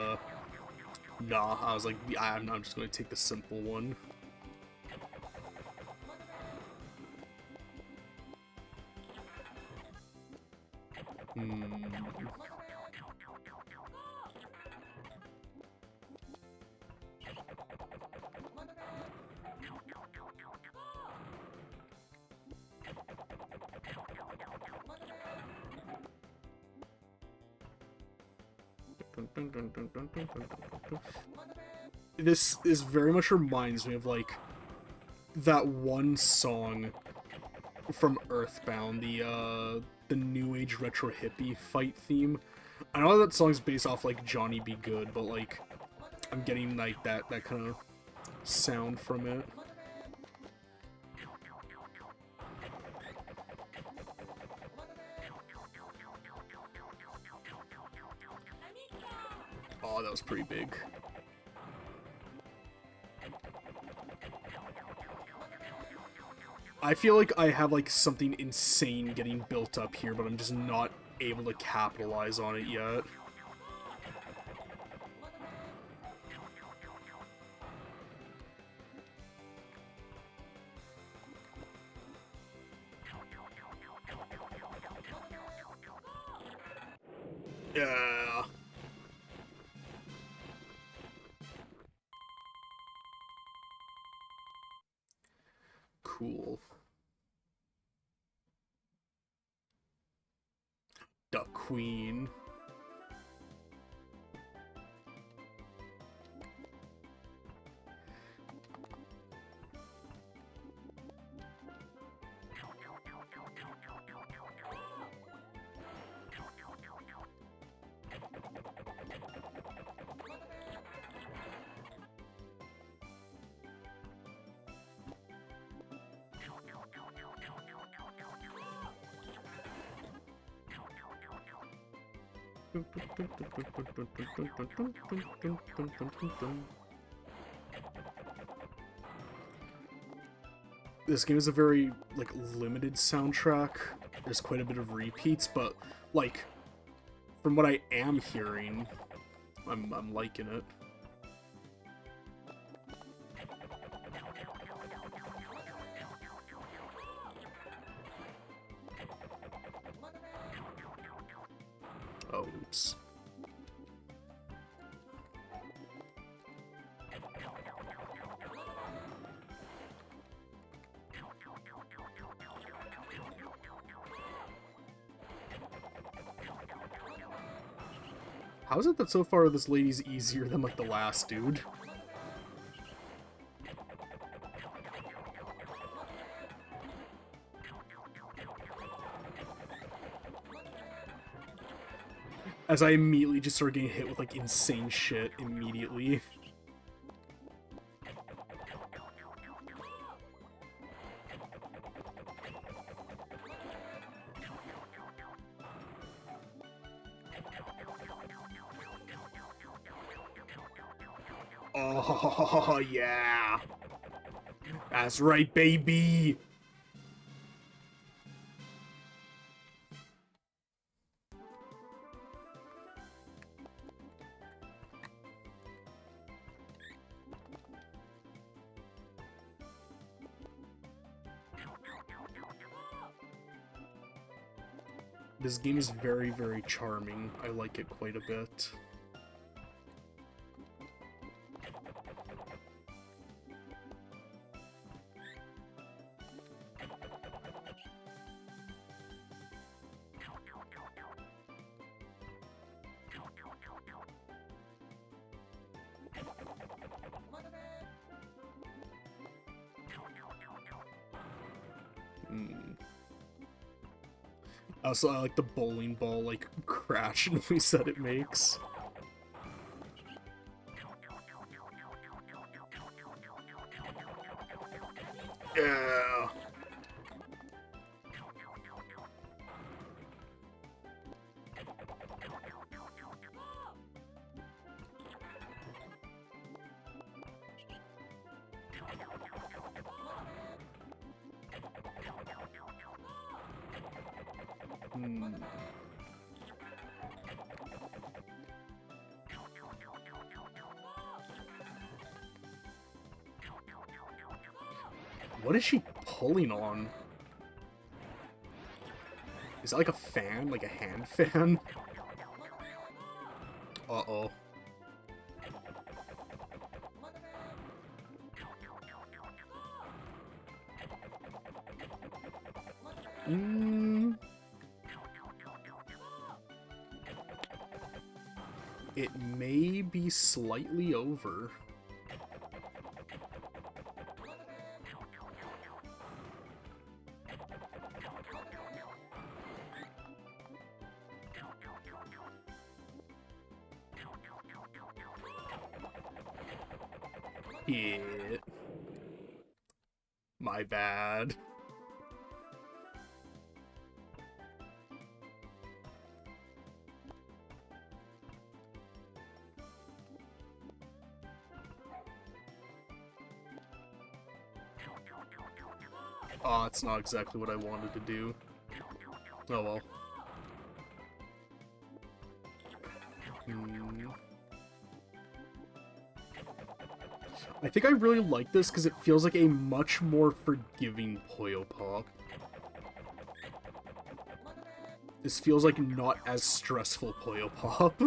nah, I was like, I'm just gonna take the simple one. This very much reminds me of, like, that one song from Earthbound, the new age retro hippie fight theme. I know that song's based off, like, Johnny Be Good, but, like, I'm getting, like, that kind of sound from it. Oh, that was pretty big. I feel like I have, like, something insane getting built up here, but I'm just not able to capitalize on it yet. Yeah. Cool. Duck Queen. This game is a very, like, limited soundtrack. There's quite a bit of repeats, but, like, from what I am hearing, I'm liking it. Oh, oops. How is it that so far this lady's easier than, like, the last dude? As I immediately just started getting hit with, like, insane shit immediately. Oh, yeah. That's right, baby. This game is very, very charming. I like it quite a bit. Also, I like the bowling ball, like, crash noise that it makes. Yeah. What is she pulling on? Is that like a fan? Like a hand fan? Uh-oh. It may be slightly over. Yeah. My bad. Oh, it's not exactly what I wanted to do. Oh well. I think I really like this because it feels like a much more forgiving Puyo Pop. This feels like not as stressful Puyo Pop.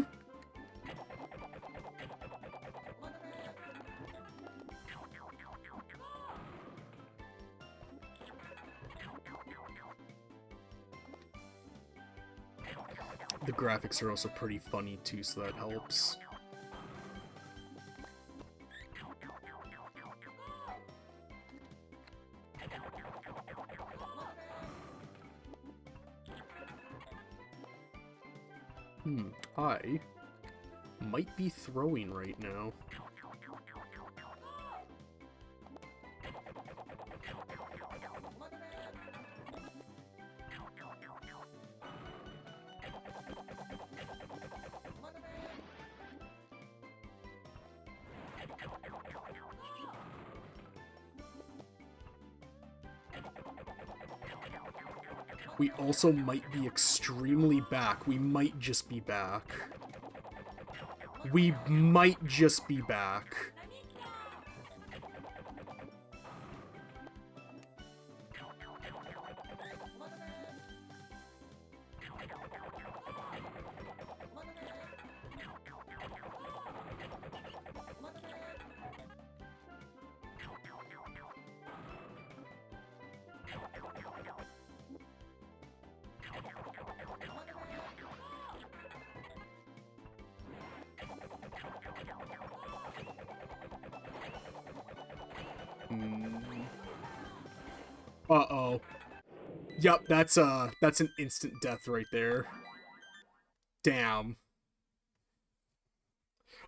The graphics are also pretty funny too, so that helps. I might be throwing right now. We also might be extremely back. We might just be back. We might just be back. Uh-oh. Yep, that's an instant death right there. Damn.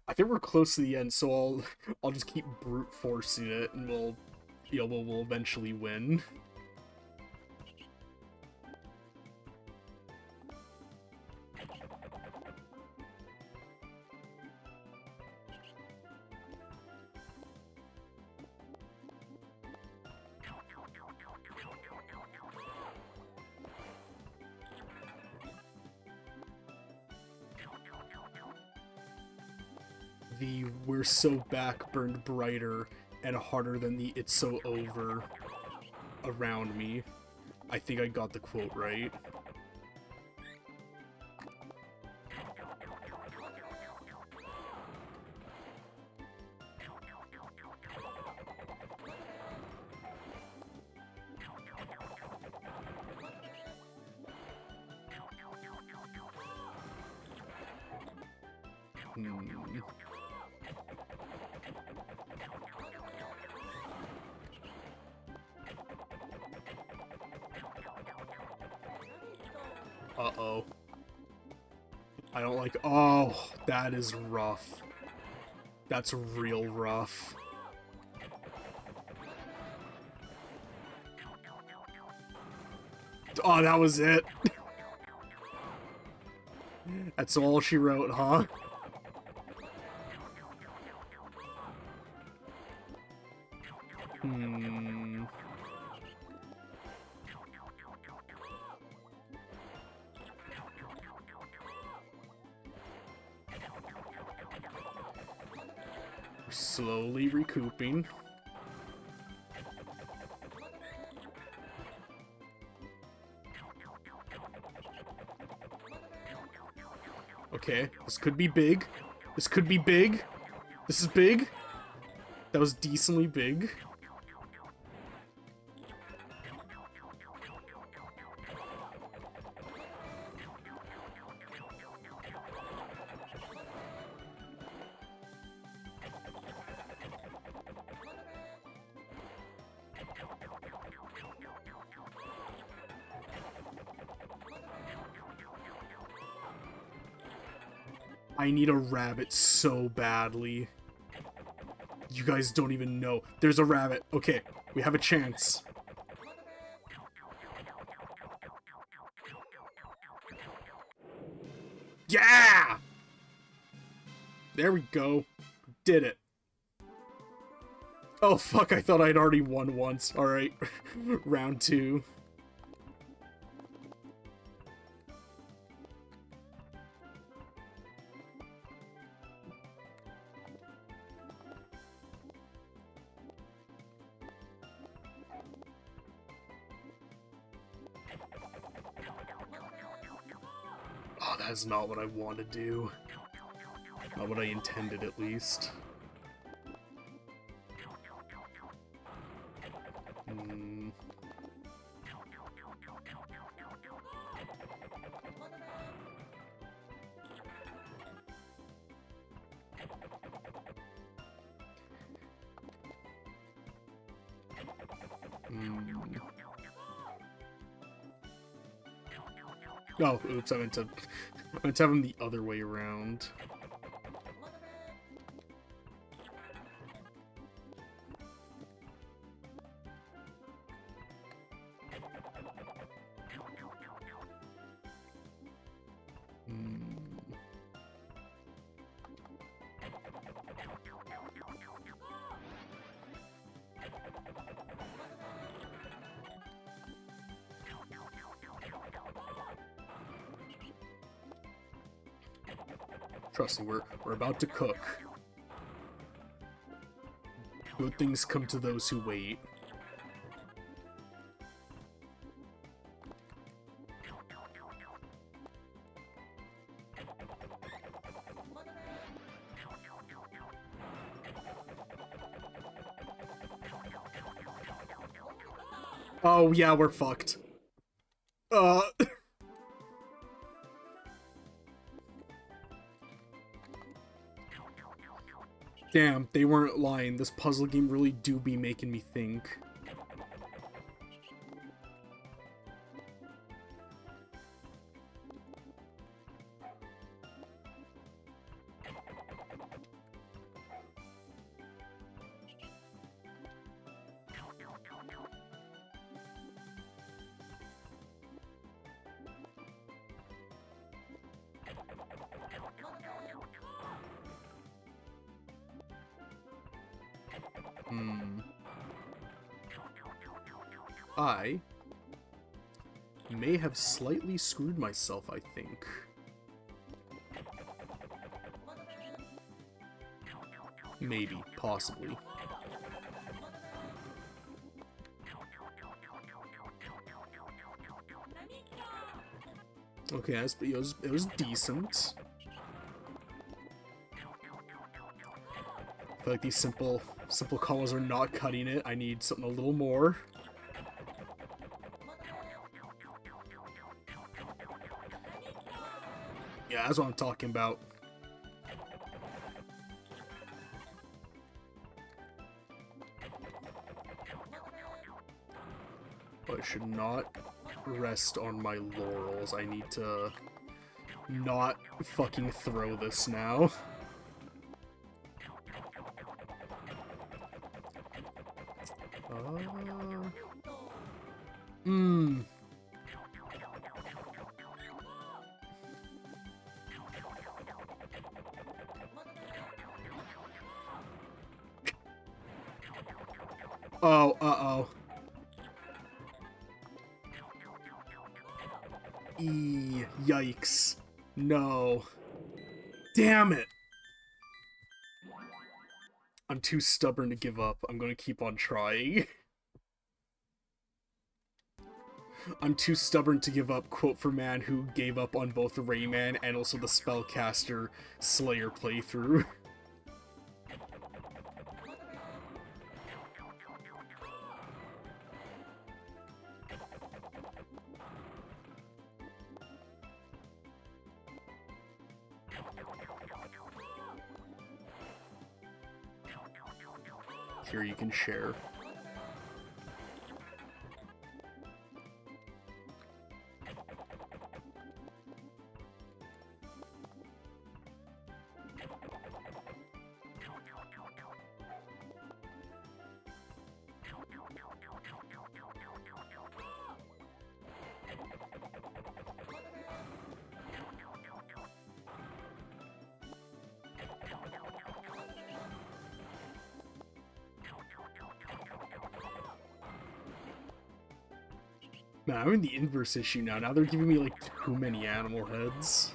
I think we're close to the end, so I'll just keep brute forcing it, and we'll eventually win. The "we're so back" burned brighter and harder than the "it's so over" around me. I think I got the quote right. Uh-oh. I don't like... Oh, that is rough. That's real rough. Oh, that was it. That's all she wrote, huh? Slowly recouping. Okay, this could be big. This could be big. This is big. That was decently big. I need a rabbit so badly. You guys don't even know. There's a rabbit. Okay, we have a chance. Yeah! There we go. Did it. Oh fuck, I thought I'd already won once. Alright. Round 2. Oh, that is not what I want to do. Not what I intended, at least. Oh, oops, I meant to have him the other way around. Trust me, we're about to cook. Good things come to those who wait. Oh yeah, we're fucked. Damn, they weren't lying. This puzzle game really do be making me think. I may have slightly screwed myself, I think. Maybe, possibly. Okay, it was decent. I feel like these simple combos are not cutting it. I need something a little more. Yeah, that's what I'm talking about. But I should not rest on my laurels. I need to not fucking throw this now. Oh, uh-oh. Yikes. No. Damn it! I'm too stubborn to give up. I'm gonna keep on trying. I'm too stubborn to give up, quote for man who gave up on both Rayman and also the Spellcaster Slayer playthrough. Here you can share. Man, I'm in the inverse issue now. Now they're giving me, like, too many animal heads.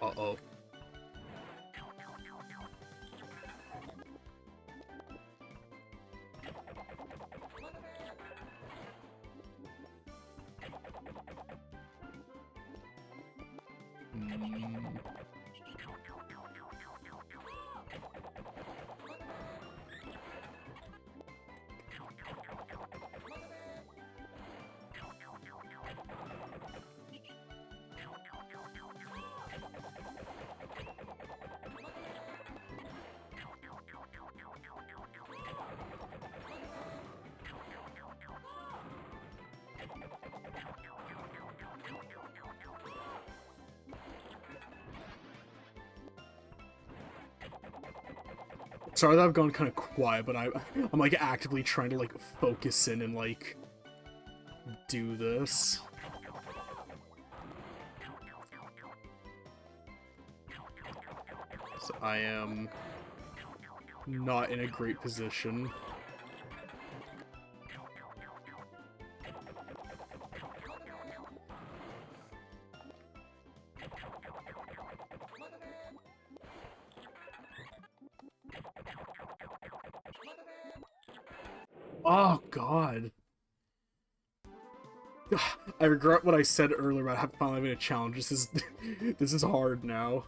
Uh-oh. Sorry that I've gone kind of quiet, but I'm like actively trying to like focus in and like do this. So I am not in a great position. Oh, God. I regret what I said earlier about finally having a challenge. This is, this is hard now.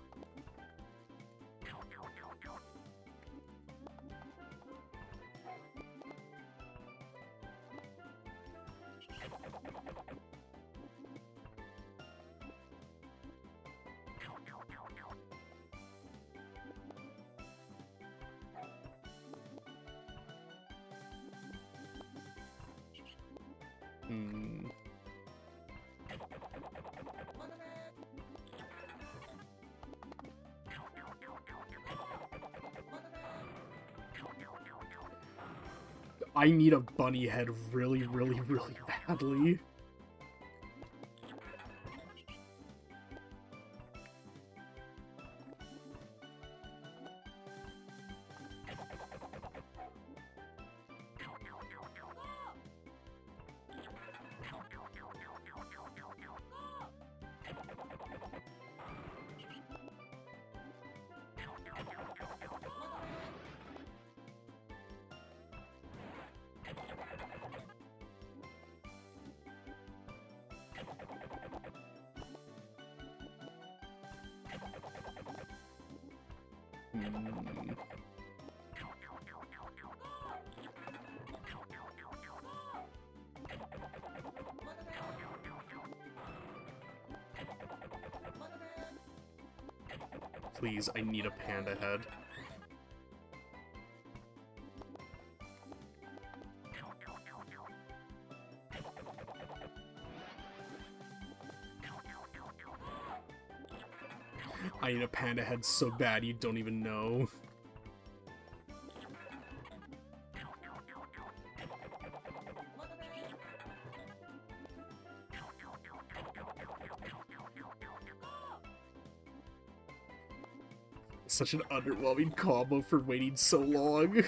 I need a bunny head really, really, really badly. Please, I need a panda head. I need a panda head so bad you don't even know. Such an underwhelming combo for waiting so long.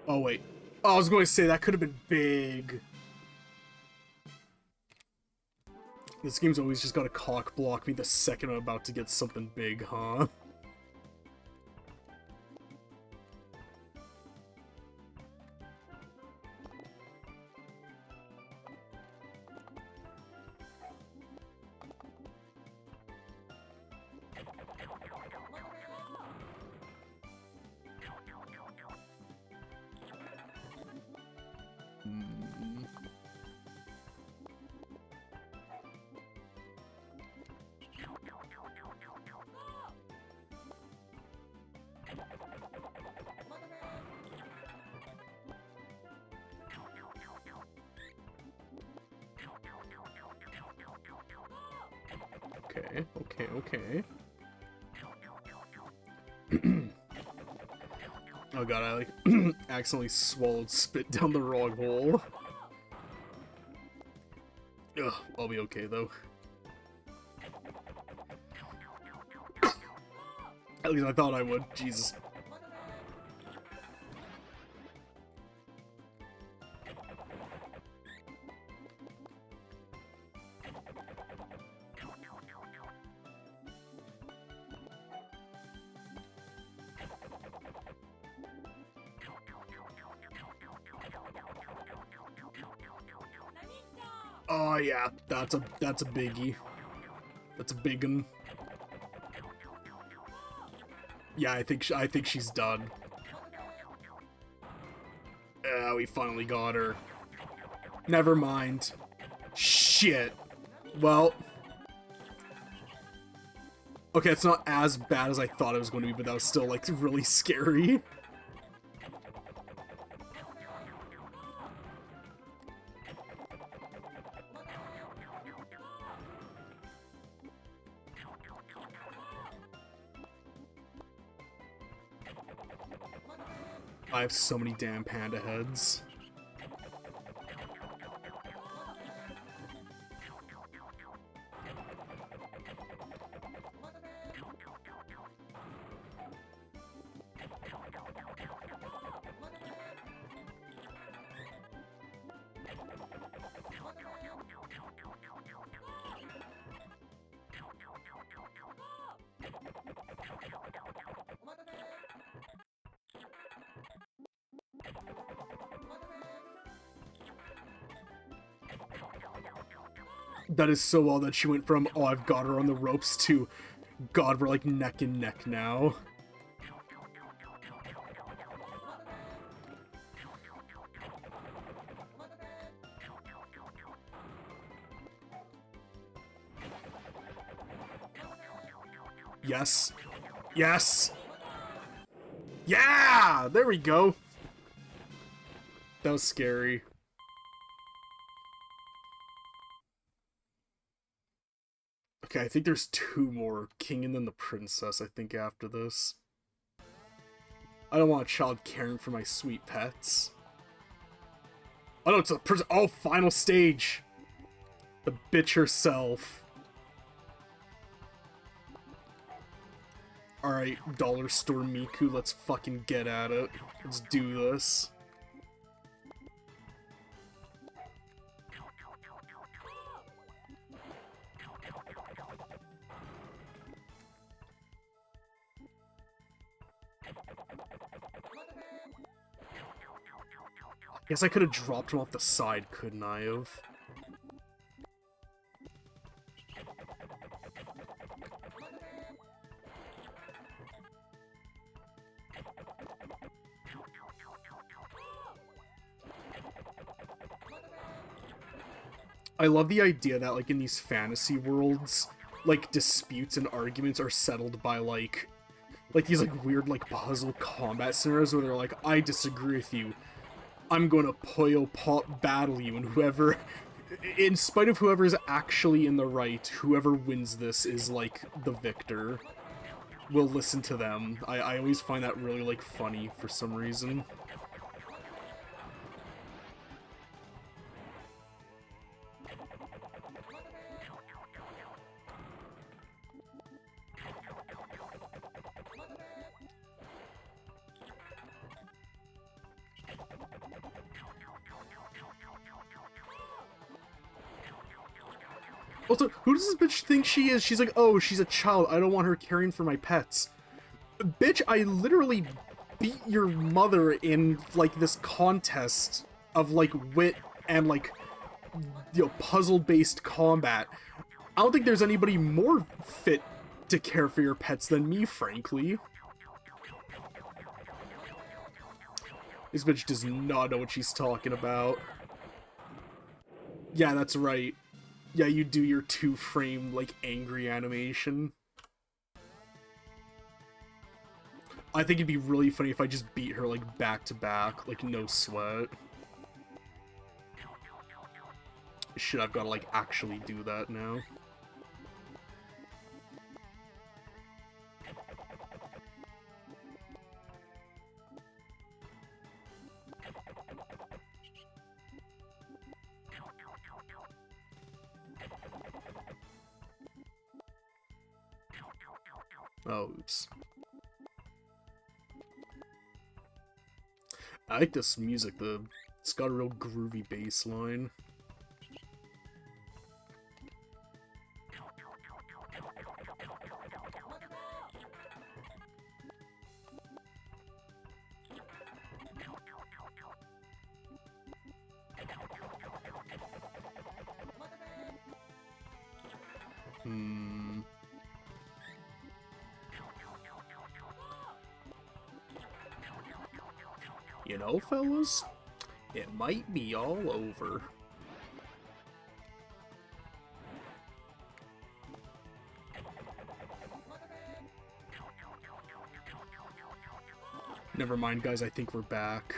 Oh, wait. Oh, I was going to say, that could have been big. This game's always just got to cock block me the second I'm about to get something big, huh? okay, okay, okay. Oh god, I like accidentally swallowed spit down the wrong hole. Ugh, I'll be okay though. At least I thought I would. Jesus. Oh yeah, that's a biggie. That's a big one. Yeah, I think she's done. We finally got her. Never mind. Shit. Well. Okay, it's not as bad as I thought it was going to be, but that was still, like, really scary. I have so many damn panda heads. That is so well that she went from, oh, I've got her on the ropes, to, God, we're like neck and neck now. Yes. Yes! Yeah! There we go! That was scary. Okay, I think there's two more. King and then the princess, I think, after this. I don't want a child caring for my sweet pets. Oh no, it's a oh, final stage! The bitch herself. Alright, Dollar Store Miku, let's fucking get at it. Let's do this. Guess I could have dropped him off the side, couldn't I have? I love the idea that, like, in these fantasy worlds, like, disputes and arguments are settled by, like these, like, weird, like, puzzle combat scenarios where they're like, I disagree with you. I'm gonna Puyo Pop battle you, and whoever, in spite of whoever is actually in the right, whoever wins this is, like, the victor. We'll listen to them. I always find that really, like, funny for some reason. Also, who does this bitch think she is? She's like, oh, she's a child. I don't want her caring for my pets. Bitch, I literally beat your mother in, like, this contest of, like, wit and, like, you know, puzzle-based combat. I don't think there's anybody more fit to care for your pets than me, frankly. This bitch does not know what she's talking about. Yeah, that's right. Yeah, you do your 2-frame, like, angry animation. I think it'd be really funny if I just beat her, like, back to back, like, no sweat. Shit, I've gotta, like, actually do that now. Oh, oops. I like this music, it's got a real groovy bass line. You know, fellas, it might be all over. Never mind, guys, I think we're back.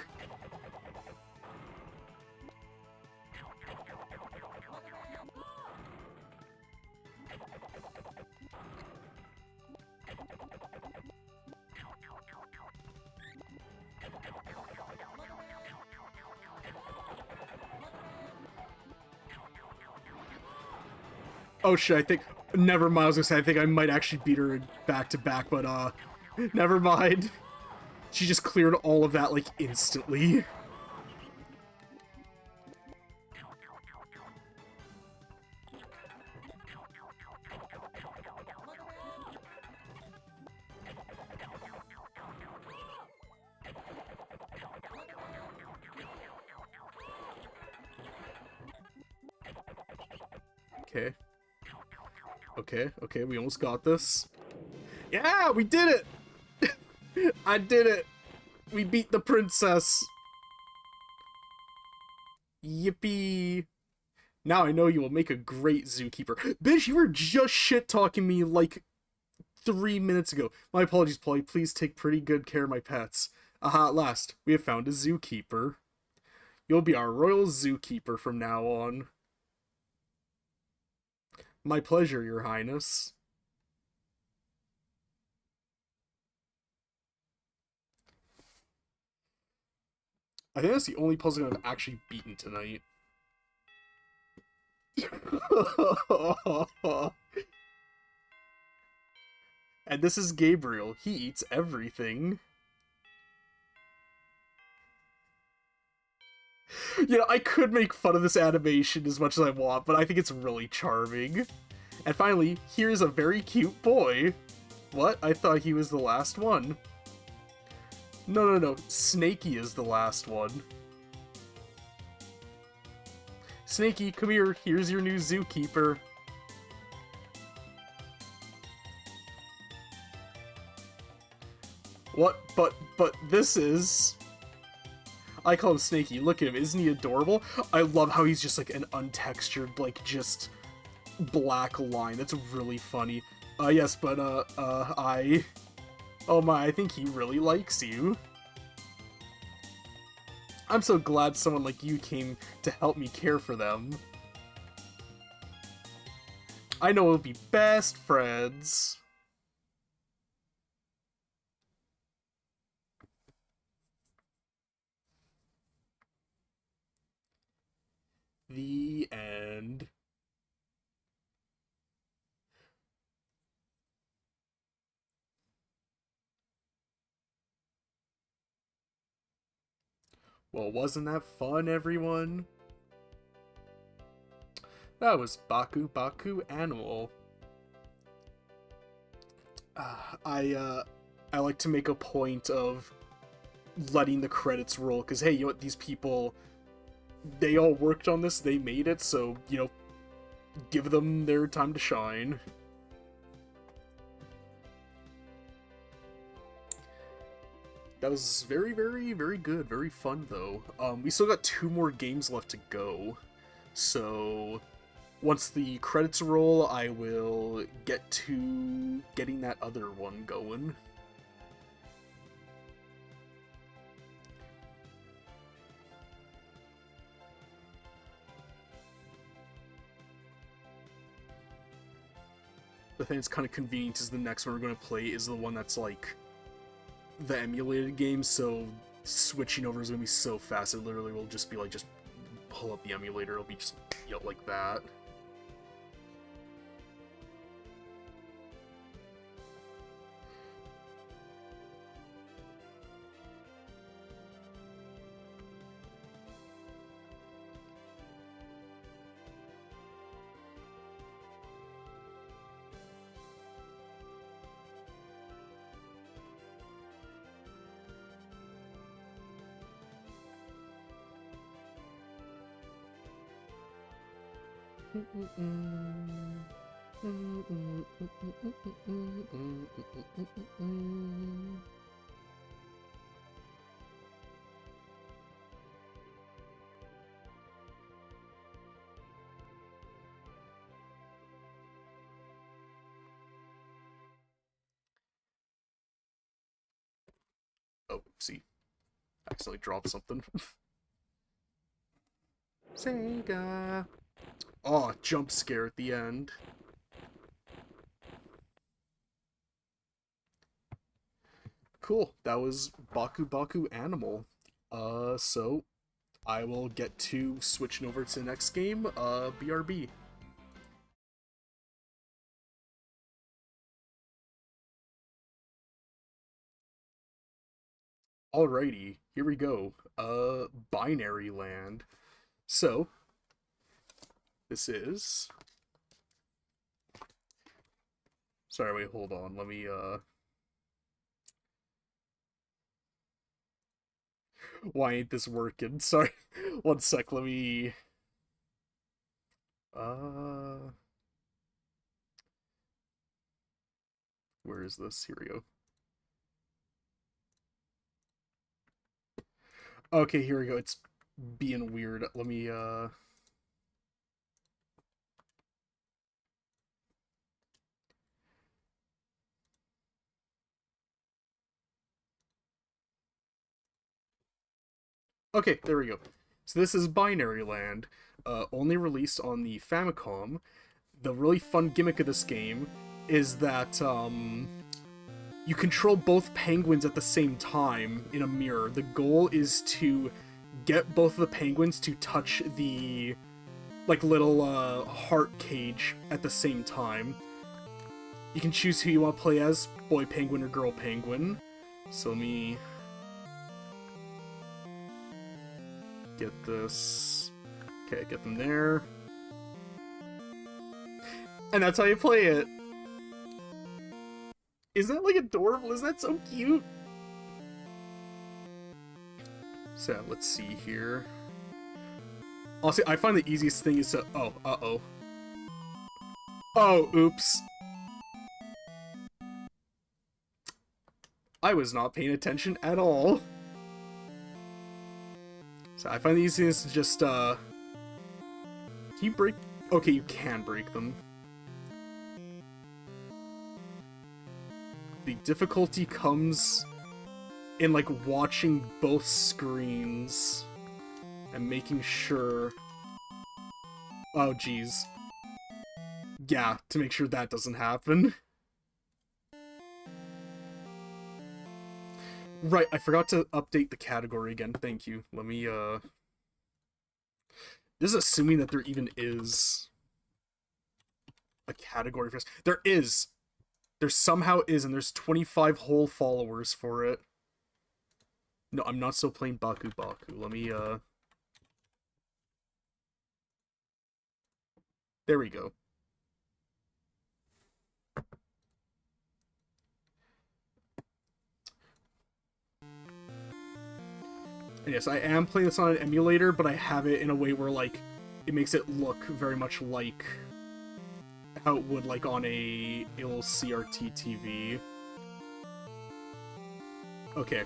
Oh shit, I think... Never mind, I was gonna say, I think I might actually beat her back to back, but, never mind. She just cleared all of that, like, instantly. Okay. Okay, we almost got this. Yeah, we did it! I did it! We beat the princess! Yippee! Now I know you will make a great zookeeper. Bitch, you were just shit-talking me like 3 minutes ago. My apologies, Polly. Please take pretty good care of my pets. Aha, at last. We have found a zookeeper. You'll be our royal zookeeper from now on. My pleasure, your highness. I think that's the only puzzle I've actually beaten tonight. And this is Gabriel. He eats everything. You know, I could make fun of this animation as much as I want, but I think it's really charming. And finally, here's a very cute boy. What? I thought he was the last one. No. Snakey is the last one. Snakey, come here. Here's your new zookeeper. What? But this is... I call him Snakey. Look at him. Isn't he adorable? I love how he's just like an untextured, like, just black line. That's really funny. Yes, but, I... Oh my, I think he really likes you. I'm so glad someone like you came to help me care for them. I know we'll be best friends. The end. Well, wasn't that fun, everyone? That was Baku Baku Animal. I like to make a point of letting the credits roll, because hey, you know what, these people, they all worked on this, they made it, so, you know, give them their time to shine. That was very, very, very good, very fun, though. We still got 2 more games left to go, so once the credits roll, I will get to getting that other one going. The thing that's kind of convenient is the next one we're going to play is the one that's like the emulated game, so switching over is going to be so fast. It literally will just be like, just pull up the emulator, it'll be just, you know, like that. Oh, see. I accidentally dropped something. Sega. Oh, jump scare at the end. Cool. That was Baku Baku Animal. So I will get to switching over to the next game, BRB. Alrighty, here we go. Binary Land. So, this is... Sorry, wait, hold on. Let me, Why ain't this working? Sorry. One sec, let me... Uh... Where is this? Here we go. Okay, here we go. It's being weird. Let me, Okay, there we go. So this is Binary Land, only released on the Famicom. The really fun gimmick of this game is that, you control both penguins at the same time in a mirror. The goal is to get both of the penguins to touch the, like, little, heart cage at the same time. You can choose who you want to play as, boy penguin or girl penguin. So let me get this. Okay, get them there. And that's how you play it. Isn't that like adorable? Isn't that so cute? So let's see here. Honestly, I find the easiest thing is to... Oh, uh-oh. Oh, oops. I was not paying attention at all. So I find the easiest to just, Can you break... Okay, you can break them. The difficulty comes in, like, watching both screens and making sure... Oh, geez. Yeah, to make sure that doesn't happen. Right, I forgot to update the category again. Thank you. Let me, This is assuming that there even is a category for this. There is! There somehow is, and there's 25 whole followers for it. No, I'm not still playing Baku Baku. Let me, There we go. And yes, I am playing this on an emulator, but I have it in a way where, like, it makes it look very much like how it would, like, on a little CRT TV. Okay.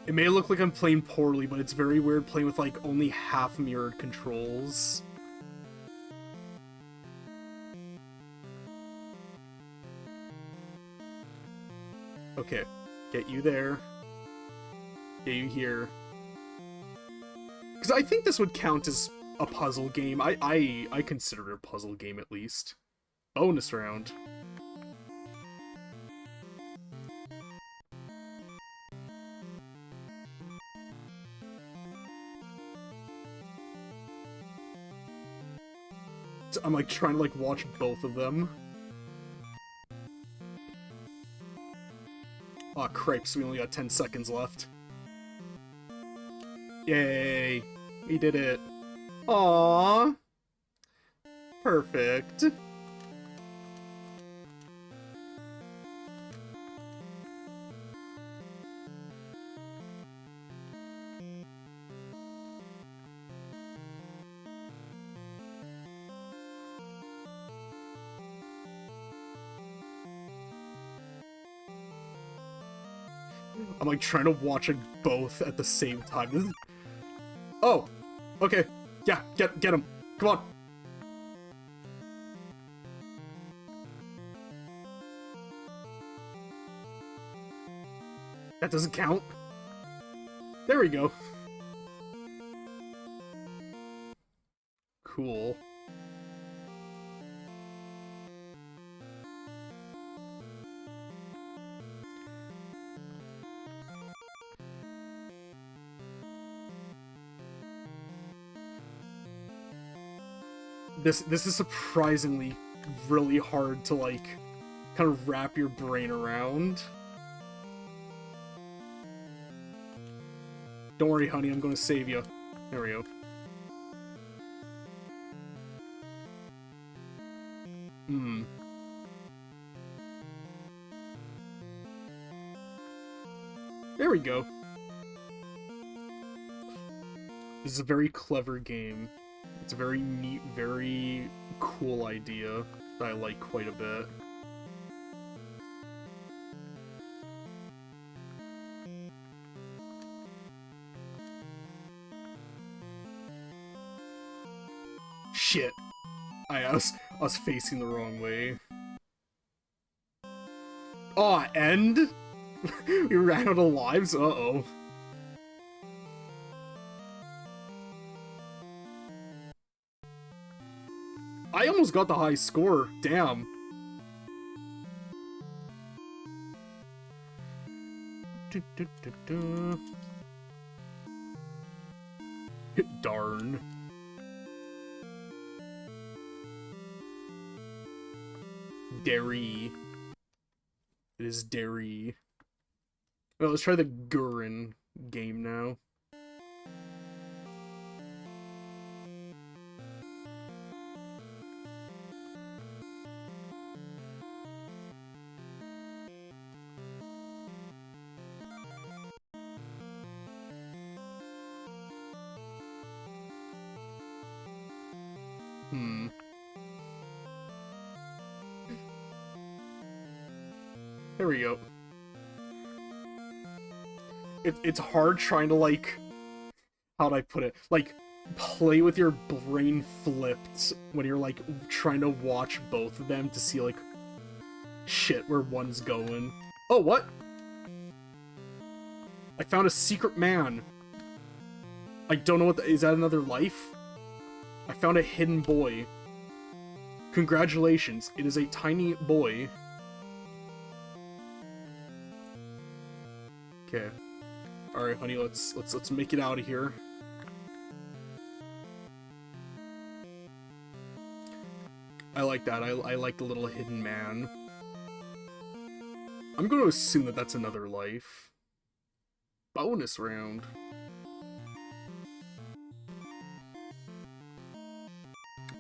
It may look like I'm playing poorly, but it's very weird playing with, like, only half-mirrored controls. Okay. Get you there. Get you here. Because I think this would count as a puzzle game. I consider it a puzzle game, at least. Bonus round. I'm, like, trying to, like, watch both of them. Aw, cripes, we only got 10 seconds left. Yay! We did it. Aww! Perfect. I'm like trying to watch like both at the same time. Oh, okay. Yeah, get him. Come on. That doesn't count. There we go. Cool. This is surprisingly really hard to like kind of wrap your brain around. Don't worry, honey, I'm gonna save you. There we go. There we go. This is a very clever game. It's a very neat, very cool idea that I like quite a bit. Shit. I was facing the wrong way. Aw, end? We ran out of lives? Uh-oh. I almost got the high score. Damn. Darn. Dairy. It is dairy. Well, let's try the Gurren game now. There we go. It's hard trying to, like, how'd I put it? Like, play with your brain flipped when you're, like, trying to watch both of them to see, like, shit, where one's going. Oh, what? I found a secret man. I don't know what is that another life? I found a hidden boy. Congratulations, it is a tiny boy. Okay. Alright, honey, let's make it out of here. I like that. I like the little hidden man. I'm going to assume that that's another life. Bonus round.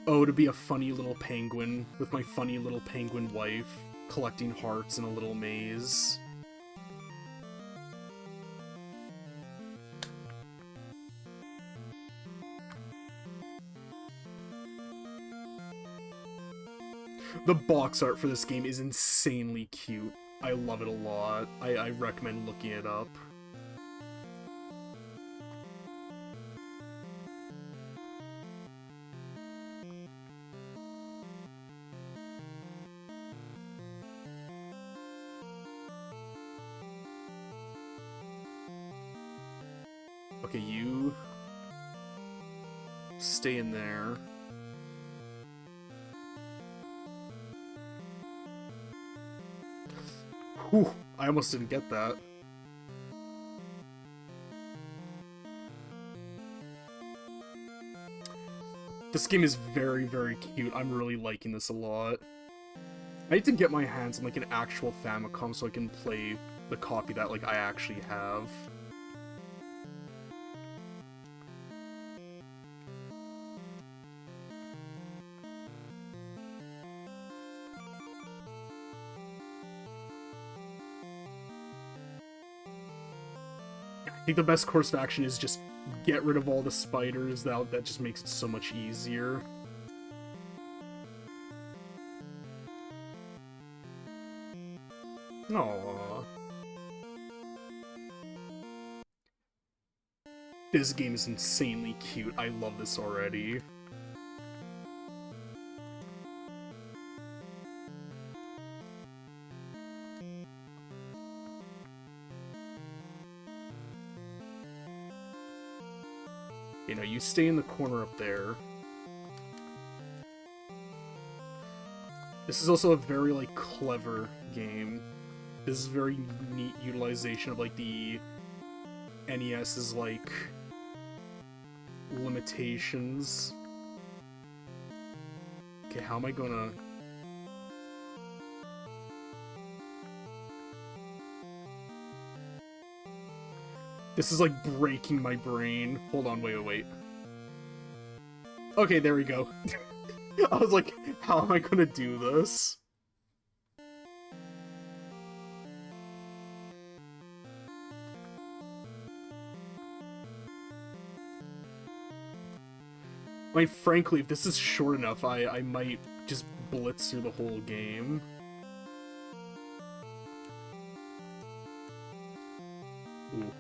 Oh, to be a funny little penguin with my funny little penguin wife, collecting hearts in a little maze. The box art for this game is insanely cute. I love it a lot. I recommend looking it up. Okay, you stay in there. Whew, I almost didn't get that. This game is very, very cute. I'm really liking this a lot. I need to get my hands on like an actual Famicom so I can play the copy that like I actually have. I think the best course of action is just get rid of all the spiders. That just makes it so much easier. Aww. This game is insanely cute. I love this already. You know, you stay in the corner up there. This is also a very, like, clever game. This is very neat utilization of, like, the NES's, like, limitations. Okay, how am I gonna... This is, like, breaking my brain. Hold on, wait. Okay, there we go. I was like, how am I gonna do this? I mean, frankly, if this is short enough, I might just blitz through the whole game. Ooh.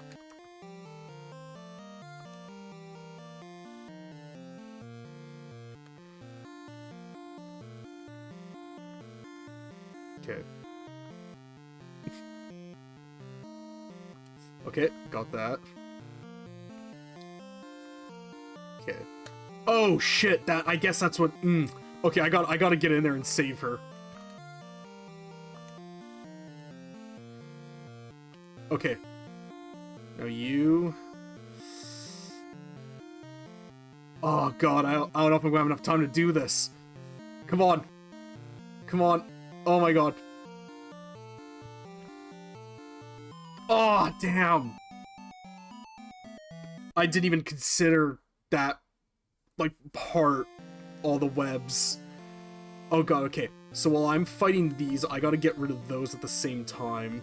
Okay. Okay, got that. Okay. Oh shit! That I guess that's what. Okay, I gotta get in there and save her. Okay. Now you. Oh god, I don't know if I'm gonna have enough time to do this. Come on. Come on. Oh my god. Oh, damn. I didn't even consider that, like, part, all the webs. Oh god, okay. So while I'm fighting these, I gotta get rid of those at the same time.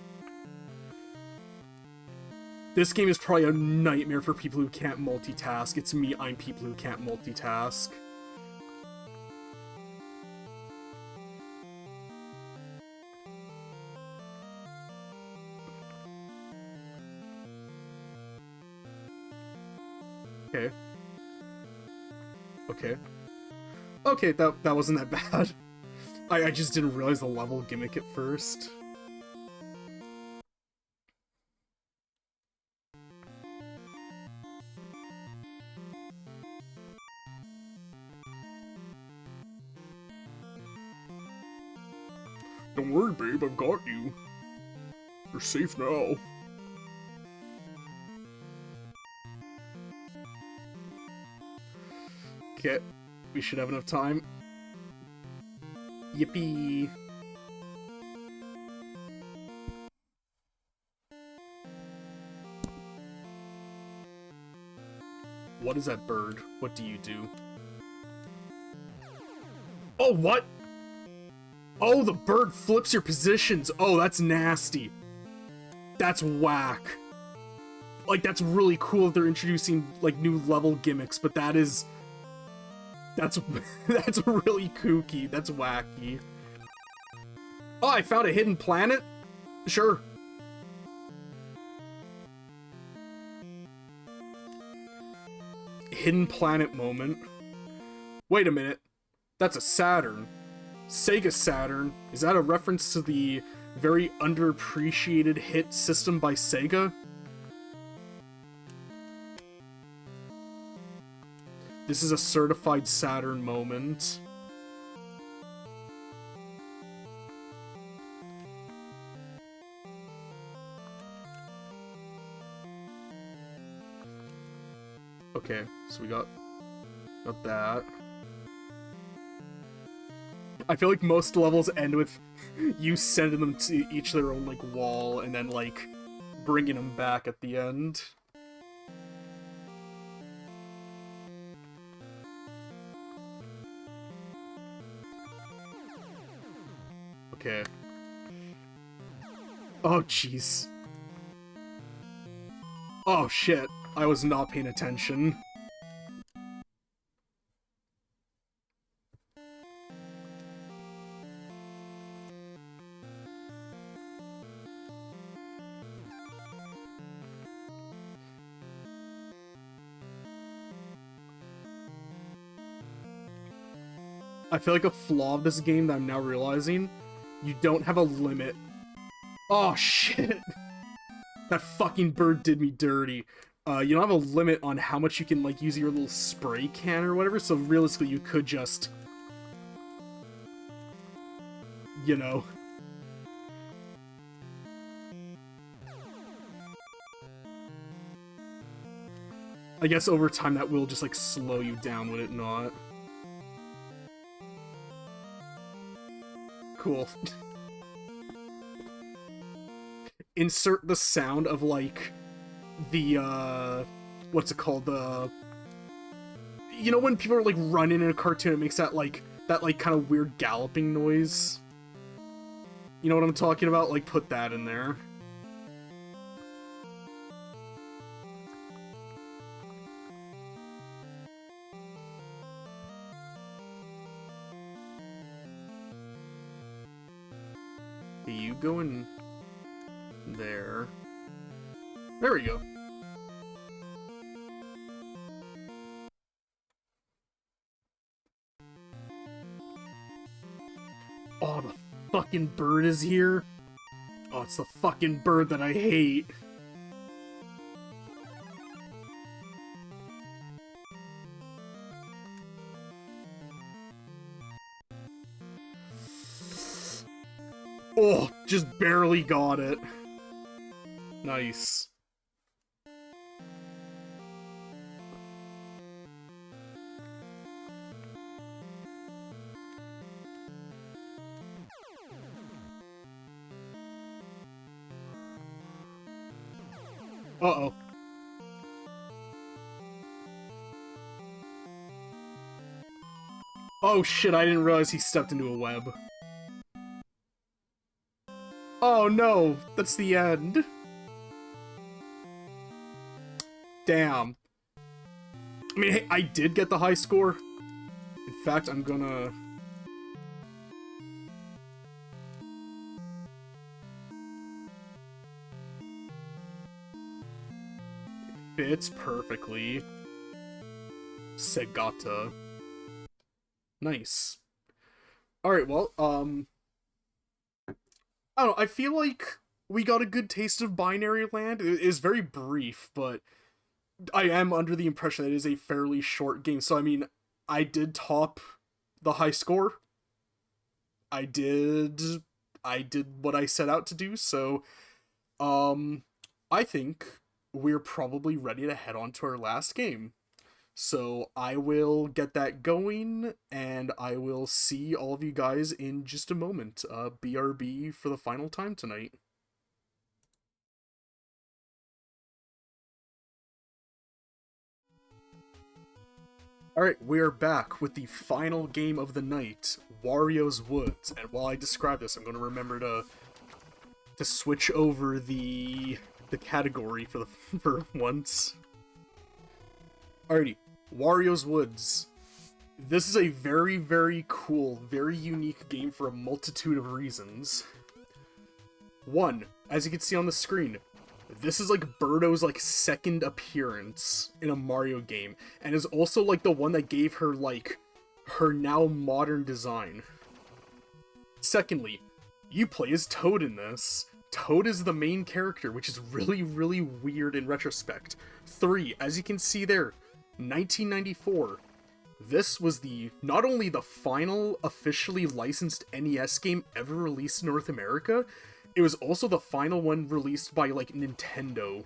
This game is probably a nightmare for people who can't multitask. It's me, I'm people who can't multitask. Okay. Okay. Okay, that wasn't that bad. I just didn't realize the level gimmick at first. Don't worry, babe, I've got you. You're safe now. Okay, we should have enough time. Yippee! What is that bird? What do you do? Oh, what? Oh, the bird flips your positions! Oh, that's nasty. That's whack. Like, that's really cool that they're introducing, like, new level gimmicks, but that is... That's really kooky. That's wacky. Oh, I found a hidden planet? Sure. Hidden planet moment. Wait a minute. That's a Saturn. Sega Saturn. Is that a reference to the very underappreciated hit System by Sega? This is a certified Saturn moment. Okay, so we got that. I feel like most levels end with you sending them to each their own, like, wall, and then, like, bringing them back at the end. Okay. Oh, jeez. Oh, shit. I was not paying attention. I feel like a flaw of this game that I'm now realizing, you don't have a limit. Oh, shit. That fucking bird did me dirty. You don't have a limit on how much you can, like, use your little spray can or whatever, so realistically you could just... You know... I guess over time that will just, like, slow you down, would it not? Cool. Insert the sound of, like, the, what's it called? You know when people are, like, running in a cartoon, it makes that, like, kind of weird galloping noise? You know what I'm talking about? Like, put that in there. You go in there. There we go. Oh, the fucking bird is here. Oh, it's the fucking bird that I hate. Oh, just barely got it. Nice. Uh-oh. Oh shit, I didn't realize he stepped into a web. Oh no, that's the end. Damn. I mean, hey, I did get the high score. In fact, I'm gonna... Fits perfectly. Segata. Nice. Alright, well, I don't know, I feel like we got a good taste of Binary Land. It is very brief, but I am under the impression that it is a fairly short game. So, I mean, I did top the high score. I did what I set out to do, so, I think we're probably ready to head on to our last game. So I will get that going, and I will see all of you guys in just a moment. BRB for the final time tonight. Alright, we are back with the final game of the night, Wario's Woods. And while I describe this, I'm going to remember to switch over the category for once. Alrighty, Wario's Woods. This is a very, very cool, very unique game for a multitude of reasons. One, as you can see on the screen, this is like Birdo's like second appearance in a Mario game, and is also like the one that gave her like her now modern design. Secondly, you play as Toad in this. Toad is the main character, which is really, really weird in retrospect. 3, as you can see there, 1994. This was not only the final officially licensed NES game ever released in North America, it was also the final one released by like Nintendo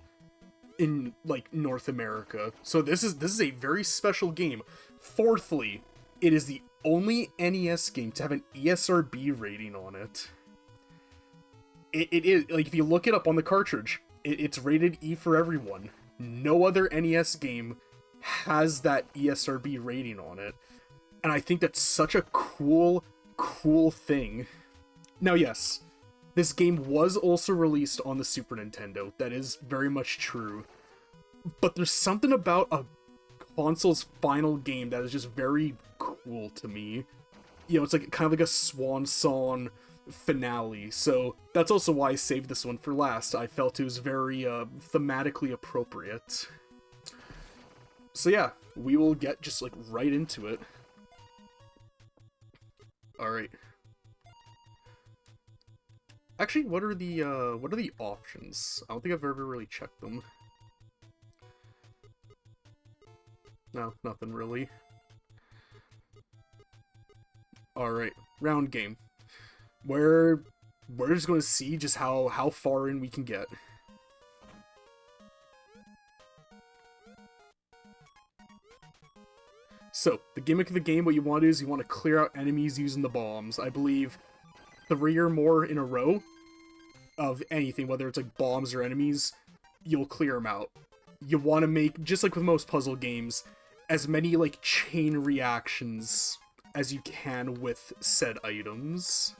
in like North America. So this is a very special game. Fourthly, it is the only NES game to have an ESRB rating on it. It is, like, if you look it up on the cartridge, it's rated E for everyone. No other NES game has that ESRB rating on it. And I think that's such a cool thing. Now, yes, this game was also released on the Super Nintendo. That is very much true. But there's something about a console's final game that is just very cool to me. You know, it's like kind of like a swan song finale, so that's also why I saved this one for last. I felt it was very thematically appropriate. So yeah, we will get just like right into it. Alright. Actually, what are the options? I don't think I've ever really checked them. No, nothing really. Alright, round game. We're just gonna see just how far in we can get. So, the gimmick of the game, what you want to do is you want to clear out enemies using the bombs. I believe 3 or more in a row of anything, whether it's like bombs or enemies, you'll clear them out. You want to make, just like with most puzzle games, as many like chain reactions as you can with said items.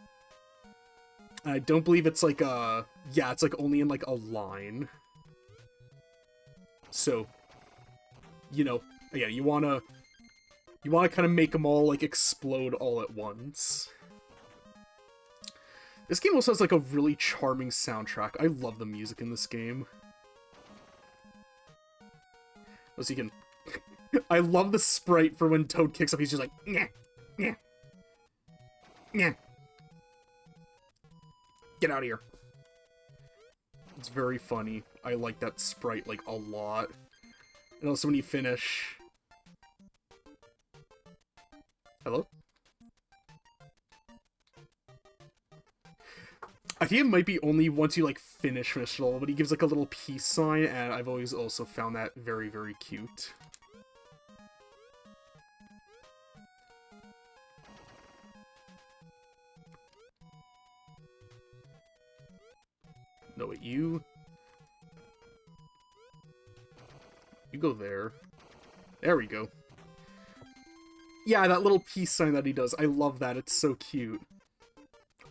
And I don't believe it's like yeah, it's like only in like a line. So, you know, again, you wanna kind of make them all like explode all at once. This game also has like a really charming soundtrack. I love the music in this game. As you can, I love the sprite for when Toad kicks up. He's just like, nyeh, nyeh, nyeh. Get out of here. It's very funny. I like that sprite like a lot. And also when you finish. Hello? I think it might be only once you, like, finish it all, but he gives, like, a little peace sign, and I've always also found that very, very cute. No, wait, you go there. There we go. Yeah, that little peace sign that he does. I love that. It's so cute.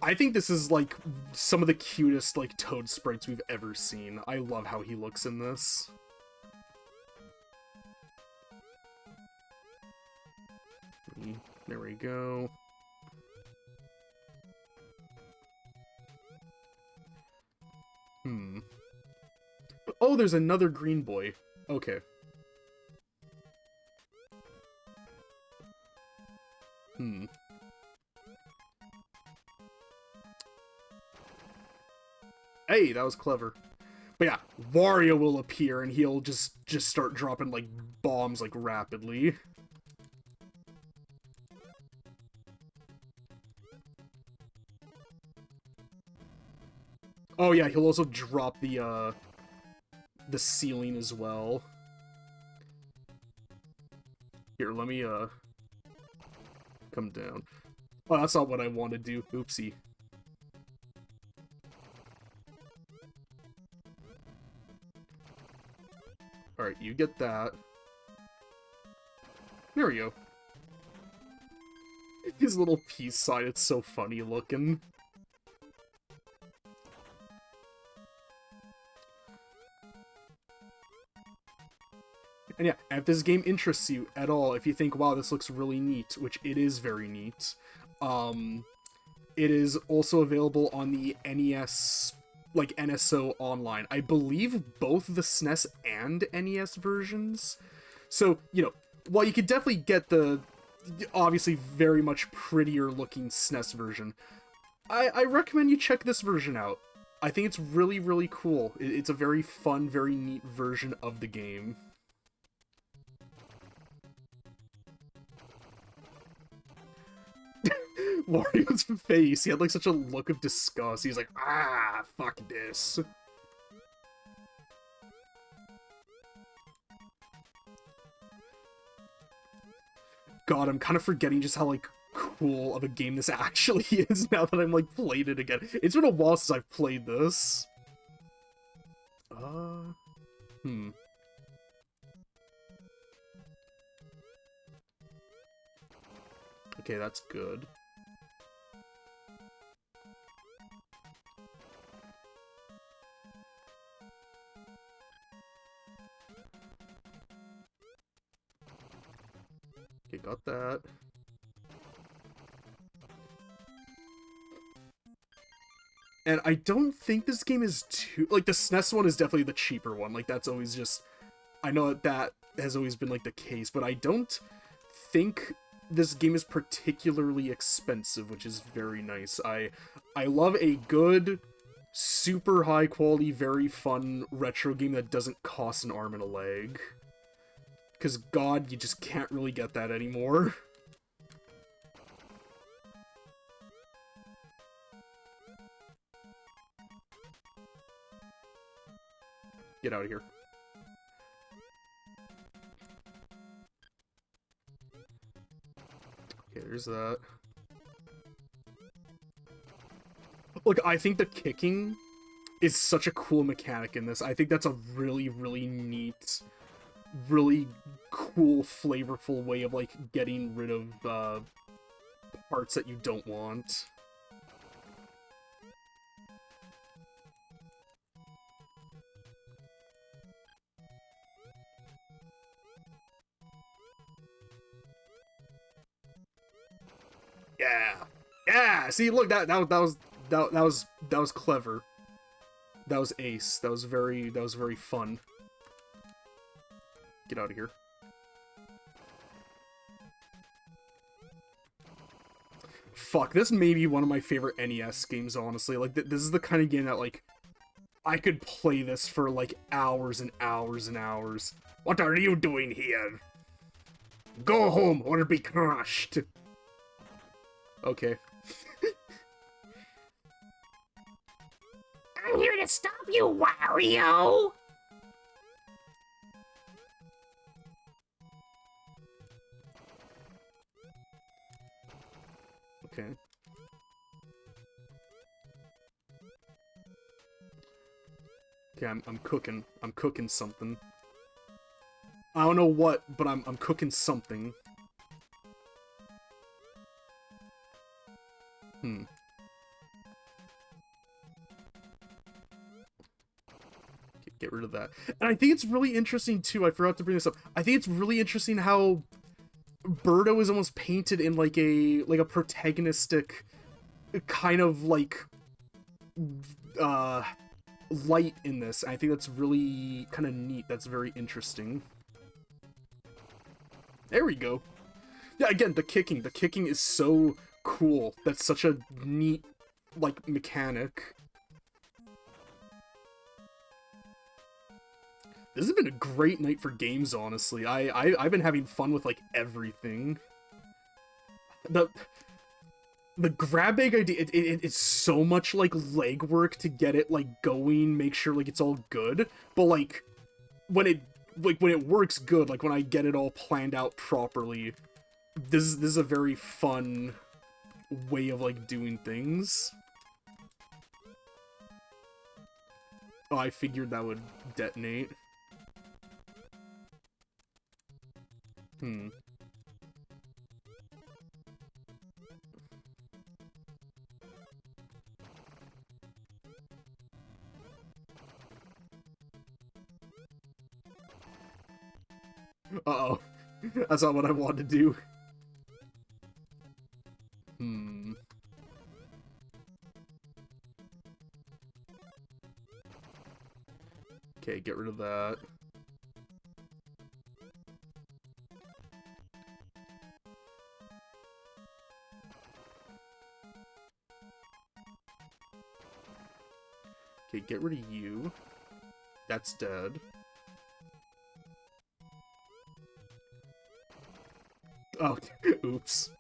I think this is, like, some of the cutest, like, Toad sprites we've ever seen. I love how he looks in this. There we go. Oh, there's another green boy. Okay. Hey, that was clever. But yeah, Wario will appear and he'll just start dropping like bombs like rapidly. Oh yeah, he'll also drop the ceiling as well. Here, let me come down. Oh, that's not what I want to do. Oopsie. Alright, you get that. There we go. His little peace sign, it's so funny looking. And yeah, if this game interests you at all, if you think, wow, this looks really neat, which it is very neat, it is also available on the NES, like, NSO Online. I believe both the SNES and NES versions. So, you know, while you could definitely get the, obviously, very much prettier looking SNES version, I recommend you check this version out. I think it's really, really cool. It's a very fun, very neat version of the game. Wario's face, he had like such a look of disgust. He's like, ah, fuck this. God, I'm kind of forgetting just how like cool of a game this actually is now that I'm like played it again. It's been a while since I've played this. Okay, that's good. Okay, got that. And I don't think this game is too... Like, the SNES one is definitely the cheaper one. Like, that's always just... I know that has always been, like, the case, but I don't think this game is particularly expensive, which is very nice. I love a good, super high quality, very fun retro game that doesn't cost an arm and a leg. Because, God, you just can't really get that anymore. Get out of here. Okay, there's that. Look, I think the kicking is such a cool mechanic in this. I think that's a really, really neat, really cool, flavorful way of, like, getting rid of, parts that you don't want. Yeah! Yeah! See, look, that was clever. That was ace. That was very fun. Get out of here. Fuck, this may be one of my favorite NES games, honestly. Like, this is the kind of game that, like, I could play this for, like, hours and hours and hours. What are you doing here? Go home or be crushed. Okay. I'm here to stop you, Wario! Okay. Okay, I'm cooking. I'm cooking something. I don't know what, but I'm cooking something. Get rid of that. And I think it's really interesting, too. I forgot to bring this up. I think it's really interesting how Birdo is almost painted in, like a protagonistic kind of, like, light in this. I think that's really kind of neat. That's very interesting. There we go. Yeah, again, the kicking. The kicking is so cool. That's such a neat, like, mechanic. This has been a great night for games, honestly. I've been having fun with, like, everything. The grab bag idea, it's so much, like, legwork to get it, like, going, make sure, like, it's all good. But, like, when it works good, like, when I get it all planned out properly, this is a very fun way of, like, doing things. Oh, I figured that would detonate. Uh-oh. That's not what I wanted to do. Okay, get rid of that. Okay, get rid of you. That's dead. Oh, oops.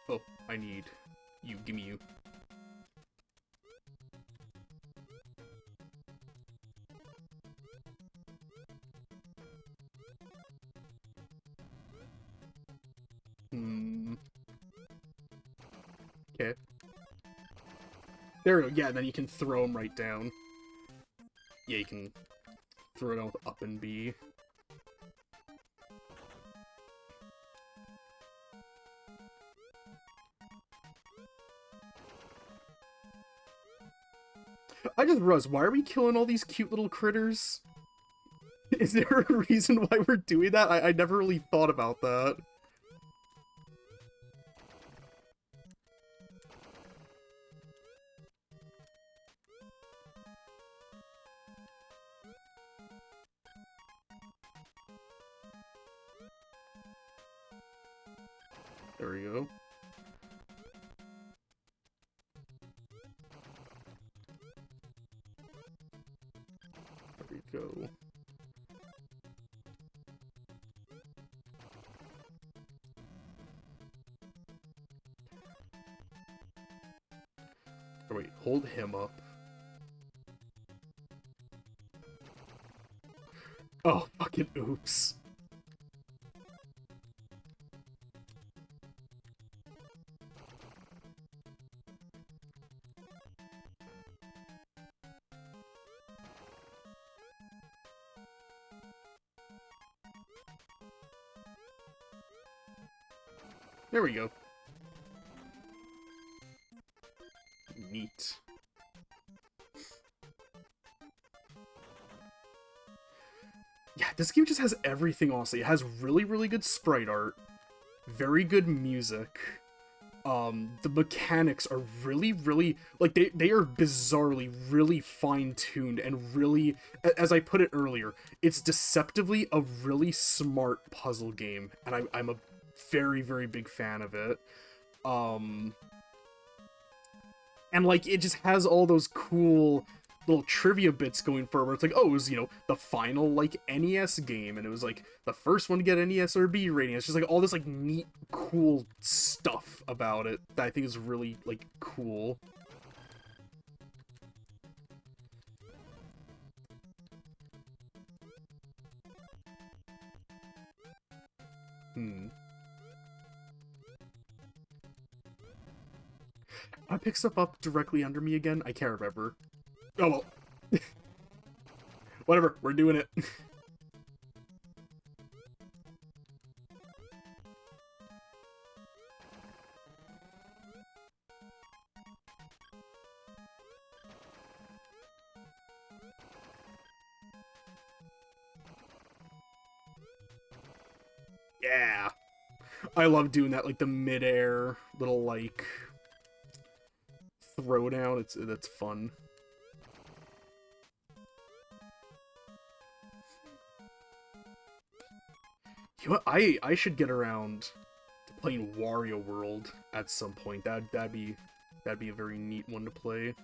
Oh, I need you. Give me you. Okay. There we go. Yeah, then you can throw them right down. Yeah, you can throw it down with up and B. I just realized, why are we killing all these cute little critters? Is there a reason why we're doing that? I never really thought about that. There we go. There we go. Oh, wait, hold him up. Oh, fucking oops. There we go. Neat. Yeah, this game just has everything, honestly. It has really, really good sprite art, very good music. The mechanics are really, really, like, they are bizarrely really fine-tuned and really, as I put it earlier, it's deceptively a really smart puzzle game, and I'm a very, very big fan of it. And, like, it just has all those cool little trivia bits going for it, where it's like, oh, it was, you know, the final, like, NES game, and it was, like, the first one to get an ESRB rating. It's just, like, all this, like, neat, cool stuff about it that I think is really, like, cool. I pick stuff up directly under me again? I can't remember. Oh, well. Whatever, we're doing it. Yeah. I love doing that, like, the mid-air little, like, throwdown. That's fun. You know what? I should get around to playing Wario World at some point. That'd be a very neat one to play.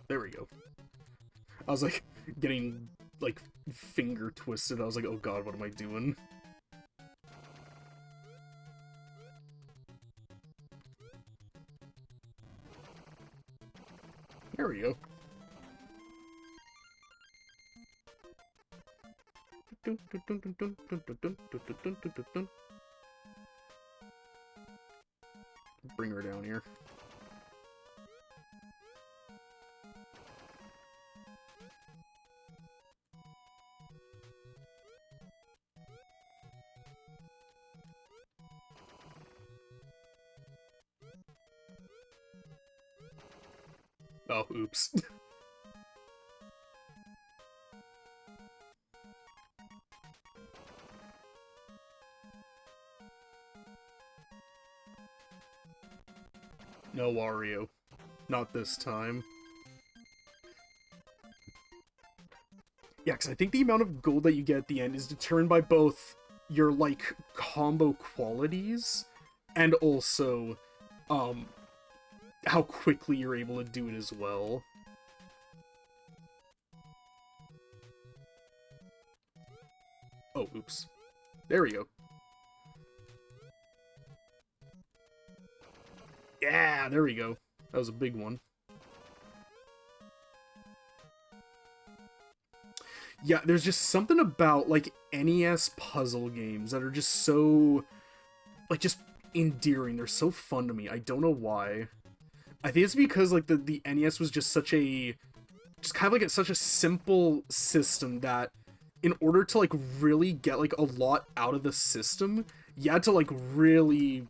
There we go. I was like getting like finger twisted. I was like, oh god, what am I doing? There we go. Bring her down here. Oh, oops. No, Wario. Not this time. Yeah, because I think the amount of gold that you get at the end is determined by both your, like, combo qualities and also, how quickly you're able to do it as well. Oh, oops. There we go. Yeah, there we go. That was a big one. Yeah, there's just something about, like, NES puzzle games that are just so, like, just endearing. They're so fun to me. I don't know why. I think it's because, like, the NES was just such a, just kind of like such a simple system that in order to, like, really get, like, a lot out of the system, you had to, like, really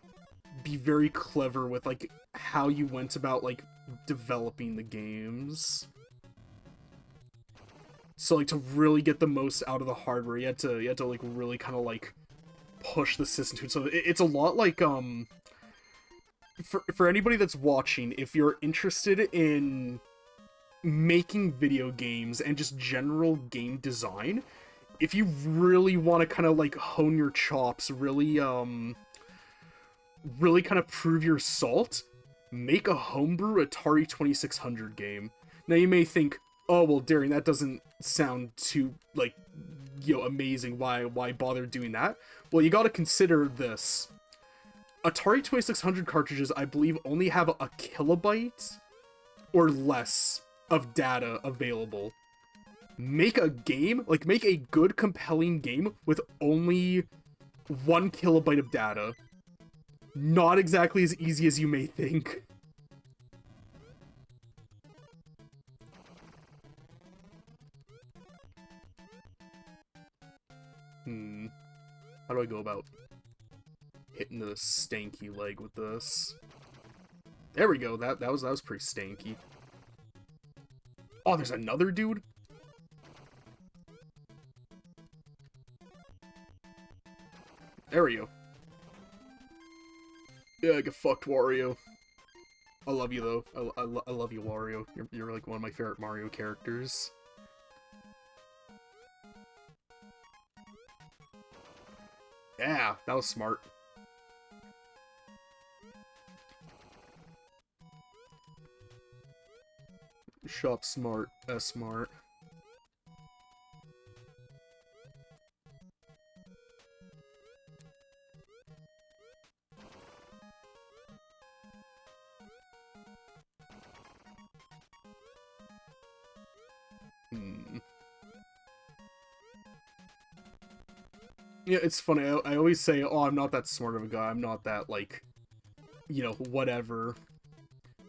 be very clever with, like, how you went about, like, developing the games. So, like, to really get the most out of the hardware, you had to like, really kind of, like, push the system to it. So it's a lot like, for anybody that's watching, if you're interested in making video games and just general game design, if you really want to kind of, like, hone your chops, really, really kind of prove your salt, make a homebrew Atari 2600 game. Now you may think, oh, well, Darian, that doesn't sound too, like, amazing. Why bother doing that? Well, you gotta consider this. Atari 2600 cartridges, I believe, only have a kilobyte or less of data available. Make a game, like, make a good, compelling game with only 1 kilobyte of data. Not exactly as easy as you may think. How do I go about hitting the stanky leg with this? There we go. That was pretty stanky. Oh, there's another dude? There we go. Yeah, get fucked, Wario. I love you, though. I love you, Wario. You're like one of my favorite Mario characters. Yeah, that was smart. Shop smart, smart. Yeah, it's funny. I always say, oh, I'm not that smart of a guy. I'm not that, like, whatever.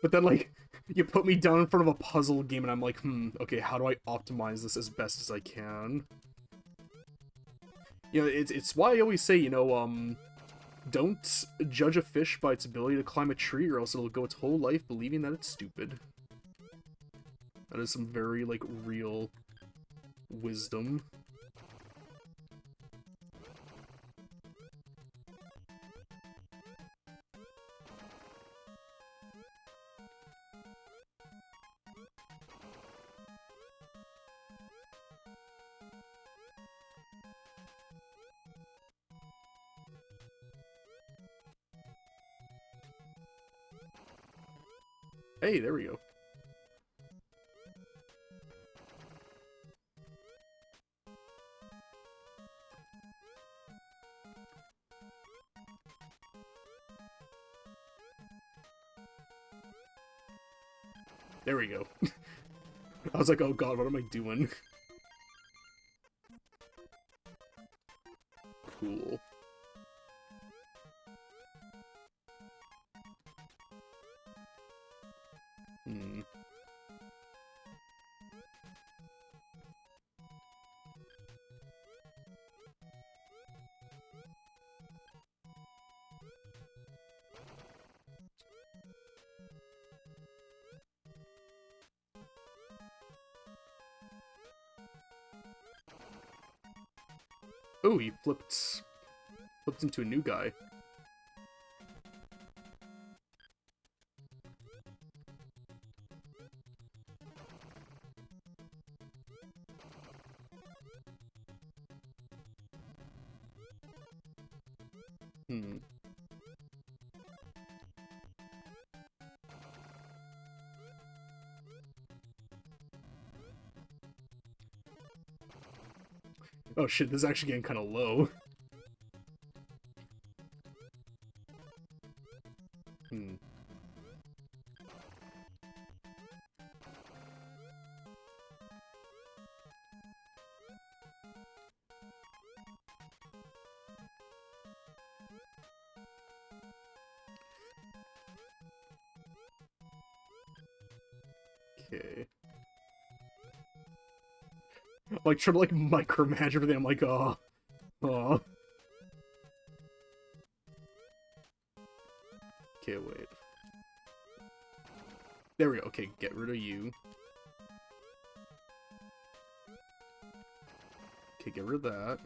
But then, like, you put me down in front of a puzzle game and I'm like, okay, how do I optimize this as best as I can? It's why I always say, don't judge a fish by its ability to climb a tree, or else it'll go its whole life believing that it's stupid. That is some very, like, real wisdom. Hey, there we go. There we go. I was like, oh god, what am I doing? Cool. Oh, he flipped into a new guy. Oh shit, this is actually getting kind of low. Okay. Like, trying to, like, micromanage everything, I'm like, oh. Okay, wait. There we go. Okay, get rid of you. Okay, get rid of that.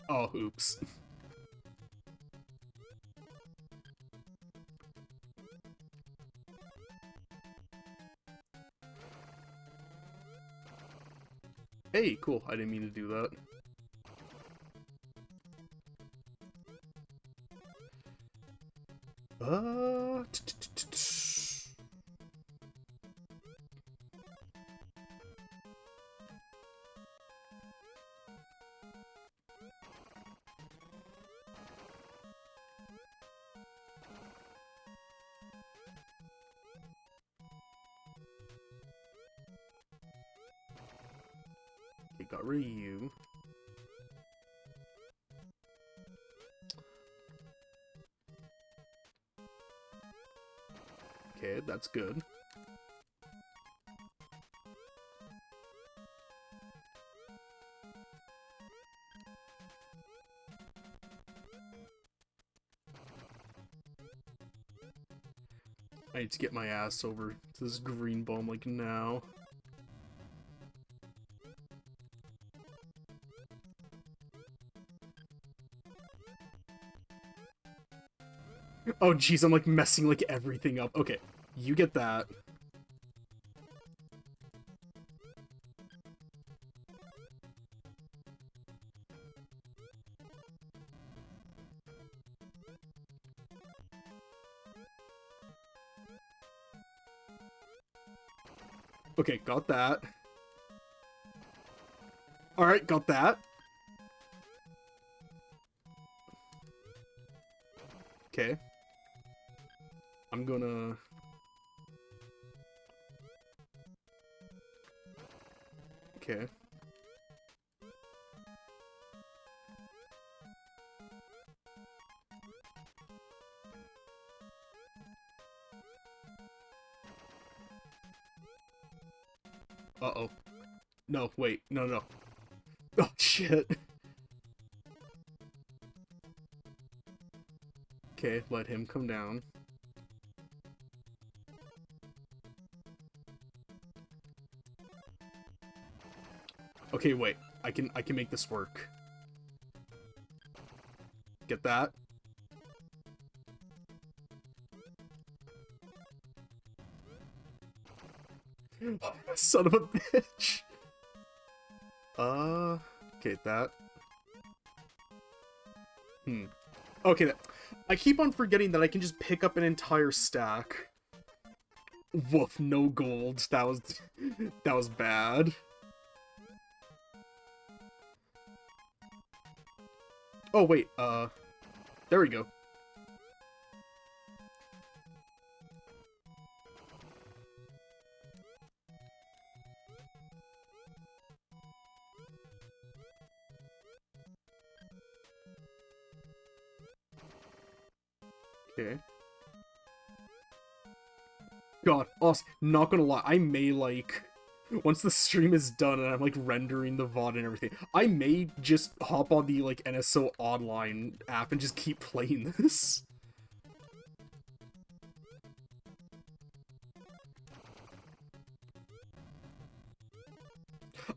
Oh, oops. Hey, cool. I didn't mean to do that. Okay, got rid of you. Okay, that's good. I need to get my ass over to this green bomb, like, now. Oh, jeez, I'm, like, messing, like, everything up. Okay, you get that. Okay, got that. Alright, got that. Okay. I'm gonna... Okay. Uh-oh. No, wait. No, no. Oh, shit. Okay, let him come down. Okay, wait. I can make this work. Get that? Son of a bitch. Okay, that. Okay, I keep on forgetting that I can just pick up an entire stack. Woof, no gold. That was bad. Oh, wait, there we go. Okay. God, awesome. Not gonna lie, I may, like, once the stream is done and I'm, like, rendering the VOD and everything, I may just hop on the, like, NSO Online app and just keep playing this.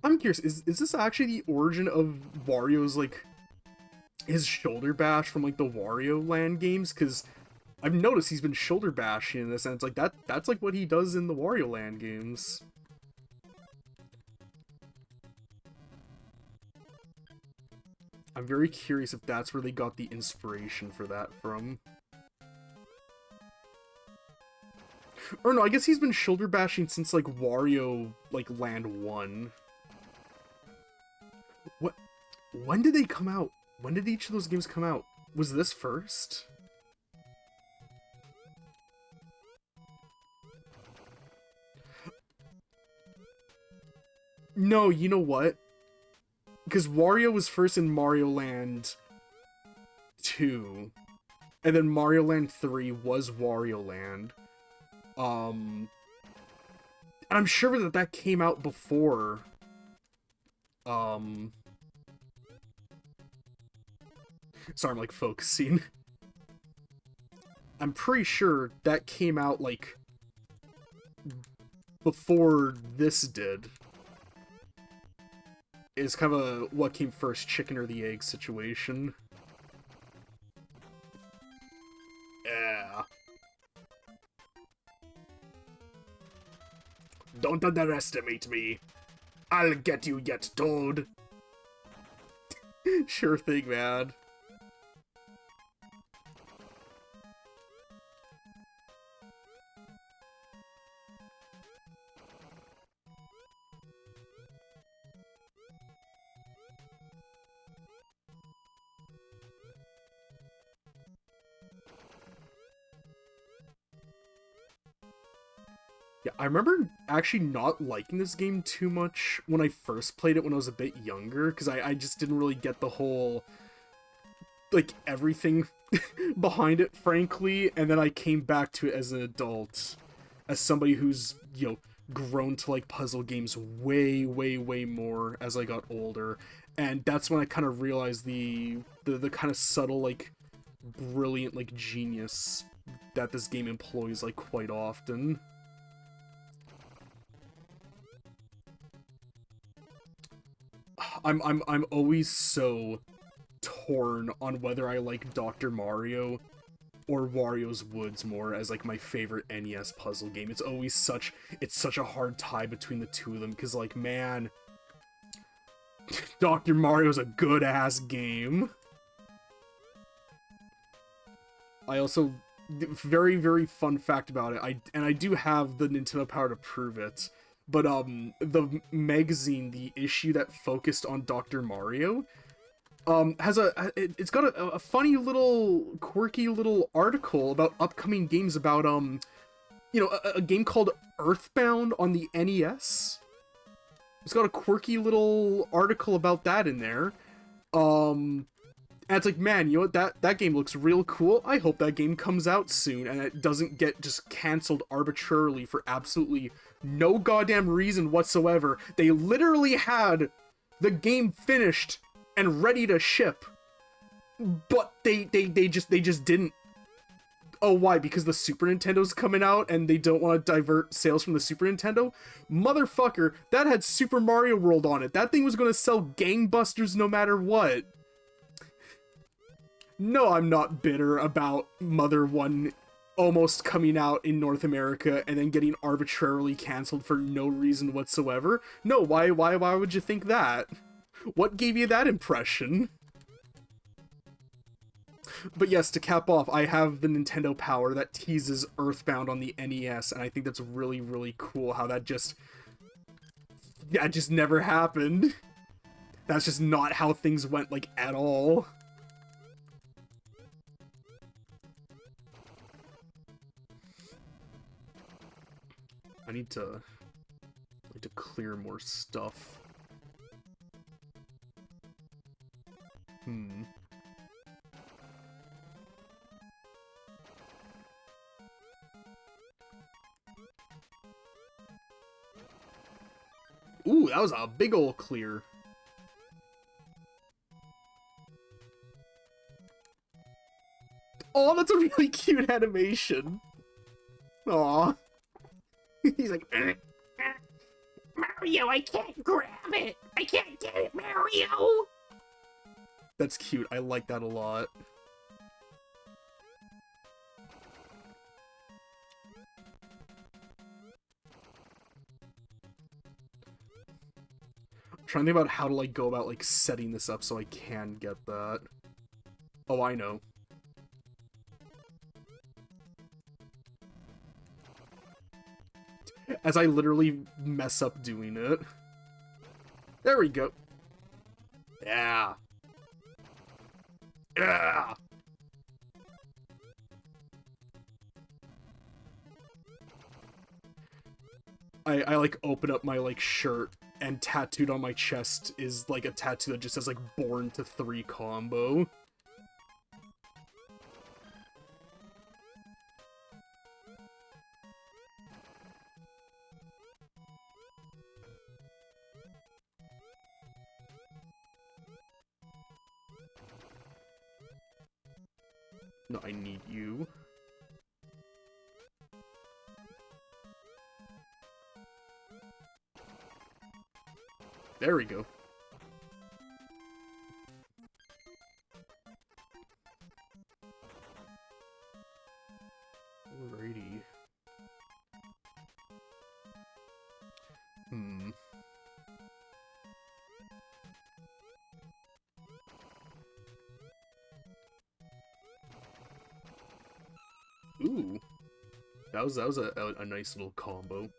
I'm curious, is this actually the origin of Wario's, like, his shoulder bash from, like, the Wario Land games? Because I've noticed he's been shoulder bashing in this, and it's like, that's, like, what he does in the Wario Land games. I'm very curious if that's where they got the inspiration for that from. Or no, I guess he's been shoulder bashing since, like, Wario, like, Land 1. What? When did they come out? When did each of those games come out? Was this first? No, you know what? Because Wario was first in Mario Land 2. And then Mario Land 3 was Wario Land. And I'm sure that came out before Um, sorry, I'm like focusing. I'm pretty sure that came out like before this did. It's kind of a what came first, chicken or the egg situation. Yeah. Don't underestimate me. I'll get you yet, Toad. Sure thing, man. Yeah, I remember actually not liking this game too much when I first played it when I was a bit younger, because I just didn't really get the whole, like, everything behind it, frankly, and then I came back to it as an adult, as somebody who's, grown to like puzzle games way, way, way more as I got older, and that's when I kind of realized the kind of subtle, like, brilliant, like, genius that this game employs, like, quite often. I'm always so torn on whether I like Dr. Mario or Wario's Woods more as like my favorite NES puzzle game. It's such a hard tie between the two of them because like man, Dr. Mario's a good ass game. I also very very fun fact about it. I do have the Nintendo Power to prove it. But the magazine, the issue that focused on Dr. Mario, it's got a funny little quirky little article about upcoming games about a game called Earthbound on the NES. It's got a quirky little article about that in there. And it's like, man, you know what, that game looks real cool. I hope that game comes out soon and it doesn't get just canceled arbitrarily for absolutely no goddamn reason whatsoever. They literally had the game finished and ready to ship, but they just didn't. Oh, why? Because the Super Nintendo's coming out and they don't want to divert sales from the Super Nintendo? Motherfucker, that had Super Mario World on it. That thing was going to sell gangbusters no matter what. No, I'm not bitter about Mother 1 almost coming out in North America and then getting arbitrarily canceled for no reason whatsoever. No, why would you think that? What gave you that impression? But yes, to cap off, I have the Nintendo Power that teases Earthbound on the NES, and I think that's really, really cool how that just never happened. That's just not how things went, like, at all. I need to clear more stuff. Ooh, that was a big ol' clear. Oh, that's a really cute animation. Aw. He's like, Mario, I can't grab it. I can't get it, Mario. That's cute. I like that a lot. I'm trying to think about how to like go about like setting this up so I can get that. Oh, I know. As I literally mess up doing it. There we go. Yeah. Yeah. I like open up my like shirt and tattooed on my chest is like a tattoo that just says like born to 3 combo. No, I need you. There we go. Alrighty. Ooh. That was a nice little combo.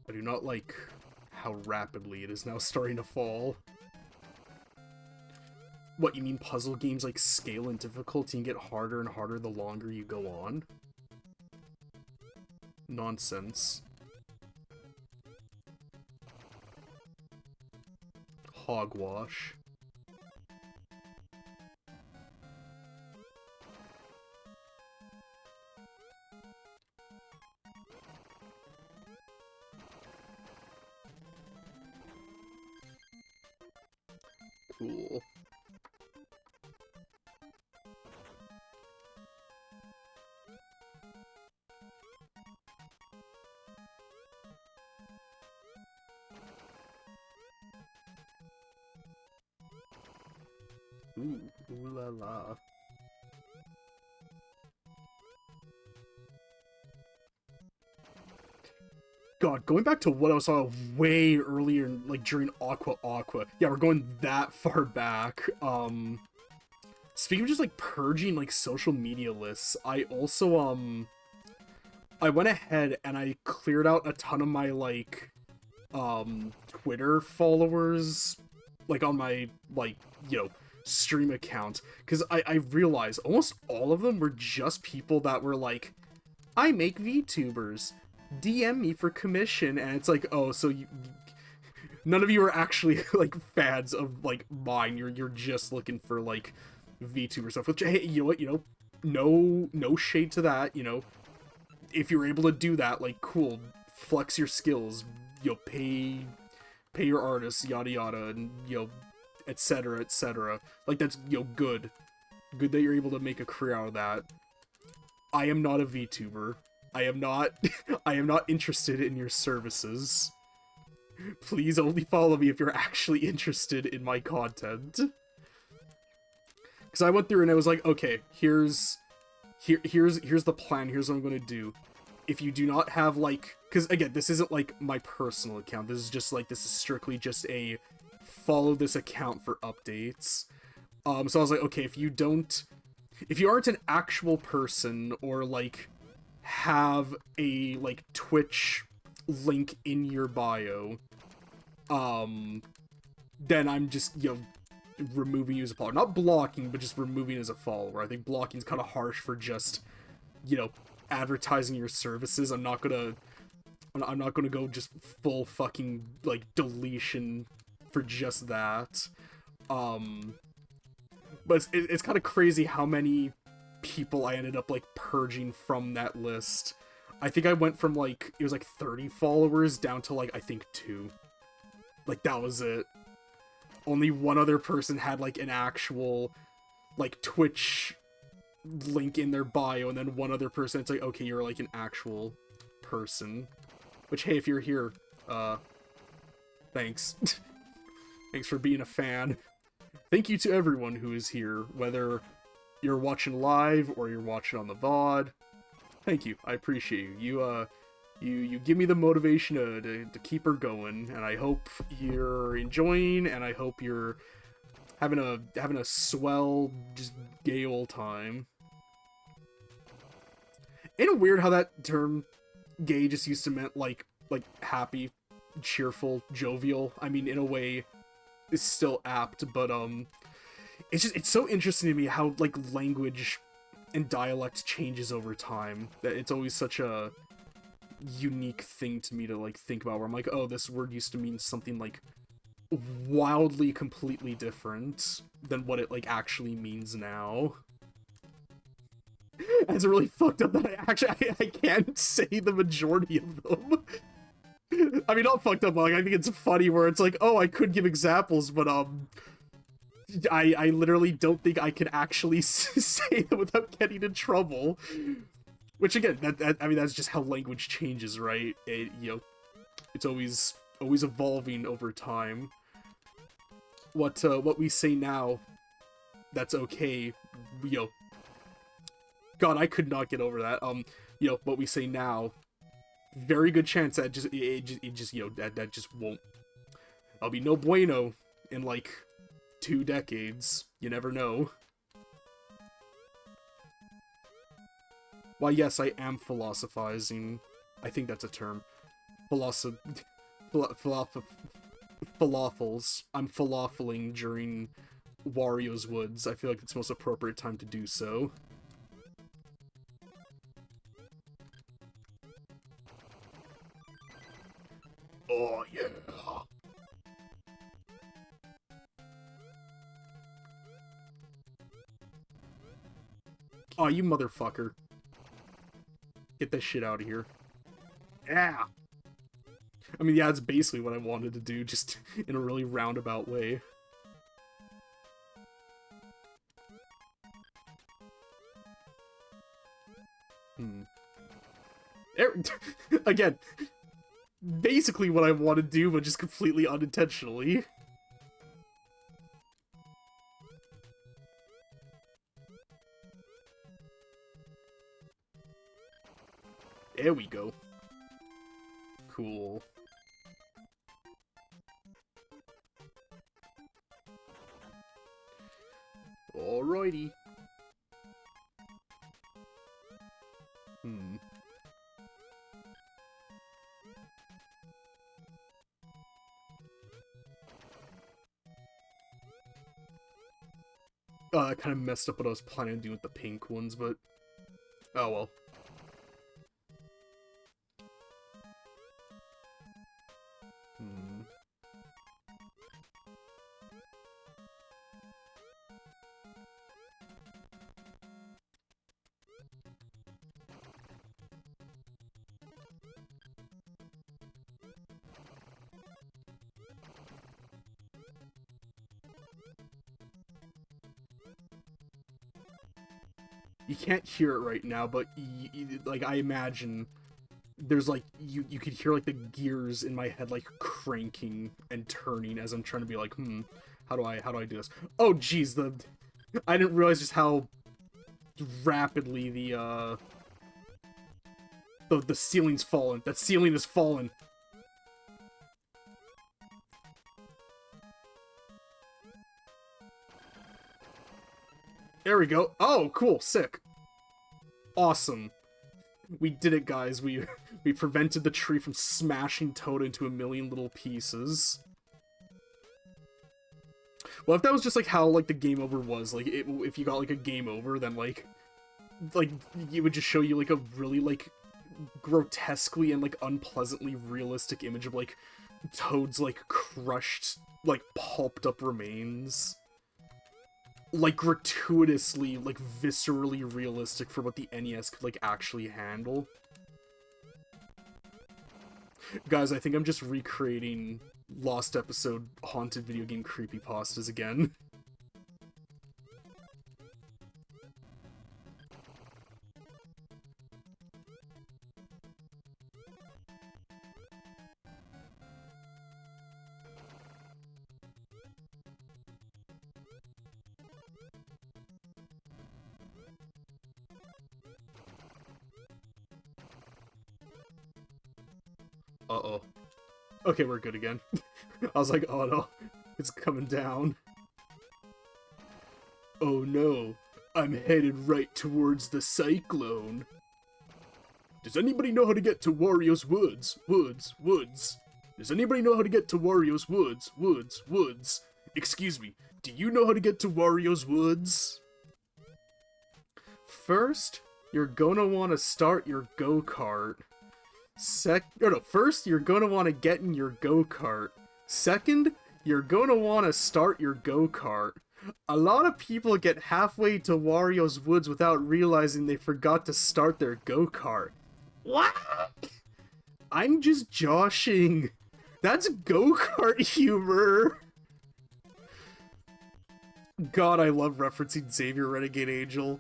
I do not like how rapidly it is now starting to fall. What, you mean puzzle games like scale in difficulty and get harder and harder the longer you go on? Nonsense. Hogwash. Cool. Ooh la la. God, going back to what I saw way earlier, like during Aqua Aqua. Yeah, we're going that far back. Speaking of just like purging like social media lists, I also I went ahead and I cleared out a ton of my like Twitter followers, like on my like, you know, stream account, because I realized almost all of them were just people that were like, I make VTubers, DM me for commission, and it's like, oh, so you none of you are actually like fans of like mine. You're just looking for like VTuber stuff. Which, hey, you know what, you know, no shade to that. You know, if you're able to do that, like, cool, flex your skills. You know, pay your artists, yada yada, and you know, etc etc. Like, that's, you know, good that you're able to make a career out of that. I am not a VTuber. I am not I am not interested in your services. Please only follow me if you're actually interested in my content. Because I went through and I was like, okay, here's the plan. Here's what I'm gonna do. If you do not have like, because again, this isn't like my personal account. This is just like, this is strictly just a follow this account for updates. So I was like, okay, if you aren't an actual person or like have a like Twitch link in your bio, then I'm just, you know, removing you as a follower. Not blocking, but just removing as a follower. I think blocking is kind of harsh for just, you know, advertising your services. I'm not gonna go just full fucking like deletion for just that. But it's kind of crazy how many people I ended up like purging from that list. I think I went from like, it was like 30 followers down to like, I think 2. Like, that was it. Only one other person had like an actual like Twitch link in their bio, and then one other person, it's like, okay, you're like an actual person. Which, hey, if you're here, thanks. Thanks for being a fan. Thank you to everyone who is here, whether you're watching live or you're watching on the VOD. Thank you. I appreciate you. You give me the motivation to keep her going, and I hope you're enjoying, and I hope you're having a swell, just gay old time. Ain't it weird how that term gay just used to meant like like happy, cheerful, jovial. I mean, in a way, is still apt, but it's so interesting to me how like language and dialect changes over time. That it's always such a unique thing to me to like think about. Where I'm like, oh, this word used to mean something like wildly, completely different than what it like actually means now. It's really fucked up that I can't say the majority of them. I mean, not fucked up, but like, I think it's funny where it's like, oh, I could give examples, but I literally don't think I can actually say them without getting in trouble. Which again, I mean, that's just how language changes, right? You know, it's always evolving over time. What we say now, that's okay. You know, God, I could not get over that. You know, what we say now, very good chance that it just you know that just won't. I'll be no bueno in like 2 decades. You never know. Why, yes, I am philosophizing. I think that's a term. Falafels. I'm falafeling during Wario's Woods. I feel like it's the most appropriate time to do so. Oh, yeah. Oh, you motherfucker. Get that shit out of here. Yeah. I mean, yeah, that's basically what I wanted to do, just in a really roundabout way. Again, basically what I want to do, but just completely unintentionally. There we go. Cool. Alrighty. I kind of messed up what I was planning on doing with the pink ones, but... oh well. You can't hear it right now, but like I imagine there's like you could hear like the gears in my head like cranking and turning as I'm trying to be like, how do I do this? Oh geez, I didn't realize just how rapidly the ceiling's fallen. That ceiling is fallen. There we go. Oh, cool. Sick. Awesome. We did it, guys. We prevented the tree from smashing Toad into a million little pieces. Well, if that was just, like, how, like, the game over was, like, if you got, like, a game over, then, like, it would just show you, like, a really, like, grotesquely and, like, unpleasantly realistic image of, like, Toad's, like, crushed, like, pulped up remains. Like, gratuitously, like, viscerally realistic for what the NES could, like, actually handle. Guys, I think I'm just recreating Lost Episode haunted video game creepypastas again. Uh-oh. Okay, we're good again. I was like, oh no, it's coming down. Oh no, I'm headed right towards the cyclone. Does anybody know how to get to Wario's woods? Woods, woods. Does anybody know how to get to Wario's woods? Woods, woods. Excuse me, do you know how to get to Wario's woods? First, you're gonna want to start your go-kart. First, you're gonna want to get in your go-kart. Second, you're gonna want to start your go-kart. A lot of people get halfway to Wario's woods without realizing they forgot to start their go-kart. What? I'm just joshing. That's go-kart humor. God, I love referencing Xavier Renegade Angel.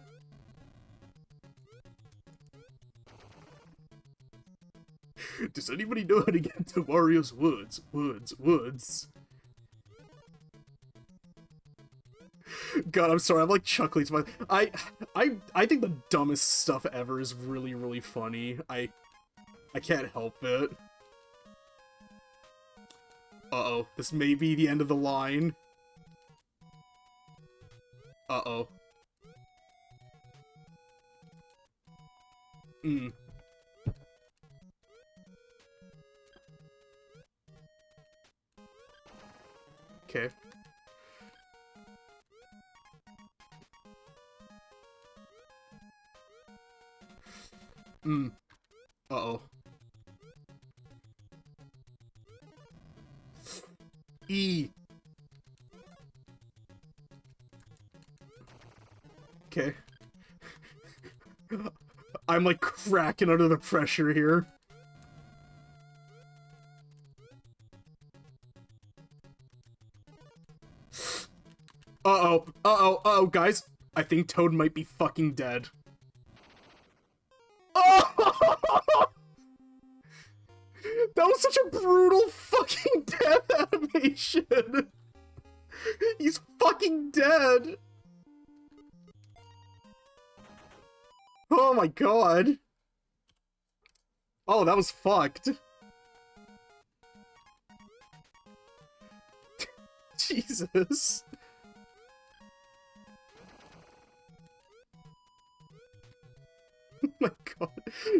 Does anybody know how to get to Wario's woods? Woods, woods. God, I'm sorry, I'm like chuckling to my... I think the dumbest stuff ever is really, really funny. I can't help it. Uh-oh, this may be the end of the line. Uh-oh. Okay. Uh-oh. E. Okay. I'm like cracking under the pressure here. Uh-oh. Uh-oh. Uh-oh, guys. I think Toad might be fucking dead. Oh! That was such a brutal fucking death animation! He's fucking dead! Oh my god. Oh, that was fucked. Jesus. Oh my god.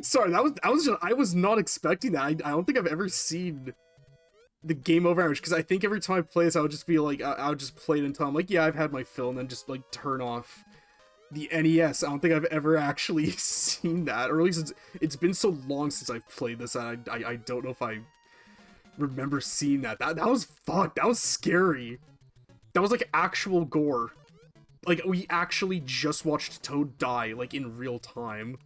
Sorry, that was just, I was not expecting that. I don't think I've ever seen the game over average, because I think every time I play this, I would just be like, I would just play it until I'm like, yeah, I've had my fill, and then just like turn off the NES. I don't think I've ever actually seen that, or at least it's been so long since I've played this, and I don't know if I remember seeing that. That was fucked. That was scary. That was like actual gore. Like, we actually just watched Toad die, like, in real time.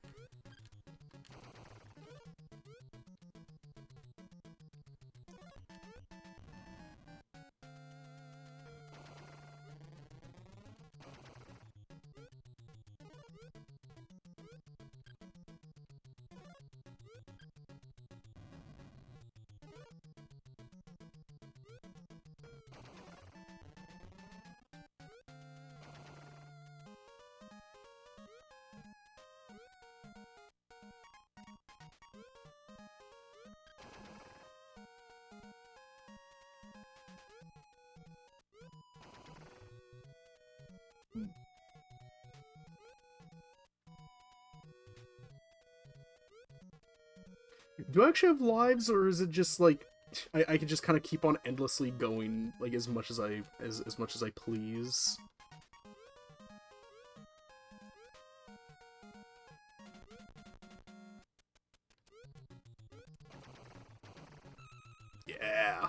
Do I actually have lives, or is it just like I can just kind of keep on endlessly going, like as much as I please? Yeah.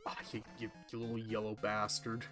Ah, you little yellow bastard.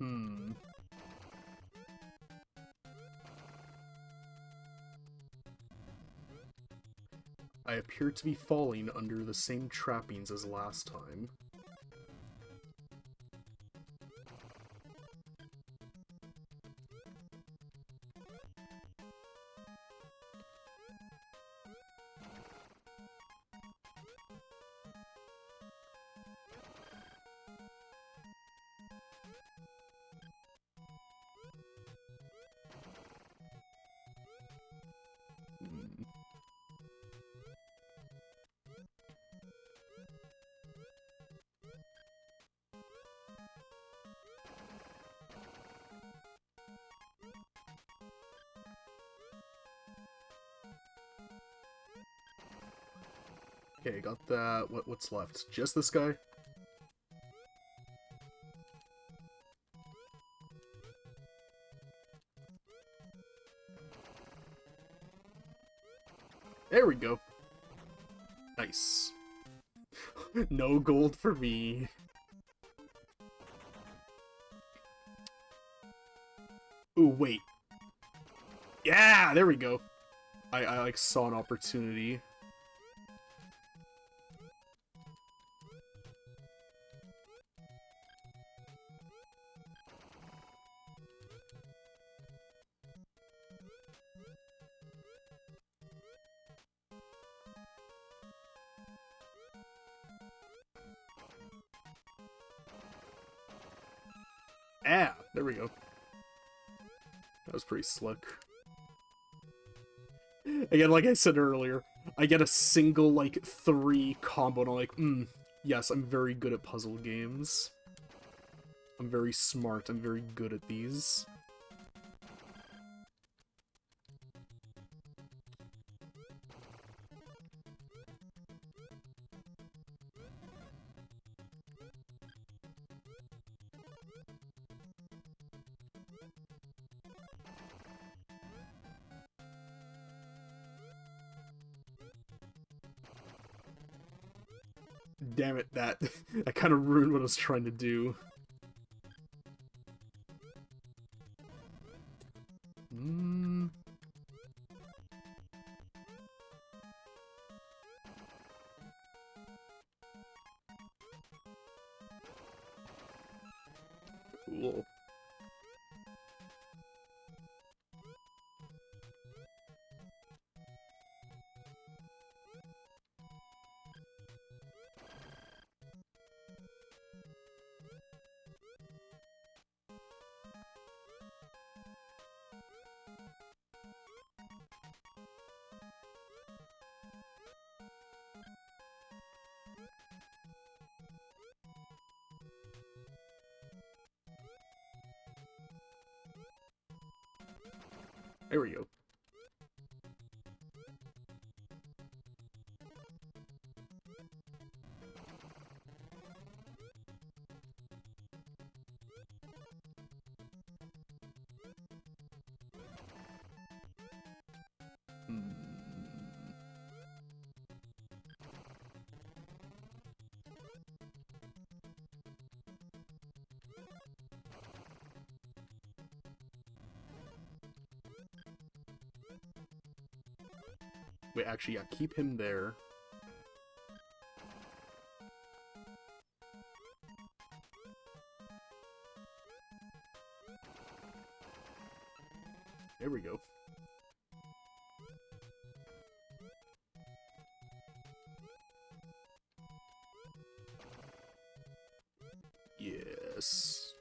Hmm. I appear to be falling under the same trappings as last time. Okay, got that. What's left? Just this guy? There we go. Nice. No gold for me. Ooh, wait. Yeah, there we go. I like saw an opportunity. Ah, there we go. That was pretty slick. Again, like I said earlier, I get a single, like, 3 combo and I'm like, yes, I'm very good at puzzle games. I'm very smart, I'm very good at these. Damn it, that kind of ruined what I was trying to do. Cool. There we go. Wait, actually, yeah, keep him there. There we go. Yes.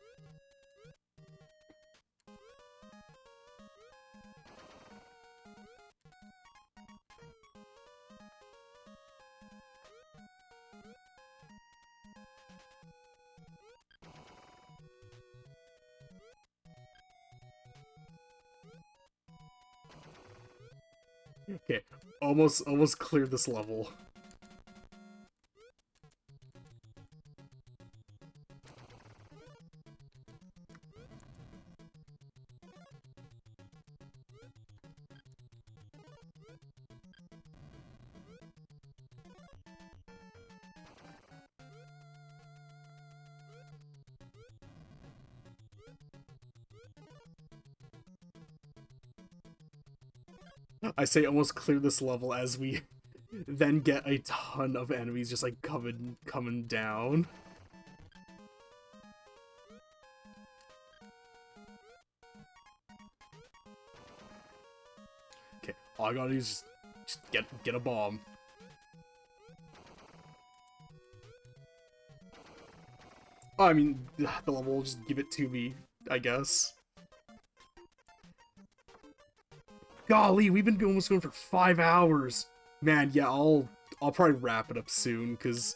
Okay, almost cleared this level. I say almost clear this level as we then get a ton of enemies just like coming down. Okay, all I gotta do is just get a bomb. Oh, I mean, the level will just give it to me, I guess. Golly, we've been almost going for 5 hours. Man, yeah, I'll probably wrap it up soon, because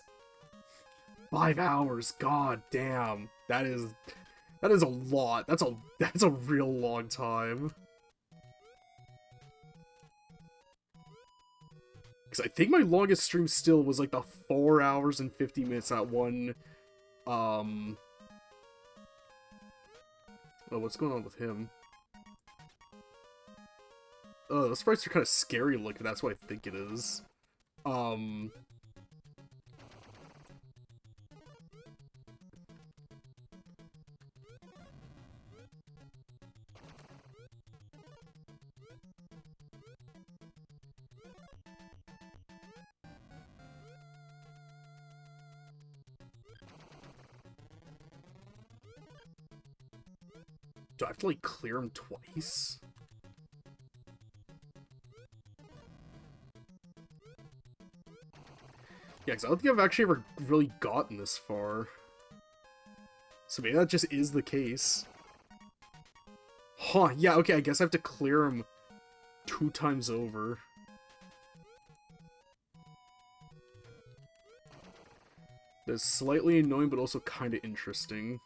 5 hours, god damn. That is a lot. That's a real long time. Because I think my longest stream still was like the 4 hours and 50 minutes at one, oh, what's going on with him? Oh, the sprites are kind of scary looking, that's what I think it is. Do I have to, like, clear him twice? Yeah, because I don't think I've actually ever really gotten this far. So maybe that just is the case. Huh, yeah, okay, I guess I have to clear him 2 times over. That's slightly annoying, but also kind of interesting.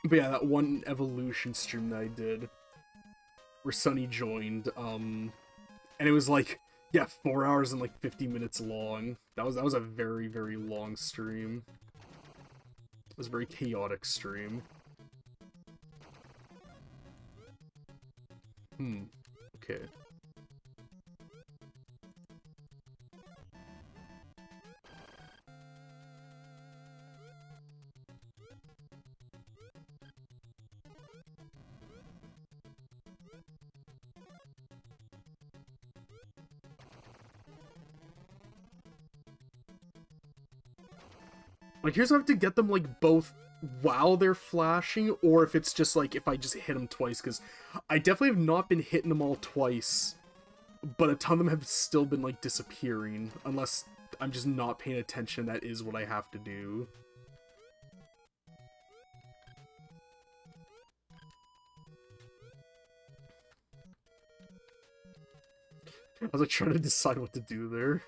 But yeah, that one evolution stream that I did, where Sunny joined, and it was like, yeah, 4 hours and like 50 minutes long. That was a very, very long stream. It was a very chaotic stream. Okay. Like, here's how I have to get them, like, both while they're flashing, or if it's just, like, if I just hit them twice, because I definitely have not been hitting them all twice, but a ton of them have still been, like, disappearing, unless I'm just not paying attention. That is what I have to do. I was, like, trying to decide what to do there.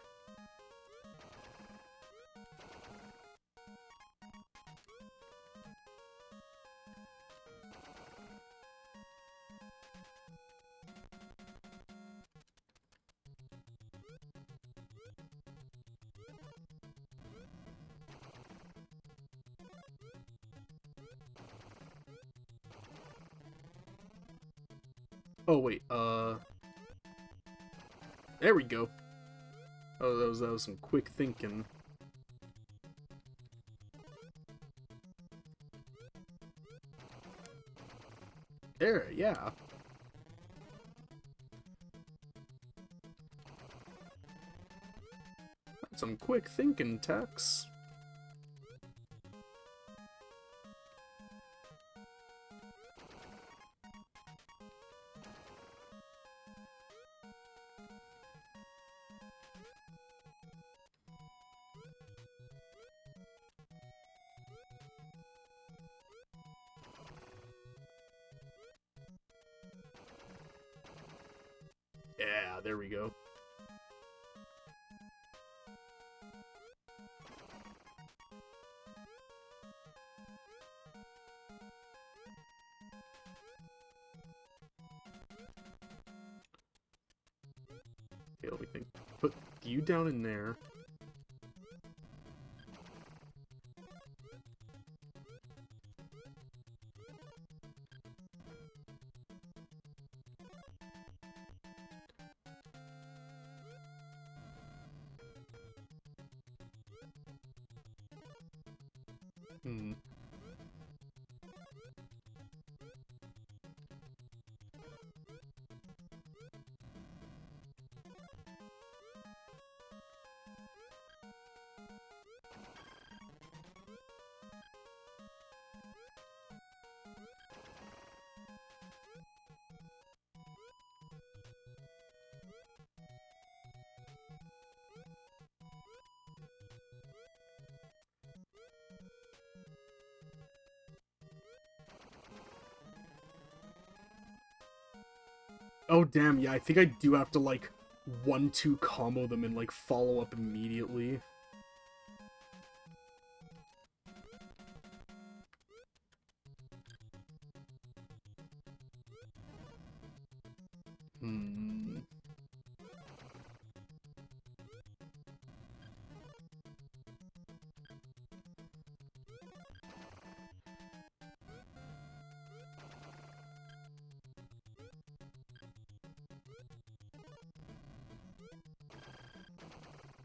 Oh, wait, there we go. Oh, that was some quick thinking. There, yeah. Some quick thinking, Tex. Yeah, there we go. Okay, let me think. Put you down in there. Hmm. Oh damn, yeah, I think I do have to like 1-2 combo them and like follow up immediately. Hmm.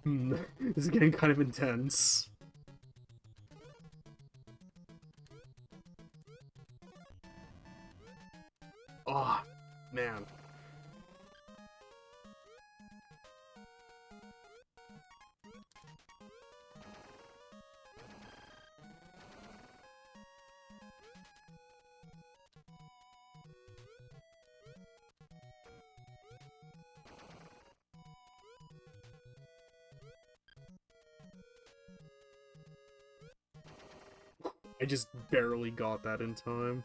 Hmm. This is getting kind of intense. Oh, man. I just barely got that in time.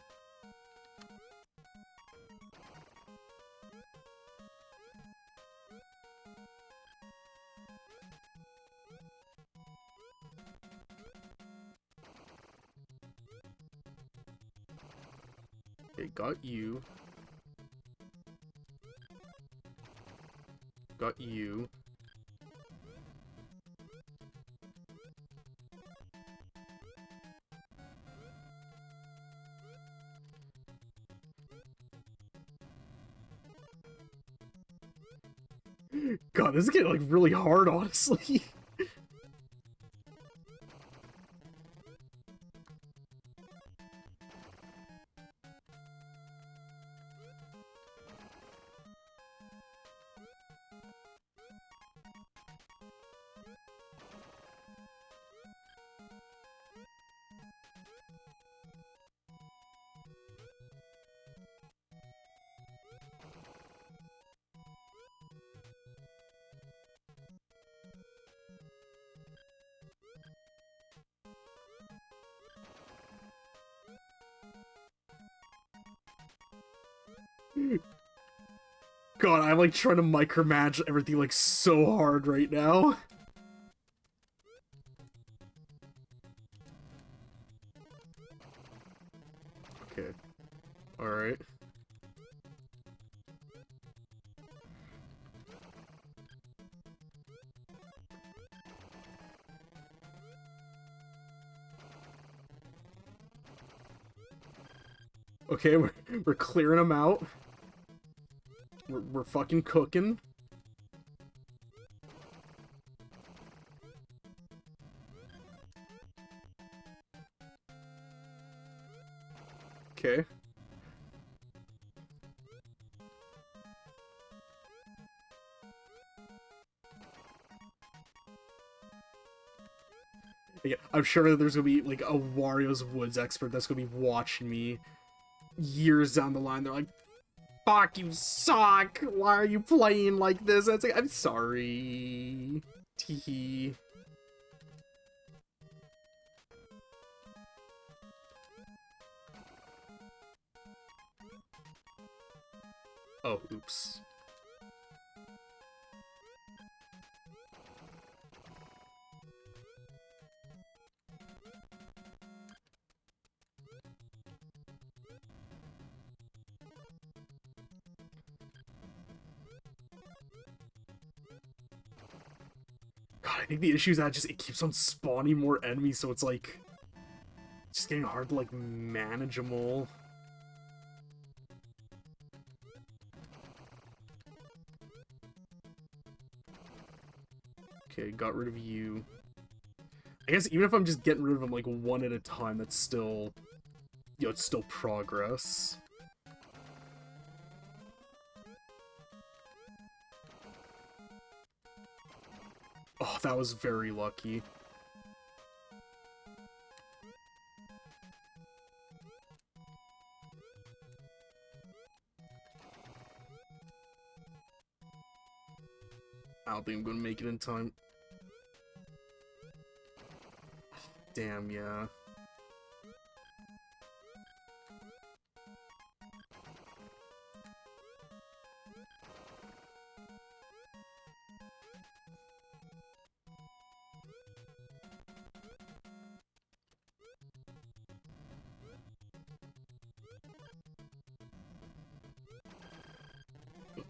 Okay, got you. Got you. God, this is getting like really hard, honestly. God, I'm like trying to micromanage everything like so hard right now. Okay. Alright. Okay, we're clearing them out. We're fucking cooking. Okay. Yeah, I'm sure that there's gonna be like a Wario's Woods expert that's gonna be watching me years down the line. They're like, "Fuck, you suck! Why are you playing like this?" And it's like, I'm sorry. Teehee. Oh, oops. God, I think the issue is that it keeps on spawning more enemies, so it's like just getting hard to like manage them all. Okay, got rid of you. I guess even if I'm just getting rid of them like one at a time, that's still, it's still progress. Oh, that was very lucky. I don't think I'm gonna make it in time. Damn, yeah.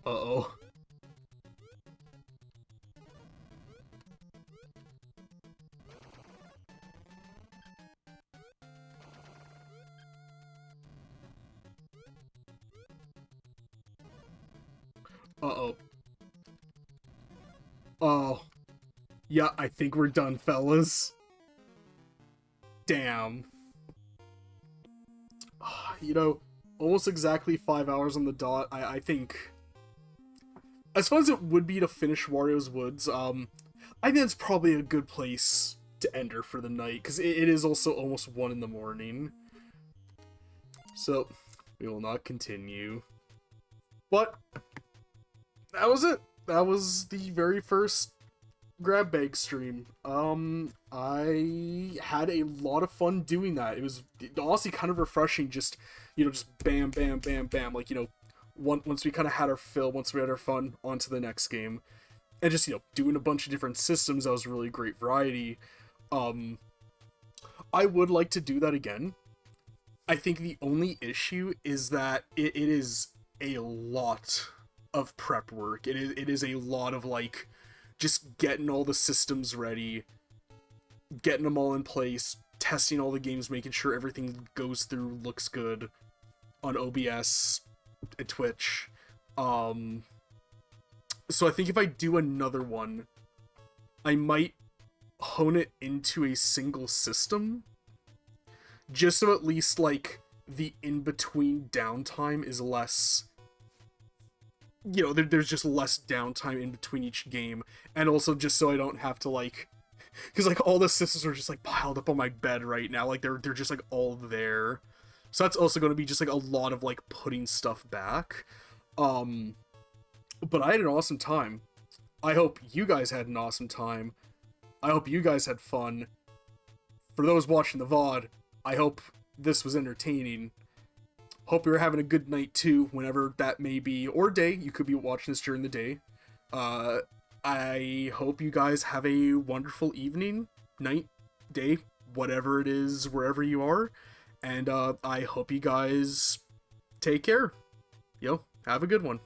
Uh-oh. Uh-oh. Oh. Yeah, I think we're done, fellas. Damn. You know, almost exactly 5 hours on the dot. I think, as fun as it would be to finish Wario's Woods, I think it's probably a good place to end her for the night, because it is also almost 1 in the morning. So, we will not continue. But, that was it. That was the very first grab bag stream. I had a lot of fun doing that. It was honestly kind of refreshing, just, just bam, bam, bam, bam. Like, once we kind of had our fill, once we had our fun, on to the next game. And just, doing a bunch of different systems, that was a really great variety. I would like to do that again. I think the only issue is that it is a lot of prep work. It is a lot of, like, just getting all the systems ready, getting them all in place, testing all the games, making sure everything goes through, looks good on OBS and Twitch. So I think if I do another one, I might hone it into a single system, just so at least, like, the in-between downtime is less, there's just less downtime in between each game, and also just so I don't have to, like, because, like, all the systems are just, like, piled up on my bed right now, like, they're just, like, all there, so that's also going to be just, like, a lot of, like, putting stuff back. But I had an awesome time. I hope you guys had an awesome time. I hope you guys had fun. For those watching the VOD, I hope this was entertaining. Hope you're having a good night too, whenever that may be, or day. You could be watching this during the day. I hope you guys have a wonderful evening, night, day, whatever it is, wherever you are. And I hope you guys take care. Have a good one.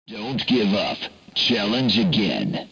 Don't give up. Challenge again.